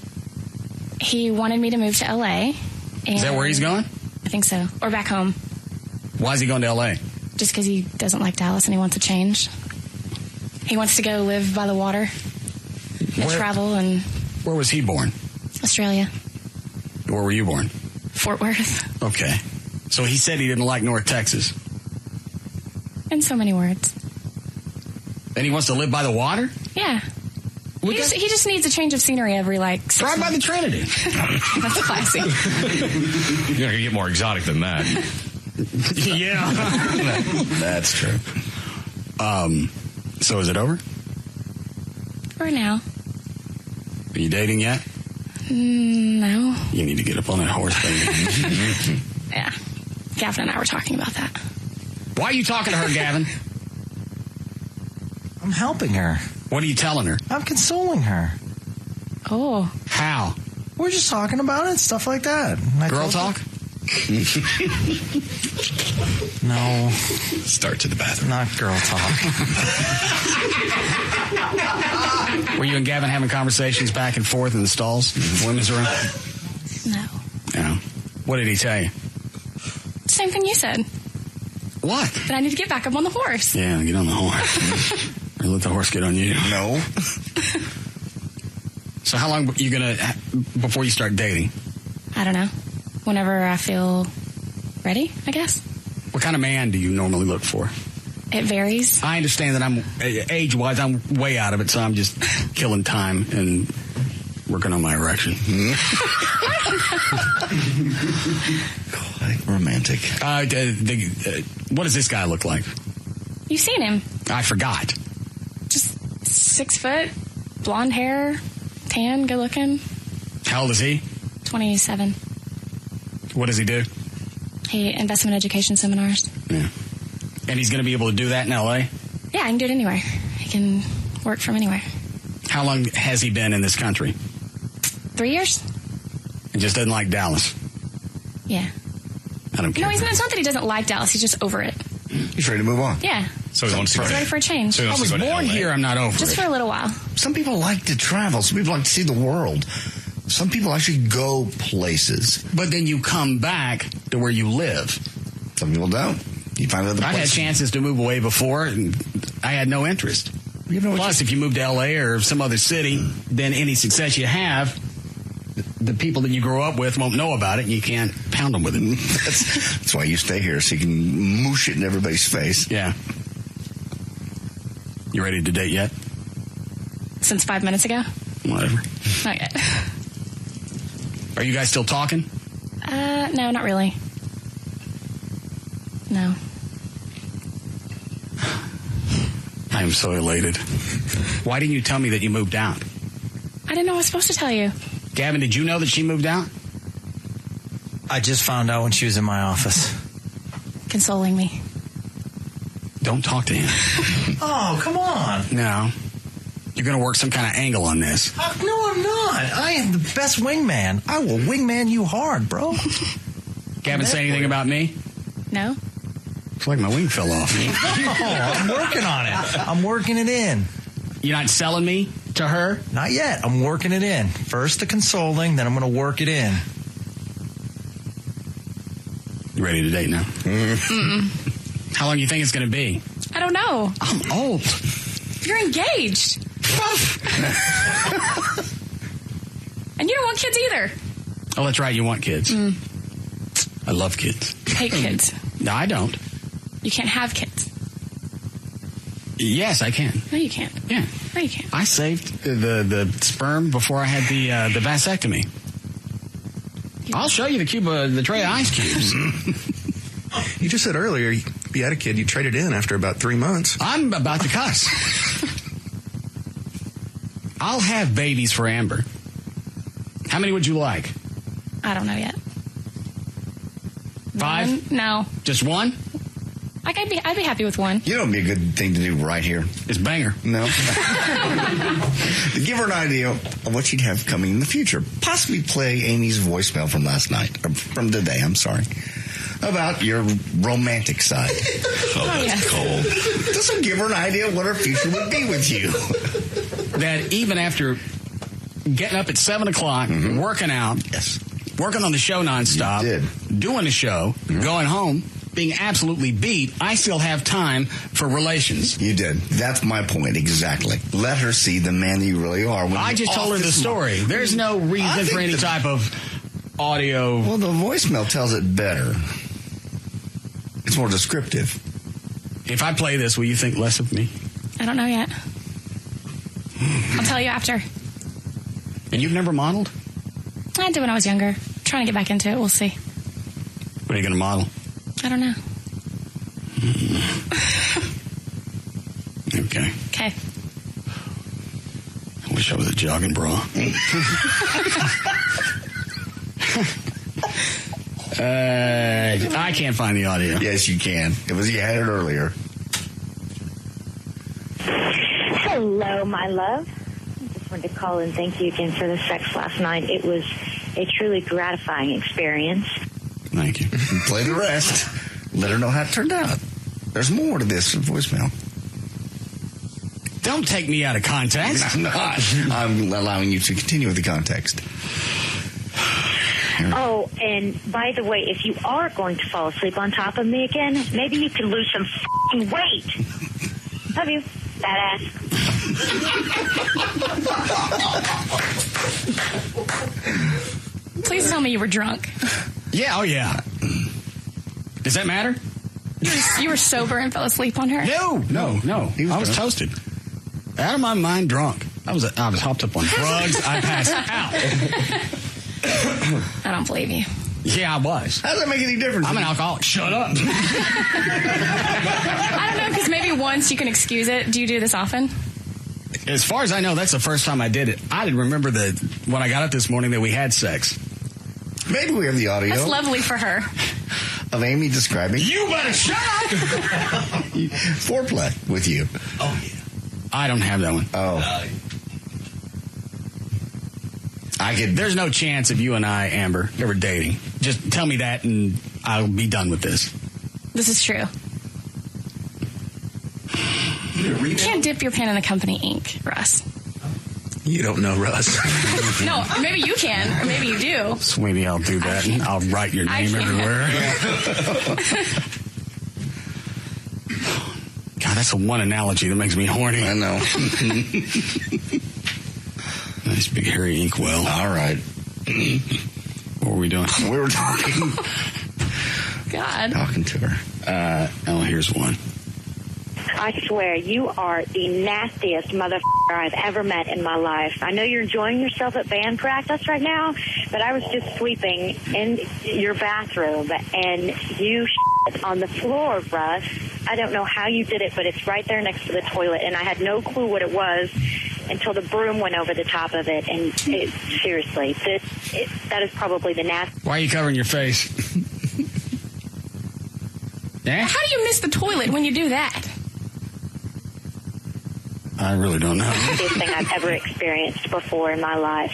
He wanted me to move to LA. Is that where he's going? I think so. Or back home. Why is he going to LA? Just because he doesn't like Dallas and he wants a change. He wants to go live by the water and travel. And where was he born? Australia. Where were you born? Fort Worth. Okay. So he said he didn't like North Texas. In so many words. And he wants to live by the water? Yeah. He just needs a change of scenery every, like, 6 months. Drive by the Trinity. That's classy. You're going to get more exotic than that. Yeah. That's true. So is it over? For now. Are you dating yet? No. You need to get up on that horse, baby. Yeah. Gavin and I were talking about that. Why are you talking to her, Gavin? I'm helping her. What are you telling her? I'm consoling her. Oh. How? We're just talking about it, stuff like that. Girl talk? No. Start to the bathroom. Not girl talk. Were you and Gavin having conversations back and forth in the stalls? Women's room? No. Yeah. What did he tell you? Same thing you said. What? That I need to get back up on the horse. Yeah, get on the horse. Or let the horse get on you. No. So how long are you going to, before you start dating? I don't know. Whenever I feel ready, I guess. What kind of man do you normally look for? It varies. I understand that I'm, age-wise, I'm way out of it, so I'm just killing time and working on my erection. Romantic. What does this guy look like? You've seen him. I forgot. Just 6 foot, blonde hair, tan, good looking. How old is he? 27. What does he do? He investment education seminars. Yeah. And he's going to be able to do that in L.A.? Yeah, I can do it anywhere. He can work from anywhere. How long has he been in this country? 3 years? He just doesn't like Dallas. Yeah. I don't care. No, it's not that he doesn't like Dallas. He's just over it. He's ready to move on. Yeah. So he wants to go He's ready for a change. I was born here. I'm not over Just it. for a little while. Some people like to travel. Some people like to see the world. Some people actually go places. But then you come back to where you live. Some people don't. You find other I've had places. chances to move away before, and I had no interest. Plus, if you move to L.A. or some other city, then any success you have, the people that you grow up with won't know about it, and you can't pound them with it. That's why you stay here, so you can moosh it in everybody's face. Yeah. You ready to date yet? Since 5 minutes ago? Whatever. Not yet. Are you guys still talking? No, not really. No. I am so elated. Why didn't you tell me that you moved out? I didn't know I was supposed to tell you. Gavin, did you know that she moved out? I just found out when she was in my office. Consoling me. Don't talk to him. Oh, come on. No. You're going to work some kind of angle on this. No, I'm not. I am the best wingman. I will wingman you hard, bro. Gavin, say anything about me? No. It's like my wing fell off. No, I'm working on it. I'm working it in. You're not selling me to her? Not yet. I'm working it in. First the consoling, then I'm going to work it in. You ready to date now? Mm-mm. How long do you think it's going to be? I don't know. I'm old. You're engaged. And you don't want kids either. Oh, that's right. You want kids. I love kids. Hate kids. No, I don't. You can't have kids. Yes, I can. No, you can't. Yeah. No, you can't. I saved the sperm before I had the vasectomy. I'll show you the tray of ice cubes. You just said earlier you had a kid, you traded in after about 3 months. I'm about to cuss. I'll have babies for Amber. How many would you like? I don't know yet. 5? One? No. Just one? Like I'd be happy with one. You know what would be a good thing to do right here? Is bang her. No. To give her an idea of what she'd have coming in the future. Possibly play Amy's voicemail from last night. Or from today, I'm sorry. About your romantic side. That's cold. This will give her an idea of what her future would be with you. That even after getting up at 7 o'clock, working out, working on the show nonstop, doing the show, going home, being absolutely beat, I still have time for relations. You did. That's my point, exactly. Let her see the man that you really are. I just told her the story. There's no reason for any type of audio. Well, the voicemail tells it better. It's more descriptive. If I play this, will you think less of me? I don't know yet. I'll tell you after. And you've never modeled? I did when I was younger. Trying to get back into it. We'll see. What are you going to model? I don't know. Okay. Okay. I wish I was a jogging bra. I can't find the audio. Yes, you can. You had it earlier. Hello, my love. I just wanted to call and thank you again for the sex last night. It was a truly gratifying experience. Thank you. Play the rest. Let her know how it turned out. There's more to this voicemail. Don't take me out of context. I'm not. I'm allowing you to continue with the context. Oh, and by the way, if you are going to fall asleep on top of me again, maybe you can lose some f***ing weight. Love you, badass. Please tell me you were drunk. Yeah, oh yeah. Does that matter? You were sober and fell asleep on her? No. I was toasted. Out of my mind drunk. I was hopped up on drugs. I passed out. I don't believe you. Yeah, I was. How does that make any difference? I'm an alcoholic. Shut up. I don't know, because maybe once you can excuse it. Do you do this often? As far as I know, that's the first time I did it. I didn't remember when I got up this morning that we had sex. Maybe we have the audio. That's lovely for her. Of Amy describing. You better shut up! Foreplay with you. Oh, yeah. I don't have that one. Oh. There's no chance of you and I, Amber, ever dating. Just tell me that and I'll be done with this. This is true. You can't dip your pen in the company ink, Russ. You don't know Russ. No, maybe you can, or maybe you do. Sweetie, I'll do that. And I'll write your name everywhere. God, that's the one analogy that makes me horny. I know. Nice big hairy inkwell. All right. What were we doing? We were talking. God. Talking to her. Here's one. I swear, you are the nastiest motherfucker I've ever met in my life. I know you're enjoying yourself at band practice right now, but I was just sleeping in your bathroom, and you shit on the floor, Russ. I don't know how you did it, but it's right there next to the toilet, and I had no clue what it was until the broom went over the top of it, and seriously, that is probably the nastiest. Why are you covering your face? How do you miss the toilet when you do that? I really don't know. That's the biggest thing I've ever experienced before in my life.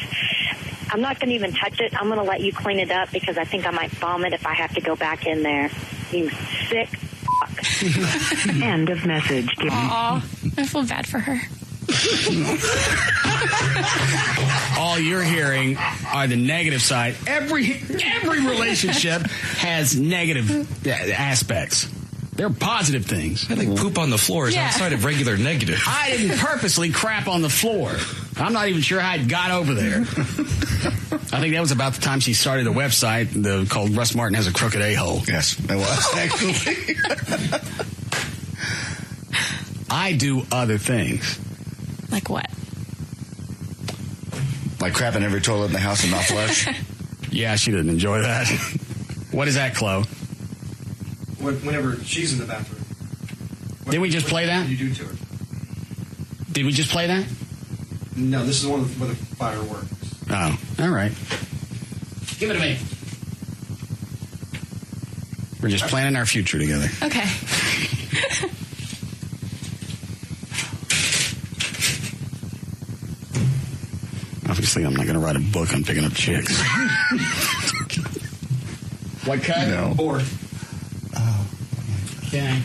I'm not going to even touch it. I'm going to let you clean it up because I think I might vomit if I have to go back in there. You sick fuck. End of message. Aw, I feel bad for her. All you're hearing are the negative side. Every relationship has negative aspects. They're positive things. I think poop on the floor is outside of regular negative. I didn't purposely crap on the floor. I'm not even sure how it got over there. I think that was about the time she started a website called Russ Martin Has a Crooked A-Hole. Yes, it was, actually. I do other things. Like what? Like crapping every toilet in the house and not flush? Yeah, she didn't enjoy that. What is that, Chloe? Whenever she's in the bathroom. Did we just play that? You do to her. Did we just play that? No, this is the one with the fireworks. Oh, all right. Give it to me. We're just planning our future together. Okay. Obviously, I'm not going to write a book on picking up chicks. What cut? No. Board. Okay.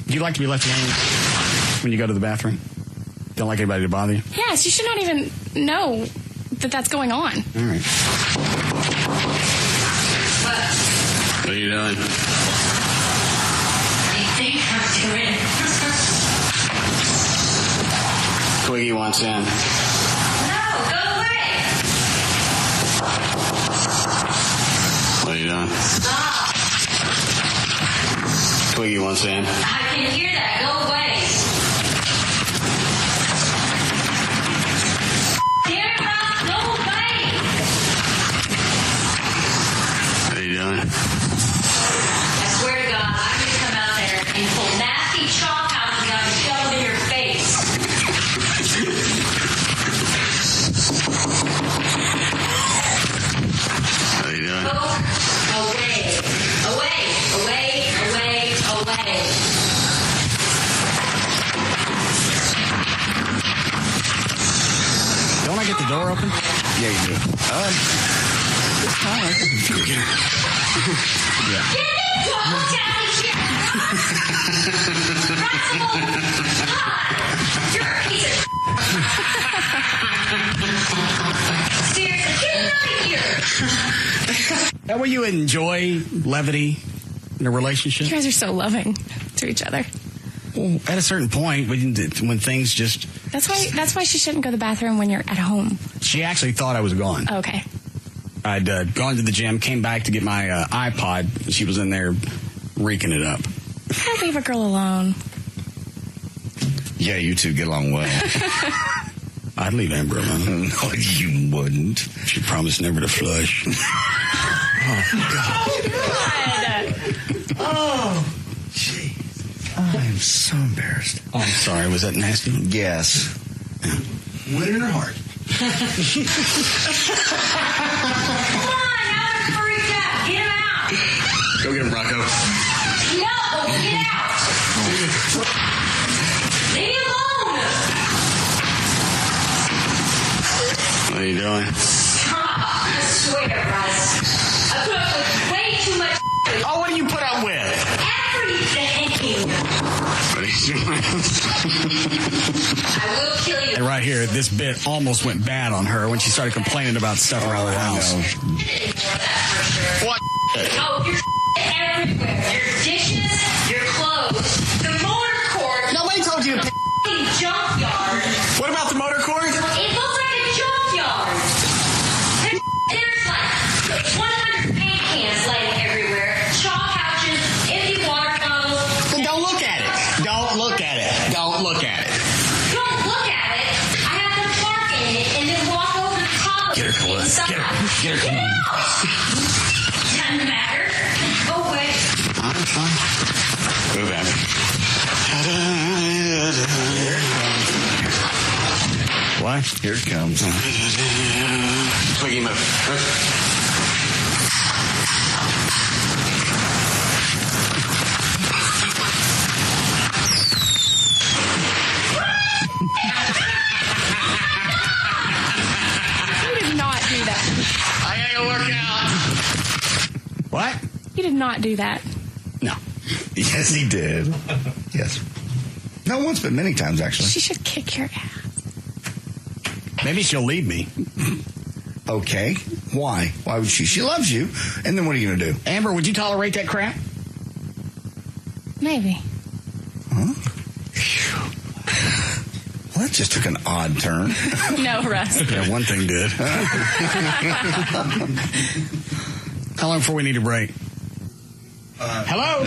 Do you like to be left alone when you go to the bathroom? Don't like anybody to bother you? Yes, you should not even know that that's going on. All right. What are you doing? I think I'm doing. Twiggy wants in. No, go away. What are you doing? Stop. Twiggy wants in. I can hear that. Go away. Damn it, Ross, go away. What are you doing? I swear to God, I'm going to come out there and pull nasty chalk houses out and shove them in your face. What are you doing? Go away. Away. Away. Away. Away. Don't I get the door open? Yeah, you do. All right. Go get her. Yeah. Get the dog down here. You're a piece of seriously, get him out of here. That way you enjoy levity in a relationship? You guys are so loving to each other. Well, at a certain point, when things just... That's why she shouldn't go to the bathroom when you're at home. She actually thought I was gone. Okay. I'd gone to the gym, came back to get my iPod. She was in there reeking it up. I'll leave a girl alone. Yeah, you two get along well. I'd leave Amber alone. No, you wouldn't. She promised never to flush. Oh, God. Oh, jeez. I am so embarrassed. Oh, I'm sorry. Was that nasty? Yes. Win in her heart. Come on, now they're freaked out. Get him out. Go get him, Rocco. No, get out. Leave me alone. What are you doing? Stop. I swear, Russ. I put up with way too much. Oh, what do you put up with? Everything. What are you doing? I will kill you. And right here, this bit almost went bad on her when she started complaining about stuff around the house. What? Oh, you're everywhere. Your dishes, your clothes, the motor court. Nobody told you to pick. Junkyard. What about the motor court? It looks like a junkyard. There's like 100 paint cans laying everywhere, chalk couches, empty water bottles. Then don't look at it. Don't look at it. Don't look at it. Don't look at it. I have to park in it and then walk over the top of Get her, it Colette. inside. Get her. Get out. Doesn't matter. Go away. I'm fine. Move at me. What? Here it comes. Twiggy, move. You did not do that. I gotta work out. What? You did not do that. No. Yes, he did. Yes. Not once, but many times, actually. She should kick your ass. Maybe she'll leave me. Okay. Why? Why would she? She loves you. And then what are you going to do? Amber, would you tolerate that crap? Maybe. Huh? Well, that just took an odd turn. No, Russ. Yeah, one thing did. How long before we need a break? Hello?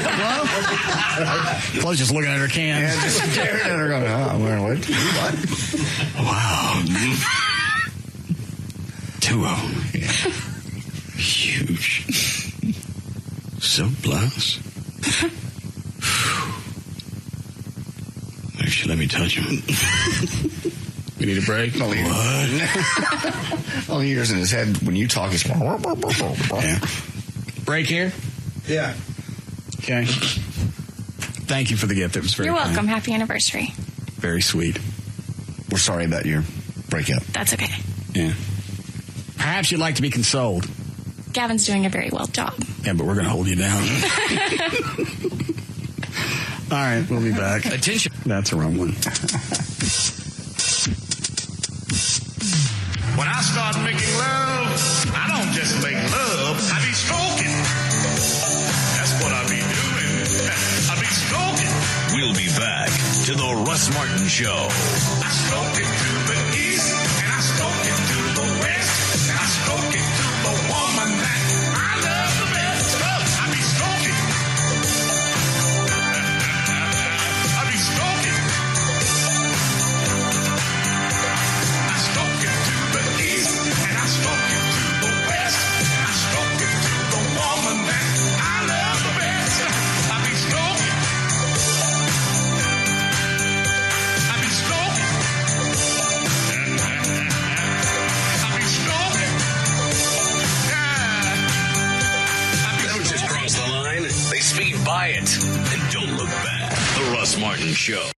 Hello? Chloe's just looking at her can. Yeah, just staring at her going, oh, what? Wow. 2-0. Yeah. Huge. So blessed. Should let me touch him. We need a break? What? All he hears in his head when you talk is... Yeah. Break here? Yeah. Okay. Thank you for the gift. It was very You're welcome. kind. Happy anniversary. Very sweet. We're sorry about your breakup. That's okay. Yeah. Perhaps you'd like to be consoled. Gavin's doing a very well job. Yeah, but we're going to hold you down. All right, we'll be back. Attention. That's the wrong one. When I start making love, I don't just make love, I be stroking. That's what I be doing. I be stroking. We'll be back to the Russ Martin Show. I stroke it to the east, and I stroke it to the west, and I stroke it to the woman that I love the best. I be stroking. I be stroking. I stroke it to the east, and I stroke it to the west, and I stroke it to the woman that I love the best. I be stroking. I be stroking. I be stroking. Don't just cross the line. They speed by it. And don't look back. The Russ Martin Show.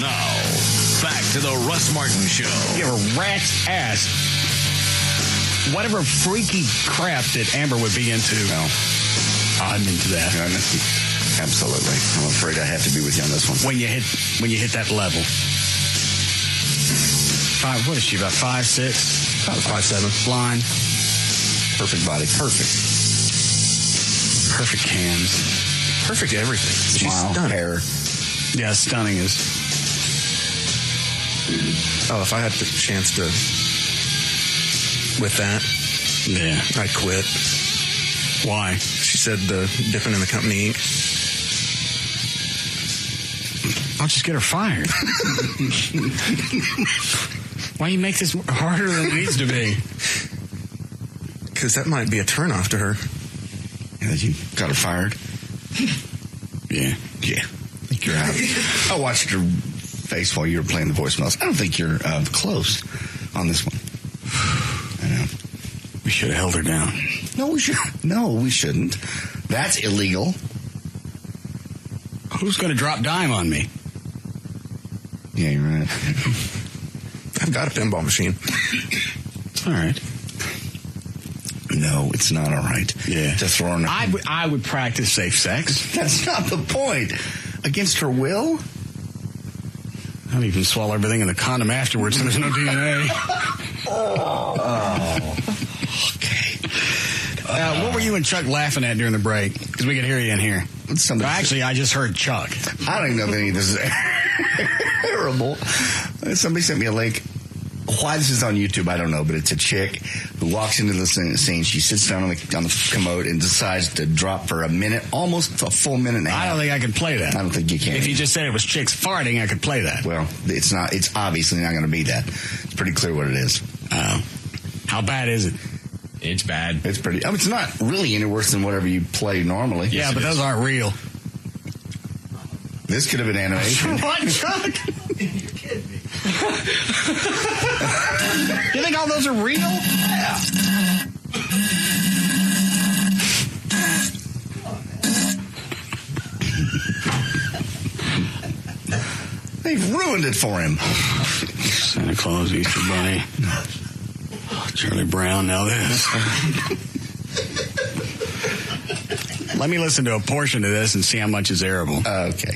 Now, back to the Russ Martin Show. Give a rat's ass. Whatever freaky crap that Amber would be into. No. I'm into that. Absolutely. I'm afraid I have to be with you on this one. When you hit that level. What is she, about 5'6"? About 5'7". Blind. Perfect body. Perfect. Perfect cams. Perfect everything. She's Smile, stunning. hair. Yeah, stunning is. Oh, if I had the chance to with that, yeah, I'd quit. Why? She said the dipping in the company ink. I'll just get her fired. Why you make this harder than it needs to be? Because that might be a turnoff to her. Yeah, you got her fired? Yeah. Yeah. I think you're out. I watched her face while you were playing the voicemails. I don't think you're close on this one. I know. We should have held her down. No, we shouldn't. That's illegal. Who's going to drop dime on me? Yeah, you're right. I've got a pinball machine. All right. No, it's not all right. Yeah. To throw her. I would practice safe sex. That's not the point. Against her will? I'll even swallow everything in the condom afterwards so there's no DNA. Okay. What were you and Chuck laughing at during the break? Because we could hear you in here. Actually, I just heard Chuck. I don't even know if any of this is terrible. Somebody sent me a link. Why this is on YouTube, I don't know, but it's a chick who walks into the scene. She sits down on the commode and decides to drop for a minute, almost a full minute and a half. I don't think I could play that. I don't think you can. If you just said it was chicks farting, I could play that. Well, it's not. It's obviously not going to be that. It's pretty clear what it is. How bad is it? It's bad. It's pretty. It's not really any worse than whatever you play normally. Yeah, Yes, but those aren't real. This could have been animation. What, Chuck? You're kidding me. You think all those are real? Yeah. They've ruined it for him. Santa Claus, Easter Bunny. Oh, Charlie Brown, now this. Let me listen to a portion of this and see how much is airable. Okay.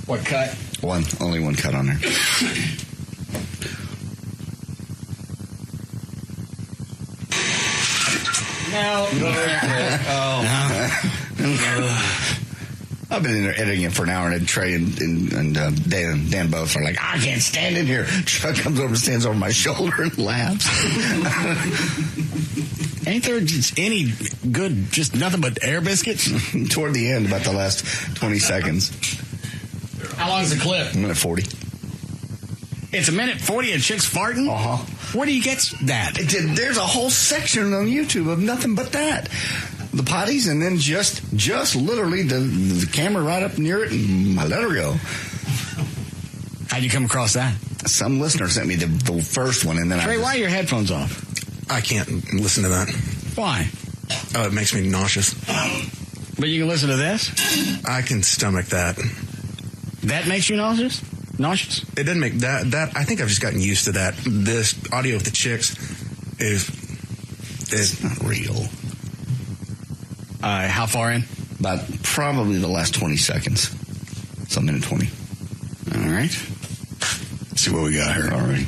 What cut? Only one cut on there. No. I've been in there editing it for an hour, and Trey and Dan both are like, I can't stand in here. Chuck comes over, stands over my shoulder, and laughs. Ain't there just any good, just nothing but air biscuits? Toward the end, about the last 20 seconds. How long is the clip? A minute 40. It's a minute 40 of chicks farting? Uh-huh. Where do you get that? There's a whole section on YouTube of nothing but that. The potties, and then just literally the camera right up near it, and I let her go. How'd you come across that? Some listener sent me the first one, and then Trey, why are your headphones off? I can't listen to that. Why? Oh, it makes me nauseous. But you can listen to this? I can stomach that. That makes you nauseous? Nauseous? It doesn't make that. I think I've just gotten used to that. This audio of the chicks is not real. How far in? About probably the last 20 seconds. It's a minute 20. All right. Let's see what we got here. All right.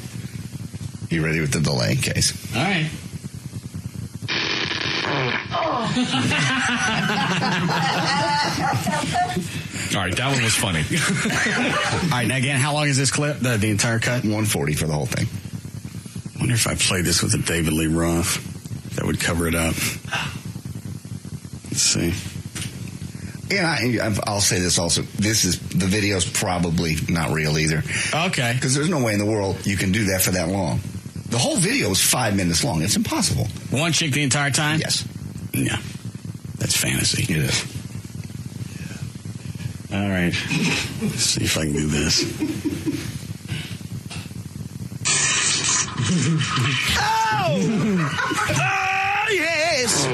You ready with the delay in case? All right. All right, that one was funny. All right, now again, how long is this clip? The entire cut? 140 for the whole thing. I wonder if I played this with a David Lee Roth. That would cover it up. Let's see. Yeah, I'll say this also. The video's probably not real either. Okay. Because there's no way in the world you can do that for that long. The whole video is 5 minutes long. It's impossible. One chick the entire time? Yes. Yeah. That's fantasy. It is. All right. Let's see if I can do this. Oh! Oh, yes!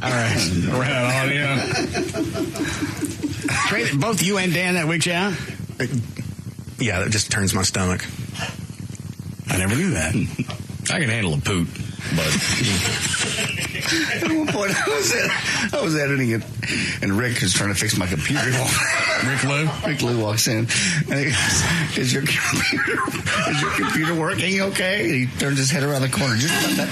All right. Right on, yeah. Trey, both you and Dan, that wigs you out? Yeah, that just turns my stomach. I never knew that. I can handle a poot, but at one point I was editing it, and Rick is trying to fix my computer. Rick Lou walks in, and he goes, "Is your computer working okay?" And he turns his head around the corner, just like that.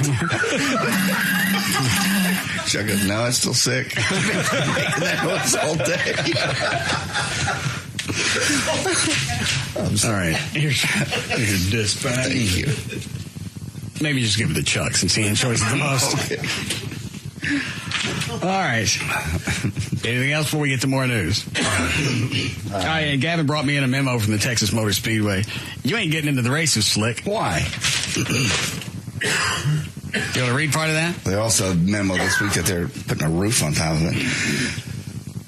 Chuck goes, "No, it's still sick." Making that noise all day. All right. Here's dispatch. Thank you. Maybe just give it to Chuck since he enjoys it the most. Okay. All right. Anything else before we get to more news? All right, and Gavin brought me in a memo from the Texas Motor Speedway. You ain't getting into the races, Slick. Why? You want to read part of that? They also have a memo this week that they're putting a roof on top of it.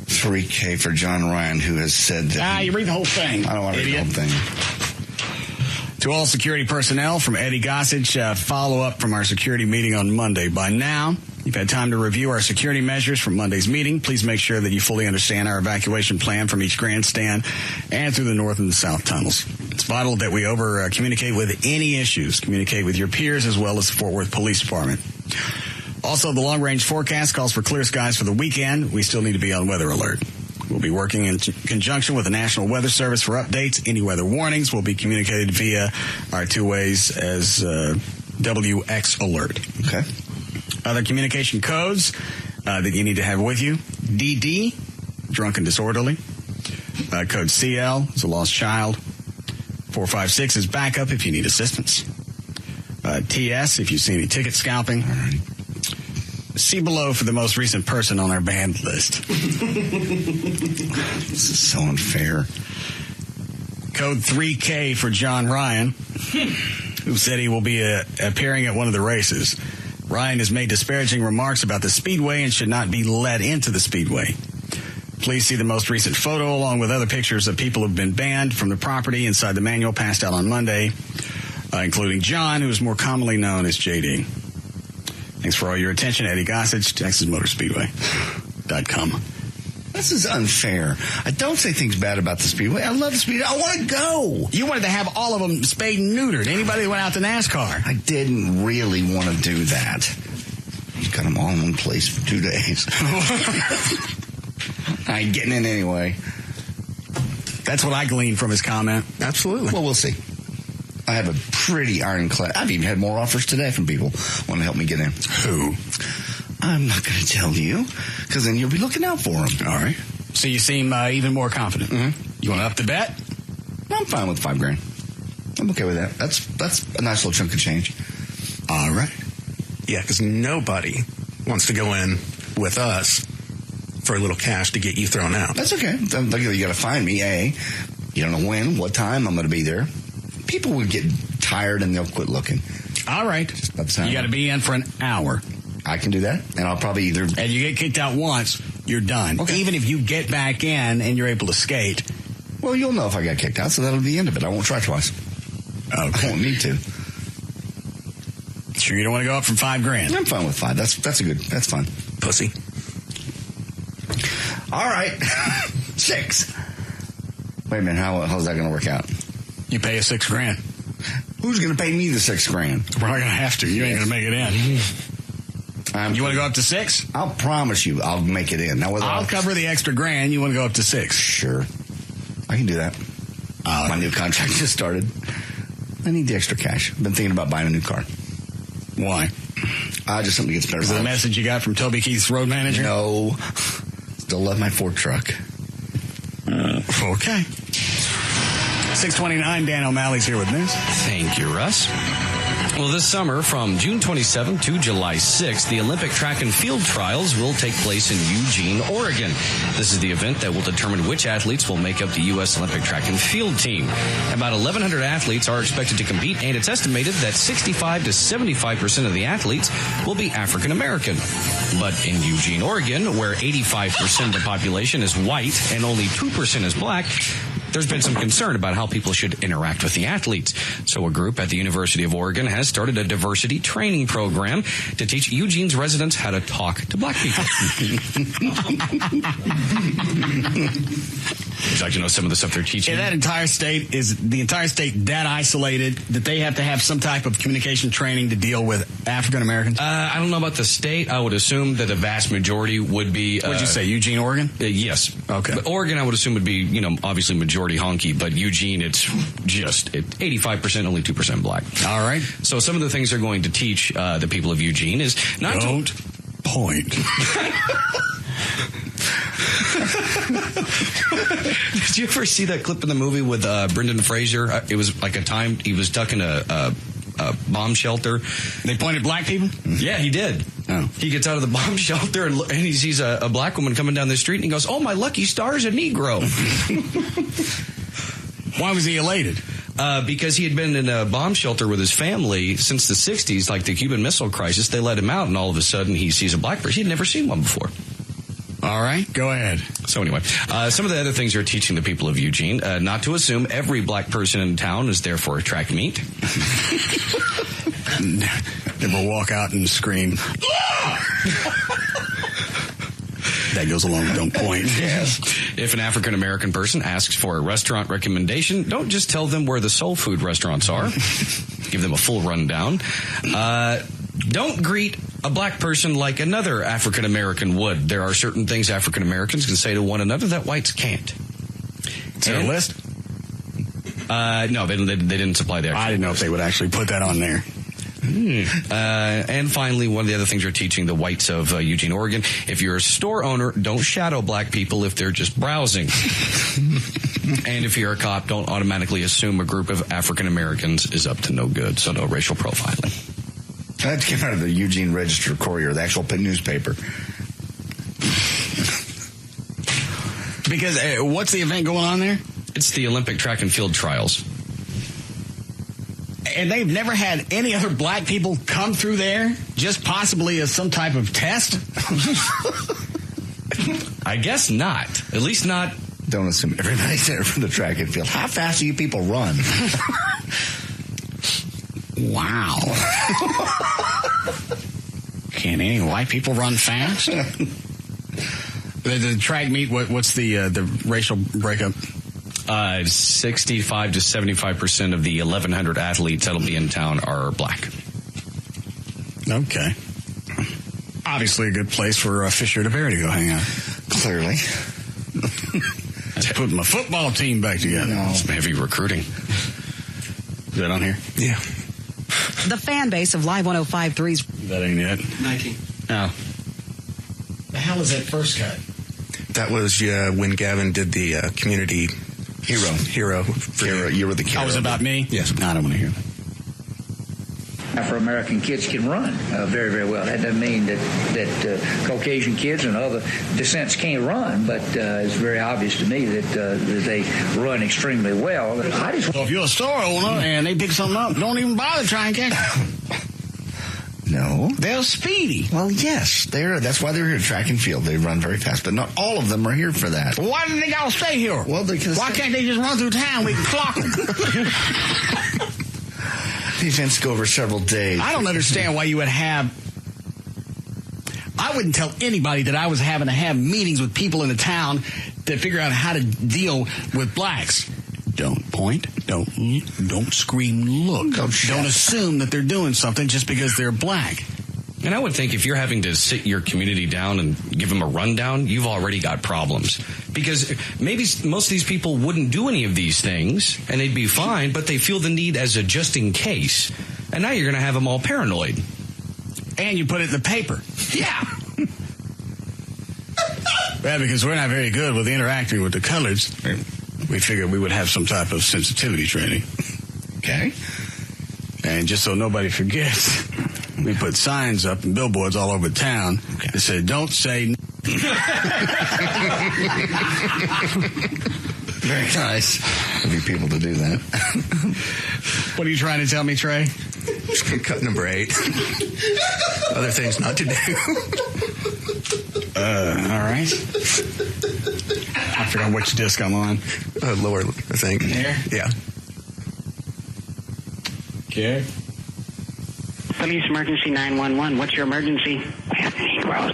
$3,000 for John Ryan, who has said that... you read the whole thing. I don't want to read the whole thing. To all security personnel from Eddie Gossage, follow up from our security meeting on Monday. By now, you've had time to review our security measures from Monday's meeting. Please make sure that you fully understand our evacuation plan from each grandstand and through the north and the south tunnels. It's vital that we communicate with any issues. Communicate with your peers as well as the Fort Worth Police Department. Also, the long-range forecast calls for clear skies for the weekend. We still need to be on weather alert. We'll be working in conjunction with the National Weather Service for updates. Any weather warnings will be communicated via our two ways as WX Alert. Okay. Other communication codes that you need to have with you. DD, drunk and disorderly. Code CL is a lost child. 456 is backup if you need assistance. TS if you see any ticket scalping. All right. See below for the most recent person on our banned list. This is so unfair. Code 3K for John Ryan, who said he will be appearing at one of the races. Ryan has made disparaging remarks about the Speedway and should not be let into the Speedway. Please see the most recent photo along with other pictures of people who have been banned from the property inside the manual passed out on Monday, including John, who is more commonly known as JD. Thanks for all your attention. Eddie Gossage, TexasMotorspeedway.com. This is unfair. I don't say things bad about the Speedway. I love the Speedway. I want to go. You wanted to have all of them spayed and neutered. Anybody that went out to NASCAR. I didn't really want to do that. You got them all in one place for 2 days. I ain't getting in anyway. That's what I gleaned from his comment. Absolutely. Well, we'll see. I have a pretty ironclad. I've even had more offers today from people wanting to help me get in. Who? I'm not going to tell you, because then you'll be looking out for them. All right. So you seem even more confident. Mm-hmm. You want to up the bet? I'm fine with $5,000. I'm okay with that. That's a nice little chunk of change. All right. Yeah, because nobody wants to go in with us for a little cash to get you thrown out. That's okay. You got to find me, A. You don't know when, what time I'm going to be there. People would get tired and they'll quit looking. All right. You got to be in for an hour. I can do that, and I'll probably either... And you get kicked out once, you're done. Okay. Even if you get back in and you're able to skate. Well, you'll know if I got kicked out, so that'll be the end of it. I won't try twice. Okay. I won't need to. Sure you don't want to go up from $5,000? I'm fine with $5,000. That's fine. Pussy. All right. 6. Wait a minute, how's that going to work out? You pay us $6,000. Who's going to pay me the $6,000? We're not going to have to. You ain't going to make it in. You want to go up to 6? I'll promise you I'll make it in. Now, I'll cover the extra $1,000. You want to go up to 6? Sure. I can do that. My new contract just started. I need the extra cash. I've been thinking about buying a new car. Why? Just something gets better. Is it a message you got from Toby Keith's road manager? No. Still love my Ford truck. Okay. 6:29, Dan O'Malley's here with news. Thank you, Russ. Well, this summer, from June 27th to July 6th, the Olympic track and field trials will take place in Eugene, Oregon. This is the event that will determine which athletes will make up the U.S. Olympic track and field team. About 1,100 athletes are expected to compete, and it's estimated that 65 to 75% of the athletes will be African American. But in Eugene, Oregon, where 85% of the population is white and only 2% is black, there's been some concern about how people should interact with the athletes. So a group at the University of Oregon has started a diversity training program to teach Eugene's residents how to talk to black people. Would you like to know some of the stuff they're teaching? Yeah, is the entire state that isolated that they have to have some type of communication training to deal with African Americans? I don't know about the state. I would assume that the vast majority would be... What'd you say, Eugene, Oregon? Yes. Okay. But Oregon, I would assume, would be, obviously majority honky, but Eugene, it's just 85%, only 2% black. All right. So some of the things they're going to teach the people of Eugene is not Don't point. Did you ever see that clip in the movie with Brendan Fraser? It was like a time he was stuck in a bomb shelter. They pointed black people? Yeah, he did. Oh. He gets out of the bomb shelter and he sees a black woman coming down the street and he goes, "Oh, my lucky star's a Negro." Why was he elated? Because he had been in a bomb shelter with his family since the 60s, like the Cuban Missile Crisis. They let him out, and all of a sudden he sees a black person. He'd never seen one before. All right, go ahead. So anyway, some of the other things they're teaching the people of Eugene, not to assume every black person in town is there for a track meet. Never walk out and scream. That goes along with don't point. Yes. If an African American person asks for a restaurant recommendation, don't just tell them where the soul food restaurants are. Give them a full rundown. Don't greet a black person like another African American would. There are certain things African Americans can say to one another that whites can't. Is there a list? No, they didn't supply the actual I didn't know if they would actually put that on there. And finally, one of the other things we're teaching the whites of Eugene, Oregon, if you're a store owner, don't shadow black people if they're just browsing. And if you're a cop, don't automatically assume a group of African Americans is up to no good, so no racial profiling. That came out of the Eugene Register Courier, the actual newspaper. Because what's the event going on there? It's the Olympic track and field trials. And they've never had any other black people come through there, just possibly as some type of test? I guess not. At least not. Don't assume everybody's there for the track and field. How fast do you people run? Wow. Can any white people run fast? The track meet, what's the racial breakup? 65 to 75% of the 1,100 athletes that'll be in town are black. Okay. Obviously a good place for Fisher DeBear to go hang out. Clearly. Put my football team back together. Some heavy recruiting. Is that on here? Yeah. The fan base of Live 105.3's. That ain't it. 19. Oh. The hell is that first cut? That was when Gavin did the community hero. You were the hero. Oh, was it about me? Yes. No, I don't want to hear that. Afro-American kids can run very, very well. That doesn't mean that Caucasian kids and other descents can't run, but it's very obvious to me that they run extremely well. So if you're a store owner and they pick something up, don't even bother trying to catch it. No. They're speedy. Well, yes. That's why they're here, track and field. They run very fast, but not all of them are here for that. Well, why do they gotta stay here? Well, why can't they just run through town? We can clock them. These events go over several days. I don't understand why you would have... I wouldn't tell anybody that I was having to have meetings with people in the town to figure out how to deal with blacks. Don't point. Don't scream. Look. Don't assume that they're doing something just because they're black. And I would think if you're having to sit your community down and give them a rundown, you've already got problems. Because maybe most of these people wouldn't do any of these things, and they'd be fine, but they feel the need as a just in case. And now you're going to have them all paranoid. And you put it in the paper. Yeah. Yeah, because we're not very good with interacting with the coloreds. We figured we would have some type of sensitivity training. Okay. And just so nobody forgets, we put signs up and billboards all over town that said, don't say Very nice of you people to do that. What are you trying to tell me, Trey? Cut number 8. Other things not to do. All right. I forgot which disc I'm on. Lower, I think. Here? Yeah. Okay. Police emergency 911. What's your emergency? We have Negroes.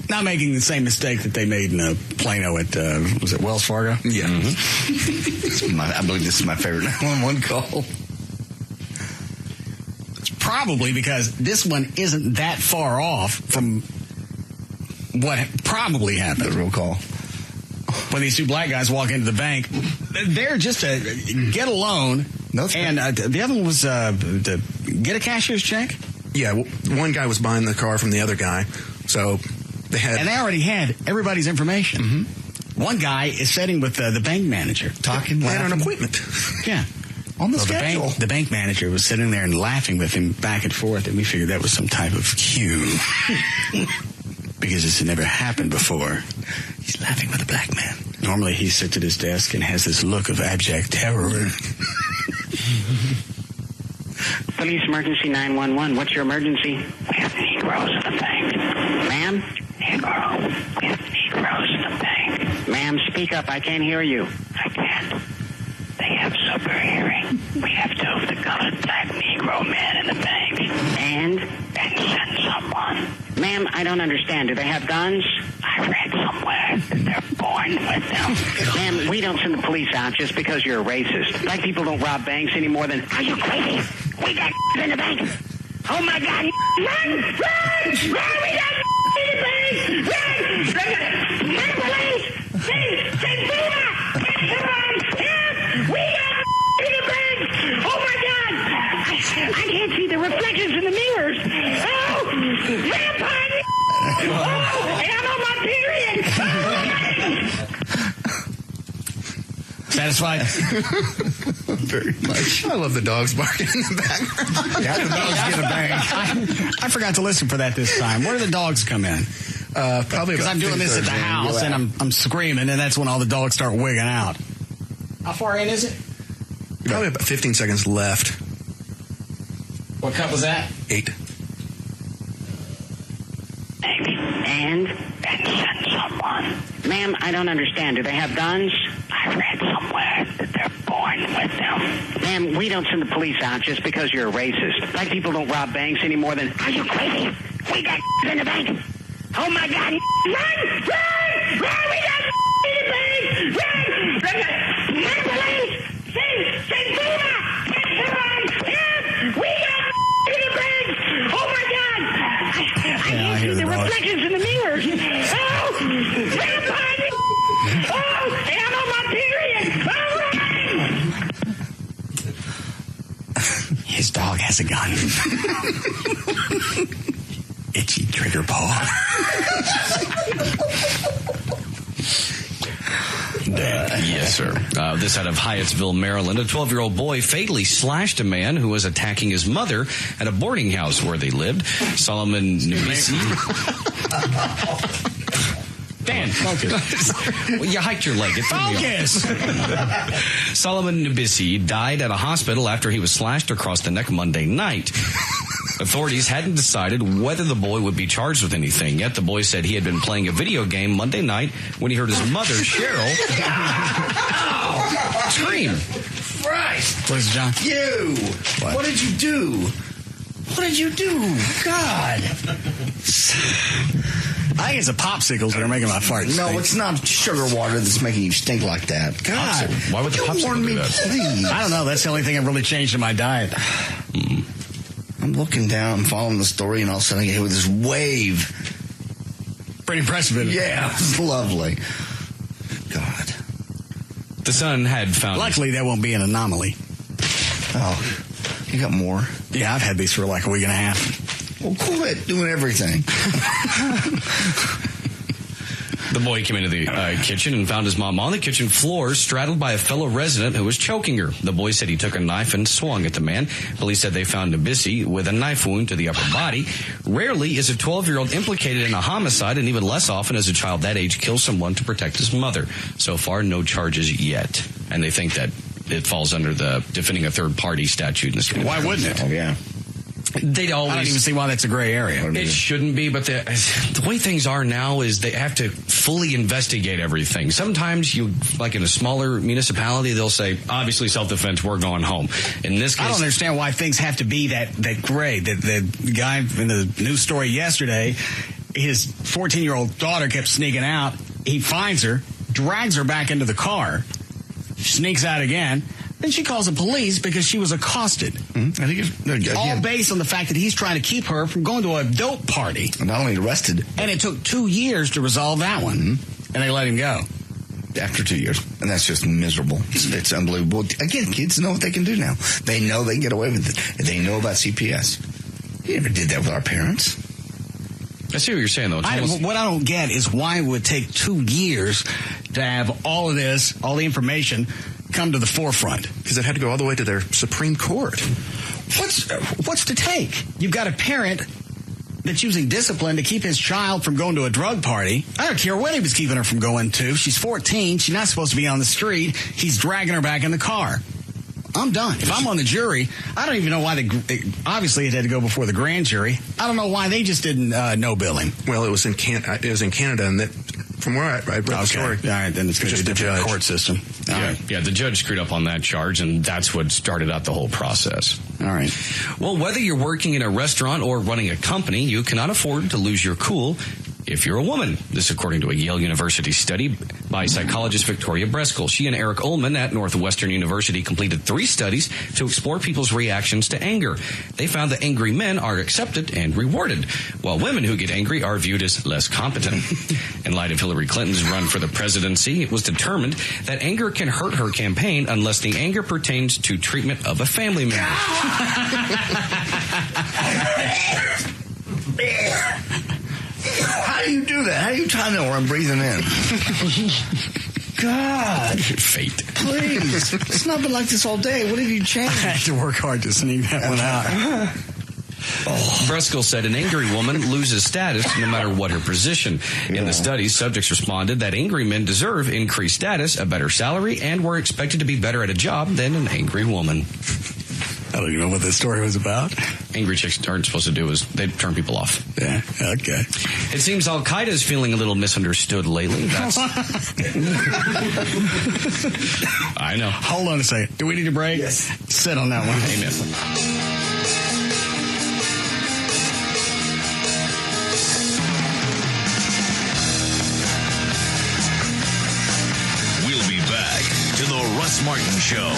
Not making the same mistake that they made in Plano at, was it Wells Fargo? Yeah. Mm-hmm. I believe this is my favorite 911 call. It's probably because this one isn't that far off from what probably happened. The real call. When these two black guys walk into the bank, they're just to get a loan. No, and the other one was to get a cashier's check. Yeah, one guy was buying the car from the other guy, so they had... And they already had everybody's information. Mm-hmm. One guy is sitting with the bank manager. Talking, They had laughing. an appointment. Yeah. On the schedule. The bank manager was sitting there and laughing with him back and forth, and we figured that was some type of cue. Because this had never happened before. He's laughing with a black man. Normally he sits at his desk and has this look of abject terror. Police emergency 911. What's your emergency? We have Negroes in the bank. Ma'am? Negro. We have Negroes in the bank. Ma'am, speak up. I can't hear you. I can't. They have super hearing. We have 2 of the colored black Negro men in the bank. And send someone. Ma'am, I don't understand. Do they have guns? I read somewhere that they're born with them. Ma'am, we don't send the police out just because you're a racist. Black people don't rob banks any more than... Are you crazy? We got in the bank. Oh, my God. Run! Run! Run! We got in the bank! Run! Run, police! Send Boomer! Come on! Help! We got in the bank! Oh, my God! I can't see the reflections in the mirrors. Oh! Vampire! Oh! And I'm on my period! Satisfied? Very much. I love the dogs barking in the background. Yeah, the dogs get a bang. I forgot to listen for that this time. Where do the dogs come in? Probably because I'm doing this at the house and I'm screaming, and that's when all the dogs start wigging out. How far in is it? Probably about 15 seconds left. What cup was that? 8. And send someone. Ma'am, I don't understand. Do they have guns? I read somewhere that they're born with them. Ma'am, we don't send the police out just because you're a racist. Black people don't rob banks any more than... Are you crazy? We got in the bank. Oh, my God. Run! Run! Run! We got in the bank! Run! Run, police! Send Boomer! Come on! Help! We got in the bank! Oh, my God! I can't see the reflections in the mirrors. Oh! His dog has a gun. Itchy trigger paw. Yes, sir. This out of Hyattsville, Maryland. A 12-year-old boy fatally slashed a man who was attacking his mother at a boarding house where they lived. Solomon Nubisi. Dan, focus. Well, you hiked your leg. Focus! Solomon Nubisi died at a hospital after he was slashed across the neck Monday night. Authorities hadn't decided whether the boy would be charged with anything yet. The boy said he had been playing a video game Monday night when he heard his mother, Cheryl, scream. Christ! Where's John? You! What did you do? What did you do? God! I think it's the popsicles that are making my fart stink. No, it's not sugar water that's making you stink like that. God! Why would the popsicle warn me, do that? please. I don't know. That's the only thing I've really changed in my diet. I'm looking down, following the story, and all of a sudden I get hit with this wave. Pretty impressive, isn't it? Yeah, it's lovely. God. The son had found... Luckily, that won't be an anomaly. Oh, you got more? Yeah, I've had these for like a week and a half. Well, quit doing everything. The boy came into the kitchen and found his mom on the kitchen floor, straddled by a fellow resident who was choking her. The boy said he took a knife and swung at the man. Police said they found Nabisi with a knife wound to the upper body. Rarely is a 12-year-old implicated in a homicide, and even less often as a child that age kills someone to protect his mother. So far, no charges yet. And they think that it falls under the defending a third-party statute in the state. Why wouldn't it? Oh, yeah. They'd always. I don't even see why that's a gray area. It shouldn't be, but the way things are now is they have to fully investigate everything. Sometimes you, like in a smaller municipality, they'll say, obviously self-defense, we're going home. In this case, I don't understand why things have to be that gray. The guy in the news story yesterday, his 14-year-old daughter kept sneaking out. He finds her, drags her back into the car, sneaks out again. Then she calls the police because she was accosted. Mm-hmm. I think it's, all based on the fact that he's trying to keep her from going to a dope party. Not only arrested. And it took 2 years to resolve that one. Mm-hmm. And they let him go. After 2 years. And that's just miserable. It's unbelievable. Again, kids know what they can do now. They know they can get away with it. They know about CPS. You never did that with our parents. I see what you're saying, though. What I don't get is why it would take 2 years to have all of this, all the information, come to the forefront. Because it had to go all the way to their Supreme Court. What's to take? You've got a parent that's using discipline to keep his child from going to a drug party. I don't care what he was keeping her from going to. She's 14. She's not supposed to be on the street. He's dragging her back in the car. I'm done. If I'm on the jury, I don't even know why obviously it had to go before the grand jury. I don't know why they just didn't no-bill him. Well, it was in Canada, and that from where I read the story. All right, then it's just a different court system. Yeah, the judge screwed up on that charge, and that's what started out the whole process. All right. Well, whether you're working in a restaurant or running a company, you cannot afford to lose your cool if you're a woman. This according to a Yale University study by psychologist Victoria Breskel. She and Eric Ullman at Northwestern University completed 3 studies to explore people's reactions to anger. They found that angry men are accepted and rewarded, while women who get angry are viewed as less competent. In light of Hillary Clinton's run for the presidency, it was determined that anger can hurt her campaign unless the anger pertains to treatment of a family member. How do you do that? How do you time that where I'm breathing in? God. Fate. Please. It's not been like this all day. What have you changed? I had to work hard to sneak that one out. Breskel said an angry woman loses status no matter what her position. In the study, subjects responded that angry men deserve increased status, a better salary, and were expected to be better at a job than an angry woman. I don't even know what this story was about. Angry chicks aren't supposed to do is they turn people off. Yeah, okay. It seems Al-Qaeda is feeling a little misunderstood lately. That's... I know. Hold on a second. Do we need a break? Yes. Sit on that one. Amen. We'll be back to the Russ Martin Show.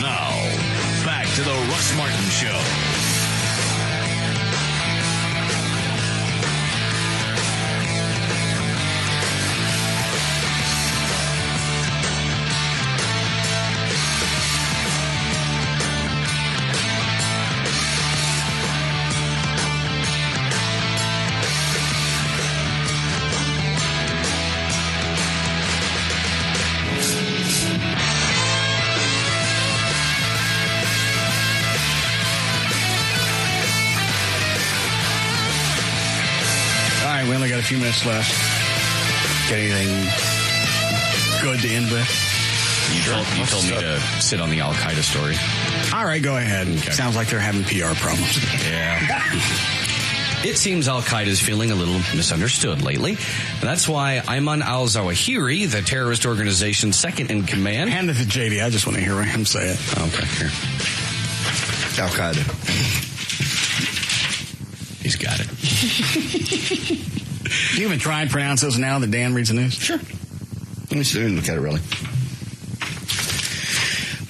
Now, to the Russ Martin Show. We only got a few minutes left. Got anything good to end with? You told me to sit on the Al Qaeda story. All right, go ahead. Okay. Sounds like they're having PR problems. Yeah. It seems Al Qaeda is feeling a little misunderstood lately. That's why Ayman al-Zawahiri, the terrorist organization's second in command. Hand it to JD. I just want to hear him say it. Okay, here. Al Qaeda. He's got it. Do you even try and pronounce those now that Dan reads the news? Sure. Let me see. Look at it really.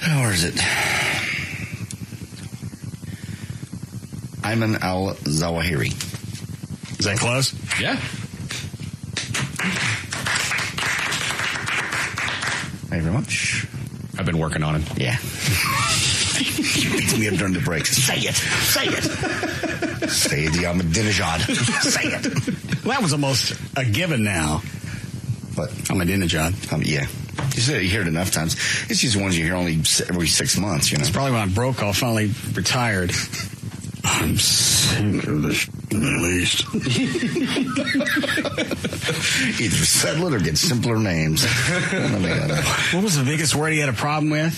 Where is it? Ayman al-Zawahiri. Is that close? Yeah. Thank you very much. I've been working on it. Yeah. You beat me up during the breaks. Say it. Say it. Say the Ahmadinejad. Say it. Well, that was almost a given now. What? Ahmadinejad. Yeah. You say you hear it enough times. It's just ones you hear only every 6 months, you know. It's probably when Brokaw finally retired. I'm sick of this Middle East. Either settle it or get simpler names. What was the biggest word he had a problem with?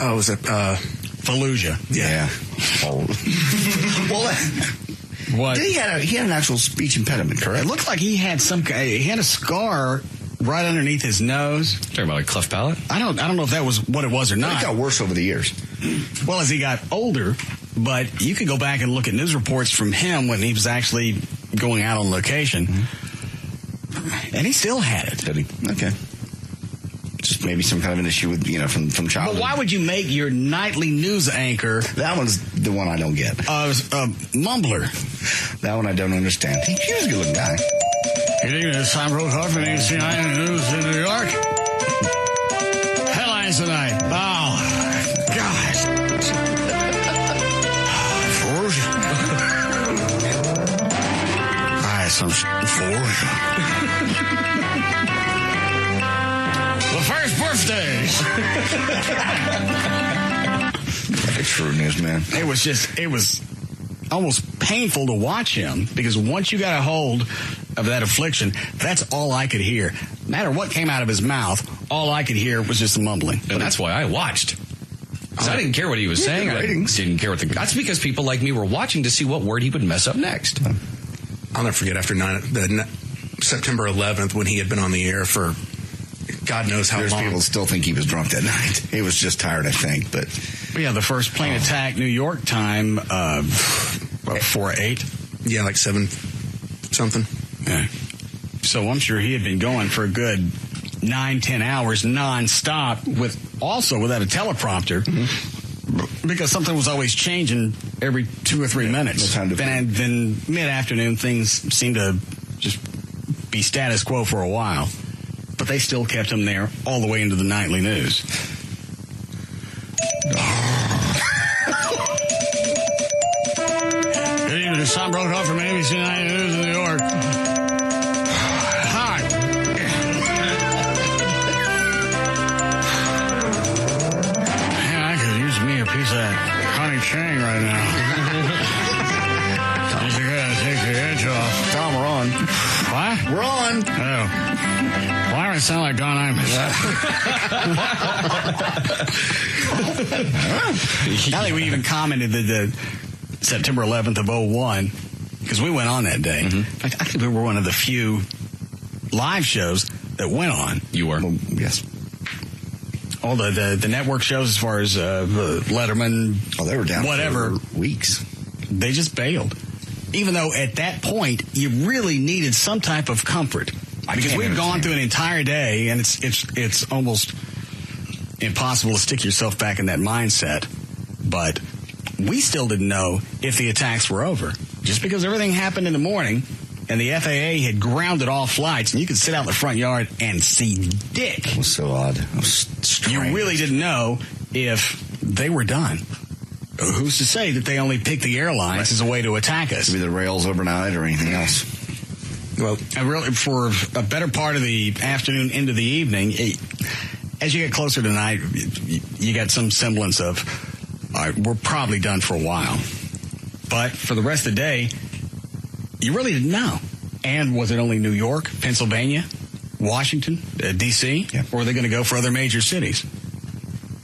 Oh, was it Fallujah? Yeah. Well, what? He had an actual speech impediment, correct? It looked like he had he had a scar right underneath his nose. Talking about a cleft palate? I don't know if that was what it was or not. It got worse over the years. Well, as he got older, but you could go back and look at news reports from him when he was actually going out on location, and he still had it. Did he? Okay. Just maybe some kind of an issue with, from childhood. But why would you make your nightly news anchor? That one's the one I don't get. Mumbler. That one I don't understand. He was a good looking guy. Good evening, it's Tom Brokaw from ABC9 News in New York. Headlines tonight. Oh, God. Some forge. The first birthdays. That's true news, man. It was almost painful to watch him because once you got a hold of that affliction, that's all I could hear. No matter what came out of his mouth, all I could hear was just the mumbling. And that's why I watched. I didn't care what he was saying. I didn't care what that's because people like me were watching to see what word he would mess up next. I'll never forget after September 11th when he had been on the air for God knows how long. People still think he was drunk that night. He was just tired, I think. But yeah, the first plane attack, New York time, 4/8. Yeah, like 7 something. Yeah. So I'm sure he had been going for a good 9-10 hours nonstop without a teleprompter. Mm-hmm. Because something was always changing every 2 or 3 minutes. Then mid-afternoon, things seemed to just be status quo for a while. But they still kept him there all the way into the nightly news. Good evening, it's Tom Brokaw from ABC9 News in New York. Hi. Man, I could use me a piece of honey chang right now. You gotta take the edge off. Tom, we're on. What? We're on. Oh. Why do I sound like Don Imus? I think we even commented that the September 11th of 2001, because we went on that day. Mm-hmm. In fact, I think we were one of the few live shows that went on. You were? Well, yes. All the network shows as far as Letterman, they were down whatever for weeks. They just bailed. Even though at that point you really needed some type of comfort. Because we've gone through an entire day and it's almost impossible to stick yourself back in that mindset. But we still didn't know if the attacks were over. Just because everything happened in the morning and the FAA had grounded all flights and you could sit out in the front yard and see dick. It was so odd. It was strange. You really didn't know if they were done. Who's to say that they only picked the airlines as a way to attack us? Maybe the rails overnight or anything else. Well, really, for a better part of the afternoon into the evening, as you get closer to night, you got some semblance of, all right, we're probably done for a while. But for the rest of the day, you really didn't know. And was it only New York, Pennsylvania, Washington, D.C., or are they going to go for other major cities?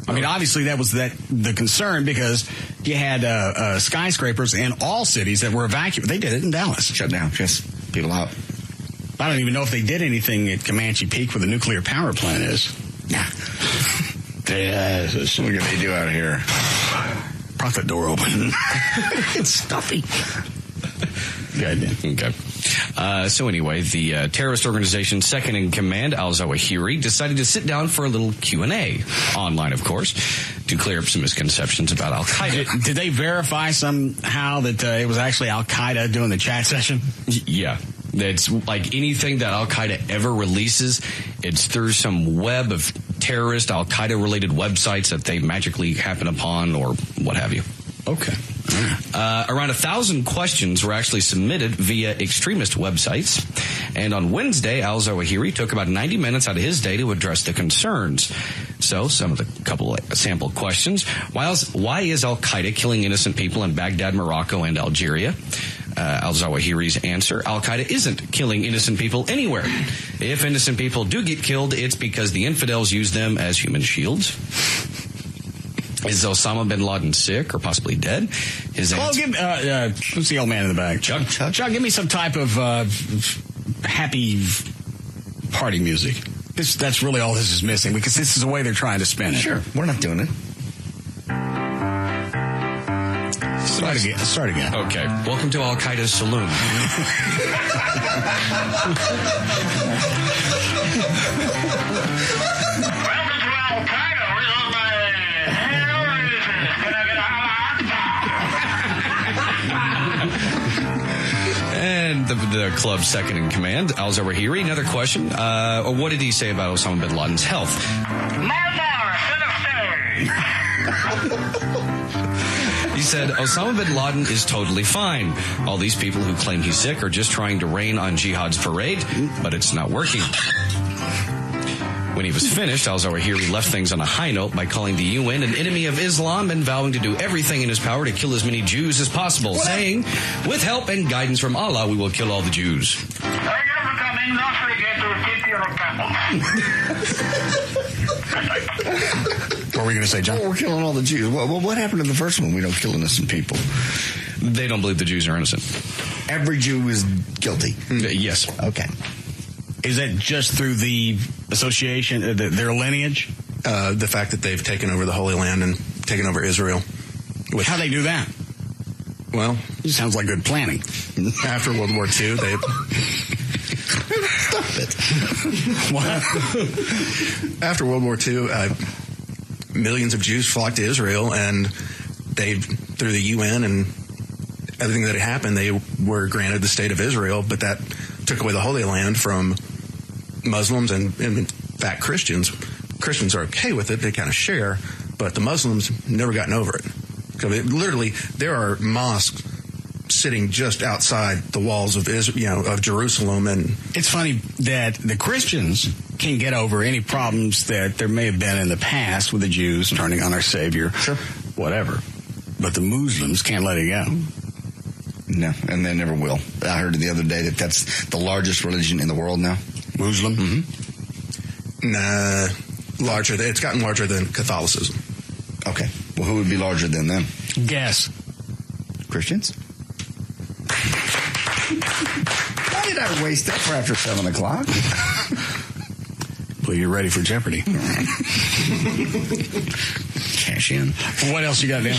I mean, obviously that was the concern because you had skyscrapers in all cities that were evacuated. They did it in Dallas. Shut down. Just people out. I don't even know if they did anything at Comanche Peak where the nuclear power plant is. Nah. What can they do out here? Prop that door open. It's stuffy. Okay. So anyway, the terrorist organization's second in command, al-Zawahiri, decided to sit down for a little Q&A, online, of course, to clear up some misconceptions about al-Qaeda. Did they verify somehow that it was actually al-Qaeda doing the chat session? Yeah. It's like anything that al-Qaeda ever releases, it's through some web of terrorist al-Qaeda related websites that they magically happen upon or what have you. Okay. Around 1,000 questions were actually submitted via extremist websites. And on Wednesday, al-Zawahiri took about 90 minutes out of his day to address the concerns. So, couple of sample questions. Why is al-Qaeda killing innocent people in Baghdad, Morocco, and Algeria? Al-Zawahiri's answer, Al-Qaeda isn't killing innocent people anywhere. If innocent people do get killed, it's because the infidels use them as human shields. Is Osama bin Laden sick or possibly dead? His answer, who's the old man in the back? Chuck, give me some type of happy party music. That's really all this is missing because this is the way they're trying to spin it. Sure, we're not doing it. Start again. Okay. Welcome to Al-Qaeda's saloon. And the club's second in command, al-Zawahiri. Another question. What did he say about Osama bin Laden's health? He said, Osama bin Laden is totally fine. All these people who claim he's sick are just trying to rain on jihad's parade, but it's not working. When he was finished, al-Zawahiri left things on a high note by calling the UN an enemy of Islam and vowing to do everything in his power to kill as many Jews as possible, saying, with help and guidance from Allah, we will kill all the Jews. What were we going to say, John? We're killing all the Jews. What happened to the first one? We don't kill innocent people. They don't believe the Jews are innocent. Every Jew is guilty. Yes. Okay. Is that just through the association, their lineage? The fact that they've taken over the Holy Land and taken over Israel. How they do that? Well, it sounds like good planning. After World War II, they... Stop it. After World War II, millions of Jews flocked to Israel, and they, through the UN and everything that had happened, they were granted the state of Israel, but that took away the Holy Land from Muslims and in fact, Christians. Christians are okay with it. They kind of share, but the Muslims never gotten over it. So literally, there are mosques sitting just outside the walls of Israel, of Jerusalem, and it's funny that the Christians can get over any problems that there may have been in the past with the Jews turning on our Savior, whatever. But the Muslims can't let it go. No, and they never will. I heard the other day that that's the largest religion in the world now. Muslim? Mm-hmm. Nah, larger. It's gotten larger than Catholicism. Okay. Well, who would be larger than them? Guess. Christians? Why did I waste that for after 7 o'clock? Well, you're ready for Jeopardy. Cash in. What else you got, Dan?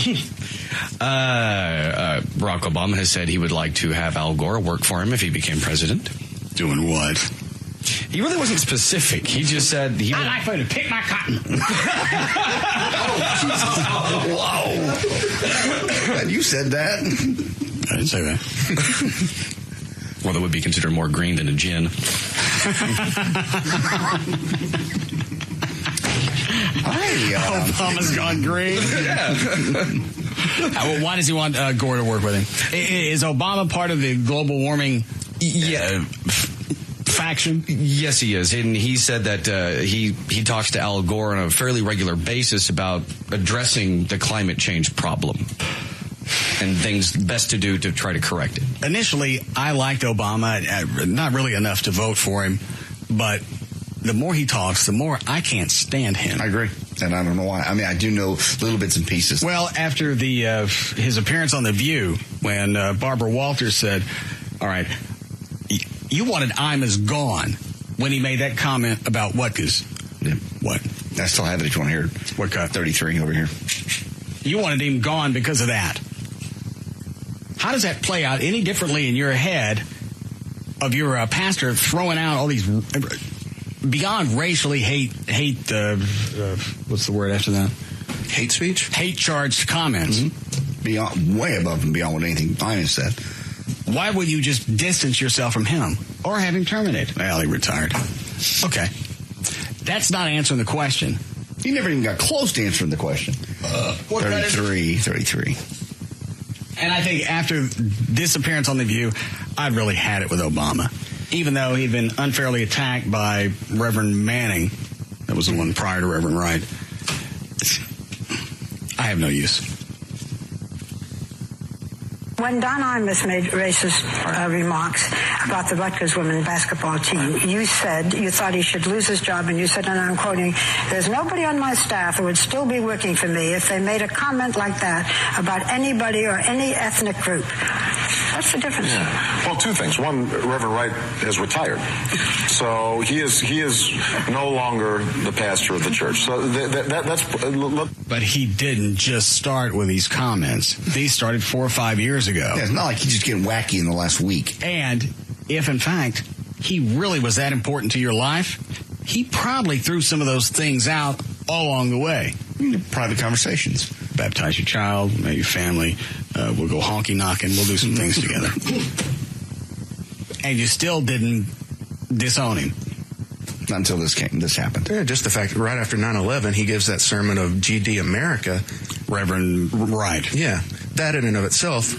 Barack Obama has said he would like to have Al Gore work for him if he became president. Doing what? He really wasn't specific. He just said he. I'd like for you to pick my cotton. Whoa! You said that. I didn't say that. Well, that would be considered more green than a gin. Obama's gone green. Well, why does he want Gore to work with him? Is Obama part of the global warming faction? Yes, he is. And he said that he talks to Al Gore on a fairly regular basis about addressing the climate change problem and things best to do to try to correct it. Initially, I liked Obama, not really enough to vote for him, but the more he talks, the more I can't stand him. I agree. And I don't know why. I mean, I do know little bits and pieces. Well, after his appearance on The View, when Barbara Walters said, all right, you wanted Imus gone when he made that comment about Wutkas. Yeah. What? I still have it if you want to hear it. What cut? 33 over here. You wanted him gone because of that. How does that play out any differently in your head of your pastor throwing out all these beyond racially hate what's the word after that? Hate speech? Hate-charged comments. Mm-hmm. Beyond, way above and beyond what anything Imus said. Why would you just distance yourself from him or have him terminated? Well, he retired. Okay. That's not answering the question. You never even got close to answering the question. 33. And I think after this appearance on The View, I've really had it with Obama. Even though he'd been unfairly attacked by Reverend Manning. That was the one prior to Reverend Wright. I have no use. When Don Imus made racist remarks about the Rutgers women's basketball team, you said you thought he should lose his job, and you said, and I'm quoting, "There's nobody on my staff who would still be working for me if they made a comment like that about anybody or any ethnic group." What's the difference? Yeah. Well, two things. One, Reverend Wright has retired, so he is no longer the pastor of the church. So that's. But he didn't just start with these comments. These started 4 or 5 years ago. Yeah, it's not like he's just getting wacky in the last week. And if, in fact, he really was that important to your life, he probably threw some of those things out all along the way. Private conversations. Baptize your child, maybe family. We'll go honky-knocking. We'll do some things together. And you still didn't disown him. Not until this happened. Yeah, just the fact that right after 9/11, he gives that sermon of GD America. Reverend Wright. Yeah. That in and of itself,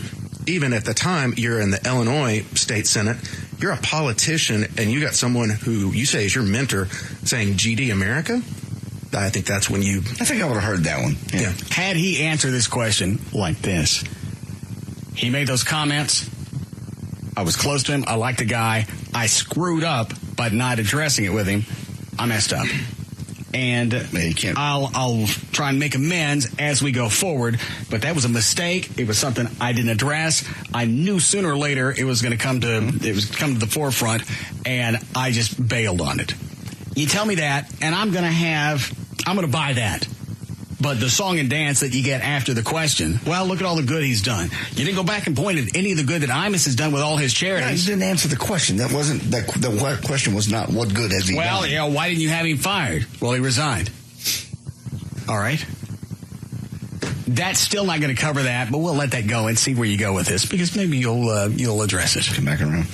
even at the time, you're in the Illinois State Senate, you're a politician, and you got someone who you say is your mentor saying GD America? I think that's when you... I think I would have heard that one. Yeah. Had he answered this question like this, he made those comments, I was close to him, I liked the guy, I screwed up by not addressing it with him, I messed up. And I'll try and make amends as we go forward. But that was a mistake. It was something I didn't address. I knew sooner or later it was going to come to the forefront, and I just bailed on it. You tell me that, and I'm going to buy that. But the song and dance that you get after the question, well, look at all the good he's done. You didn't go back and point at any of the good that Imus has done with all his charities. Yeah, you didn't answer the question. That wasn't the question was not what good has he done. Well, yeah, why didn't you have him fired? Well, he resigned. All right. That's still not going to cover that, but we'll let that go and see where you go with this, because maybe you'll address it. Come back around.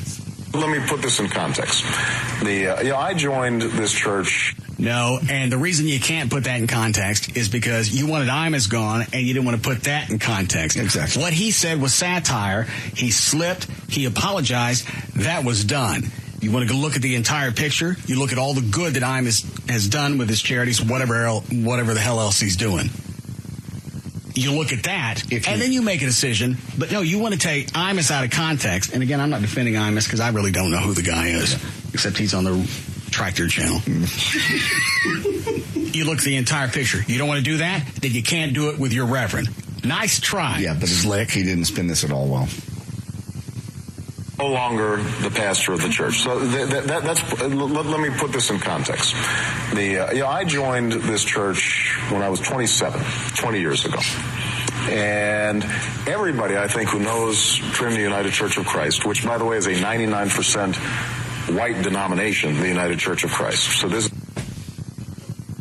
Let me put this in context. I joined this church. No, and the reason you can't put that in context is because you wanted Imus gone, and you didn't want to put that in context. Exactly. What he said was satire. He slipped. He apologized. That was done. You want to go look at the entire picture. You look at all the good that Imus has done with his charities, whatever the hell else he's doing. You look at that, and then you make a decision. But no, you want to take Imus out of context. And again, I'm not defending Imus because I really don't know who the guy is, except he's on the Tractor Channel. You look at the entire picture. You don't want to do that? Then you can't do it with your reverend. Nice try. Yeah, but Slick, he didn't spin this at all well. No longer the pastor of the church. So that's. Let me put this in context. I joined this church when I was 27, 20 years ago. And everybody, I think, who knows Trinity United Church of Christ, which, by the way, is a 99% white denomination, the United Church of Christ. So this.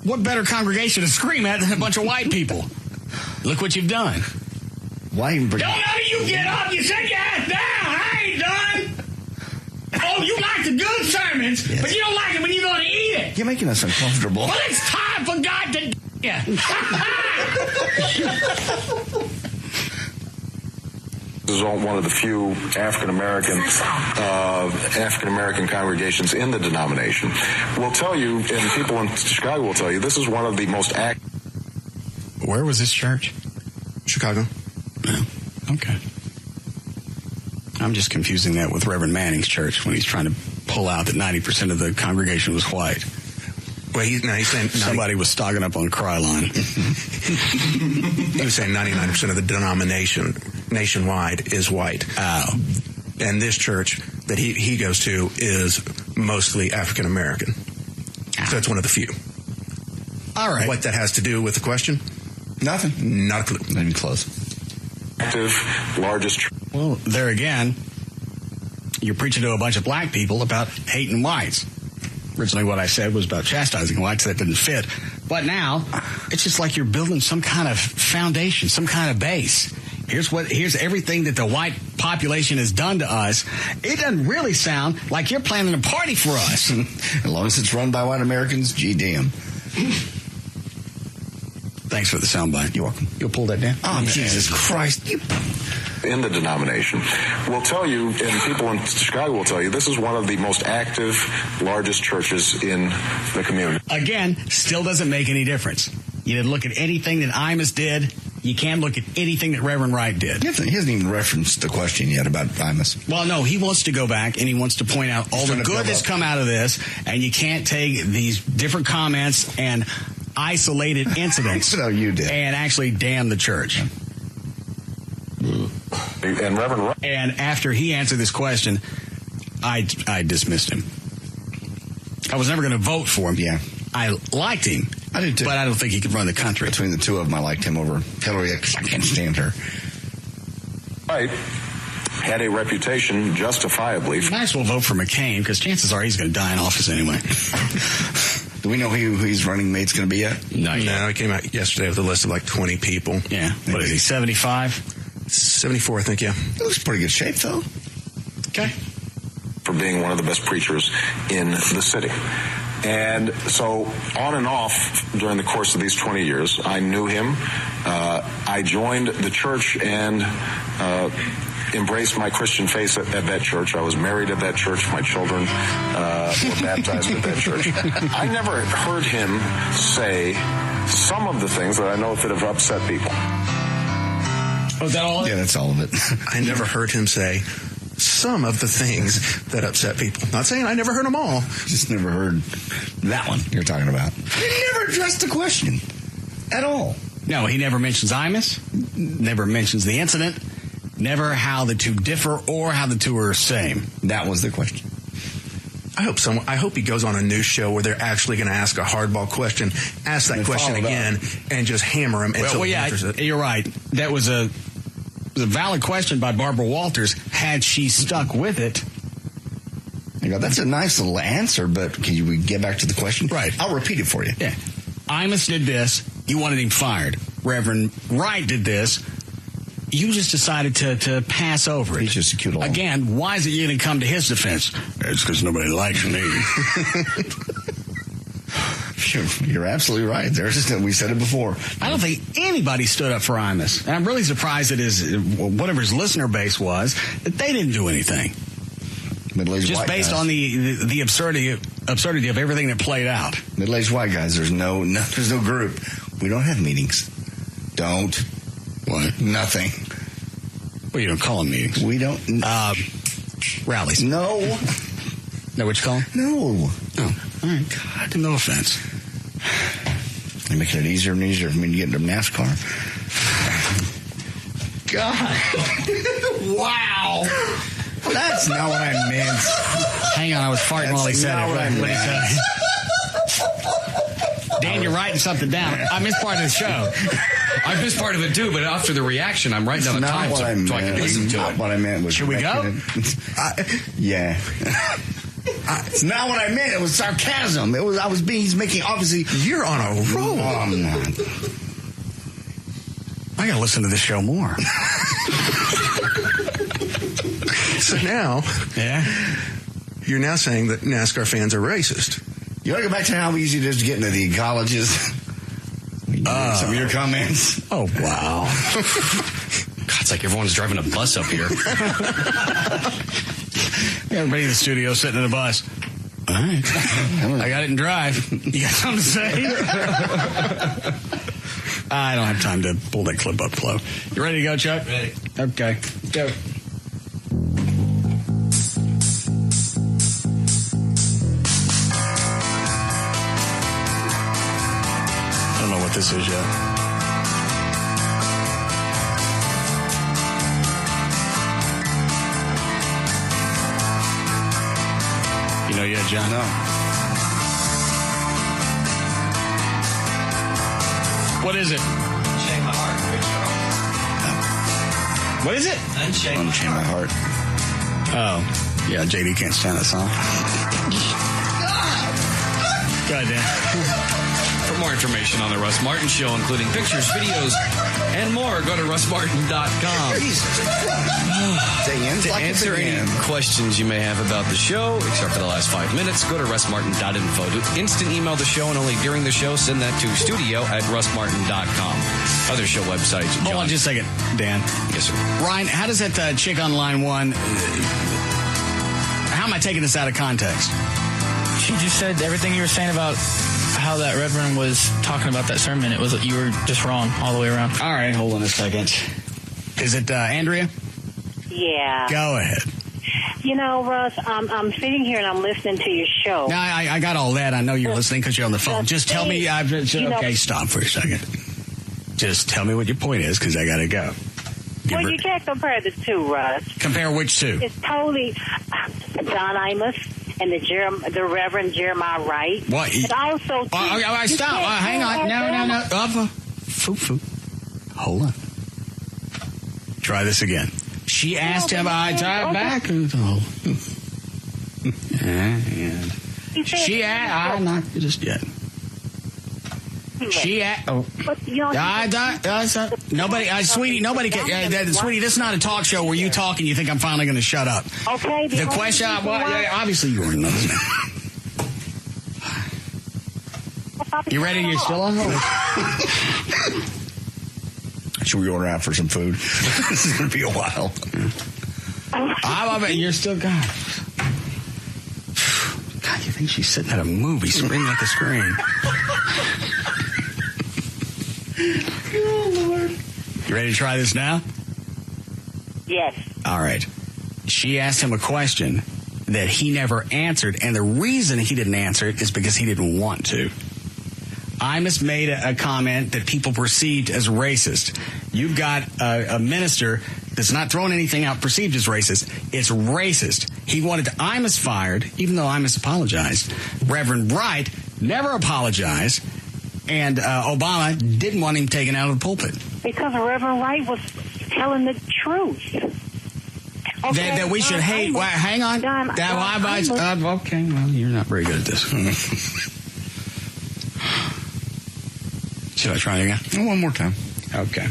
What better congregation to scream at than a bunch of white people? Look what you've done. Why even bring? Don't none of you get up. You sit your ass down. I ain't done. Oh, you like the good sermons, yes. but you don't like it when you're going to eat it. You're making us uncomfortable. Well, it's time for God to... Yeah. This is one of the few African American congregations in the denomination. We'll tell you, and people in Chicago will tell you, this is one of the most active. Where was this church? Chicago. Oh, okay. I'm just confusing that with Reverend Manning's church when he's trying to pull out that 90% of the congregation was white. Well, he's saying somebody was stocking up on Kryline. He was saying 99% of the denomination nationwide is white. And this church that he goes to is mostly African American. So it's one of the few. All right. What that has to do with the question? Nothing. Not a clue. Not even close. Active, largest. Well, there again, you're preaching to a bunch of black people about hating whites. Originally what I said was about chastising whites. That didn't fit. But now, it's just like you're building some kind of foundation, some kind of base. Here's everything that the white population has done to us. It doesn't really sound like you're planning a party for us. As long as it's run by white Americans, gee damn. Thanks for the soundbite. You're welcome. You'll pull that down? Oh, Jesus Christ. In the denomination. We'll tell you, and people in Chicago will tell you, this is one of the most active, largest churches in the community. Again, still doesn't make any difference. You didn't look at anything that Imus did. You can't look at anything that Reverend Wright did. He hasn't even referenced the question yet about Imus. Well, no, he wants to go back and he wants to point out all the good that's come out of this, and you can't take these different comments and isolated incidents no, you did. and actually damn the church. And Reverend Wright. And after he answered this question, I dismissed him. I was never going to vote for him. Yeah. I liked him. I did too. But I don't think he could run the country. Between the two of them, I liked him over Hillary because I can't stand her. Wright had a reputation, justifiably. You might as well vote for McCain because chances are he's going to die in office anyway. Do we know who his running mate's going to be yet? No, he came out yesterday with a list of like 20 people. Yeah. What is he, 75? 74, I think, yeah. He looks pretty good shape, though. Okay. For being one of the best preachers in the city. And so on and off during the course of these 20 years, I knew him. I joined the church and embraced my Christian faith at that church. I was married at that church. My children were baptized at that church. I never heard him say some of the things that I know that have upset people. Oh, is that all of it? Yeah, that's all of it. I never heard him say some of the things that upset people. Not saying I never heard them all. Just never heard that one you're talking about. He never addressed the question at all. No, he never mentions Imus, never mentions the incident, never how the two differ or how the two are the same. That was the question. I hope he goes on a news show where they're actually going to ask a hardball question, ask that question again, and just hammer him until he answers it. You're right. That was a valid question by Barbara Walters. Had she stuck with it, you go, that's a nice little answer, but can we get back to the question? Right. I'll repeat it for you. Yeah. Imus did this. You wanted him fired. Reverend Wright did this. You just decided to pass over it. He's just a cute old. Again, why is it you didn't come to his defense? It's because nobody likes me. You're absolutely right. We said it before. I don't think anybody stood up for Imus. And I'm really surprised that whatever his listener base was, that they didn't do anything. Middle-aged just white based guys. on the absurdity of everything that played out. Middle-aged white guys. There's no group. We don't have meetings. Don't. What? Nothing. Well, you don't call them meetings. We don't. Rallies. No. Know what you call them? No. Oh, all right. God, no offense. They're making it easier and easier for me to get into NASCAR. God. Wow. That's not what I meant. Hang on, I was farting while he said it. What did he say? Dan, you're writing something down. I missed part of the show. I missed part of it too, but after the reaction, I'm writing down the time so I can listen to it. What I meant was. Should we go? Yeah. It's not what I meant. It was sarcasm. He's making, obviously. You're on a roll. No, I'm not. I gotta listen to this show more. So now, you're now saying that NASCAR fans are racist. You want to go back to how easy it is to get into the colleges? Some of your comments. Oh, wow. God, it's like everyone's driving a bus up here. Everybody in the studio sitting in a bus. All right. I got it in drive. You got something to say? I don't have time to pull that clip up, Flo. You ready to go, Chuck? Ready. Okay. Go. I don't know what this is yet. You know yet, John? No. What is it? Unchain My Heart, Rich Charles. What is it? Unchain My Heart. Oh. Yeah, JD can't stand that song. God damn. For more information on the Russ Martin Show, including pictures, videos, and more, go to russmartin.com. To answer any questions you may have about the show, except for the last 5 minutes, go to russmartin.info. To instant email the show and only during the show, send that to studio@russmartin.com. Other show websites. Hold on just a second, Dan. Yes, sir. Ryan, how does that chick on line one, how am I taking this out of context? She just said everything you were saying about how that reverend was talking about that sermon. It was, you were just wrong all the way around. All right, hold on a second. Is it Andrea? Yeah. Go ahead. You know, Russ, I'm sitting here and I'm listening to your show. No, I got all that. I know you're listening because you're on the phone. Just tell me. Okay, stop for a second. Just tell me what your point is because I got to go. Well, you can't compare the two, Russ. Compare which two? It's totally Don Amos and the Reverend Jeremiah Wright. What? But also, stop. Hang on. No. Hold on. Try this again. She asked him, I drive back. She asked, I'm not just yet. She asked, nobody, sweetie, nobody can, sweetie, this is not a talk show where you talk and you think I'm finally going to shut up. Okay. The question, obviously you already know this. You ready? You're still on hold. Should we order out for some food? This is going to be a while. I bet you're still gone. God, you think she's sitting at a movie screaming at the screen? Oh, Lord. You ready to try this now? Yes. All right. She asked him a question that he never answered, and the reason he didn't answer it is because he didn't want to. Imus made a comment that people perceived as racist. You've got a minister that's not throwing anything out perceived as racist. It's racist. He wanted Imus fired, even though Imus apologized. Reverend Wright never apologized, and Obama didn't want him taken out of the pulpit. Because Reverend Wright was telling the truth. Okay, that we should hate. Well, hang on. Okay, well, you're not very good at this. Should I try it again? One more time. Okay.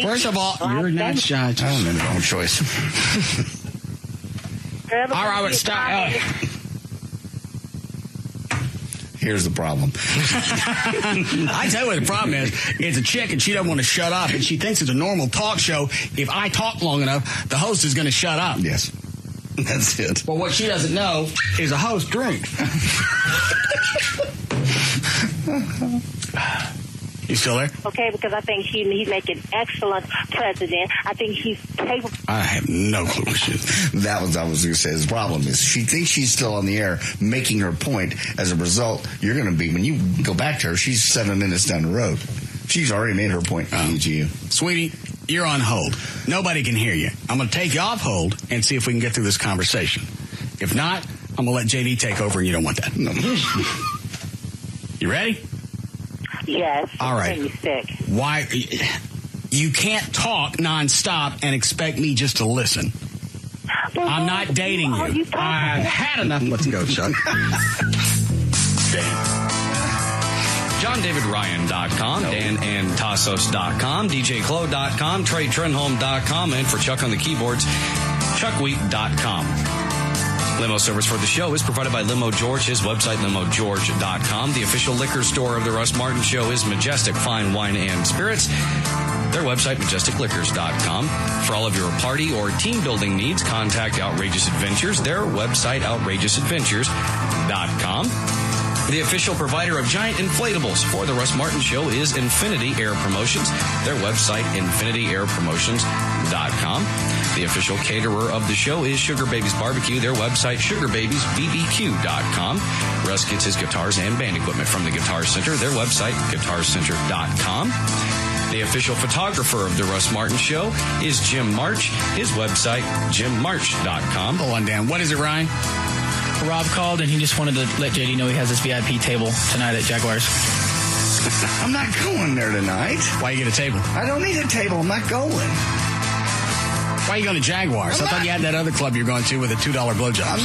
First of all, you're not judge. I made my own choice. All right, stop. Here's the problem. I tell you what the problem is. It's a chick and she doesn't want to shut up, and she thinks it's a normal talk show. If I talk long enough, the host is going to shut up. Yes. That's it. Well, what she doesn't know is a host drink. You still there? Okay, because I think he'd make an excellent president. I think he's capable. I have no clue what she is. That was I was going to say. The problem is she thinks she's still on the air making her point. As a result, you're going to be, when you go back to her, she's 7 minutes down the road. She's already made her point to you. Sweetie, you're on hold. Nobody can hear you. I'm going to take you off hold and see if we can get through this conversation. If not, I'm going to let JD take over, and you don't want that. No. You ready? Yes. All right. Sick. Why? You can't talk nonstop and expect me just to listen. I'm not dating you. I've had enough. Let's go, Chuck. JohnDavidRyan.com, DanAndTassos.com, DJClo.com, TreyTrenholm.com, and for Chuck on the keyboards, ChuckWheat.com. Limo service for the show is provided by Limo George. His website, LimoGeorge.com. The official liquor store of the Russ Martin Show is Majestic Fine Wine and Spirits. Their website, MajesticLiquors.com. For all of your party or team building needs, contact Outrageous Adventures. Their website, OutrageousAdventures.com. The official provider of giant inflatables for the Russ Martin Show is Infinity Air Promotions. Their website, InfinityAirPromotions.com. The official caterer of the show is Sugar Babies Barbecue. Their website, SugarBabiesBBQ.com. Russ gets his guitars and band equipment from the Guitar Center. Their website, GuitarCenter.com. The official photographer of the Russ Martin Show is Jim March. His website, JimMarch.com. Hold on, Dan. What is it, Ryan? Rob called and he just wanted to let JD know he has this VIP table tonight at Jaguars. I'm not going there tonight. Why you get a table? I don't need a table. I'm not going. Why are you going to Jaguars? I thought you had that other club you're going to with a $2 blowjob.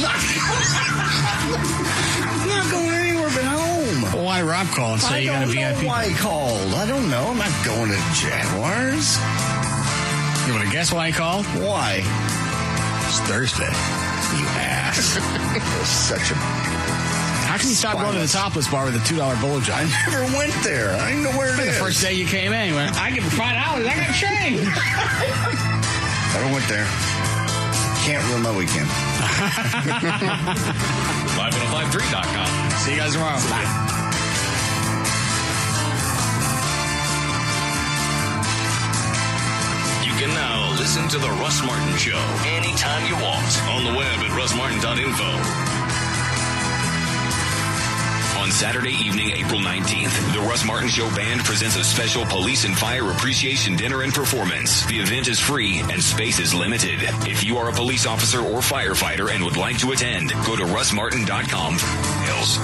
I'm not going anywhere but home. Well, why Rob called and say you got a VIP? I don't know why he called. I don't know. I'm not going to Jaguars. You want to guess why he called? Why? It's Thursday. You ass. Such a... How can you stop going to the topless bar with a $2 blowjob? I never went there. I don't know where it is. The first day you came in, you went, I give $5. I got change. Never went there. Can't ruin my weekend. Live1053.com. See you guys tomorrow. Bye. You can now listen to The Russ Martin Show anytime you want on the web at russmartin.info. On Saturday evening, April 19th, the Russ Martin Show Band presents a special Police and Fire Appreciation Dinner and Performance. The event is free and space is limited. If you are a police officer or firefighter and would like to attend, go to russmartin.com for details.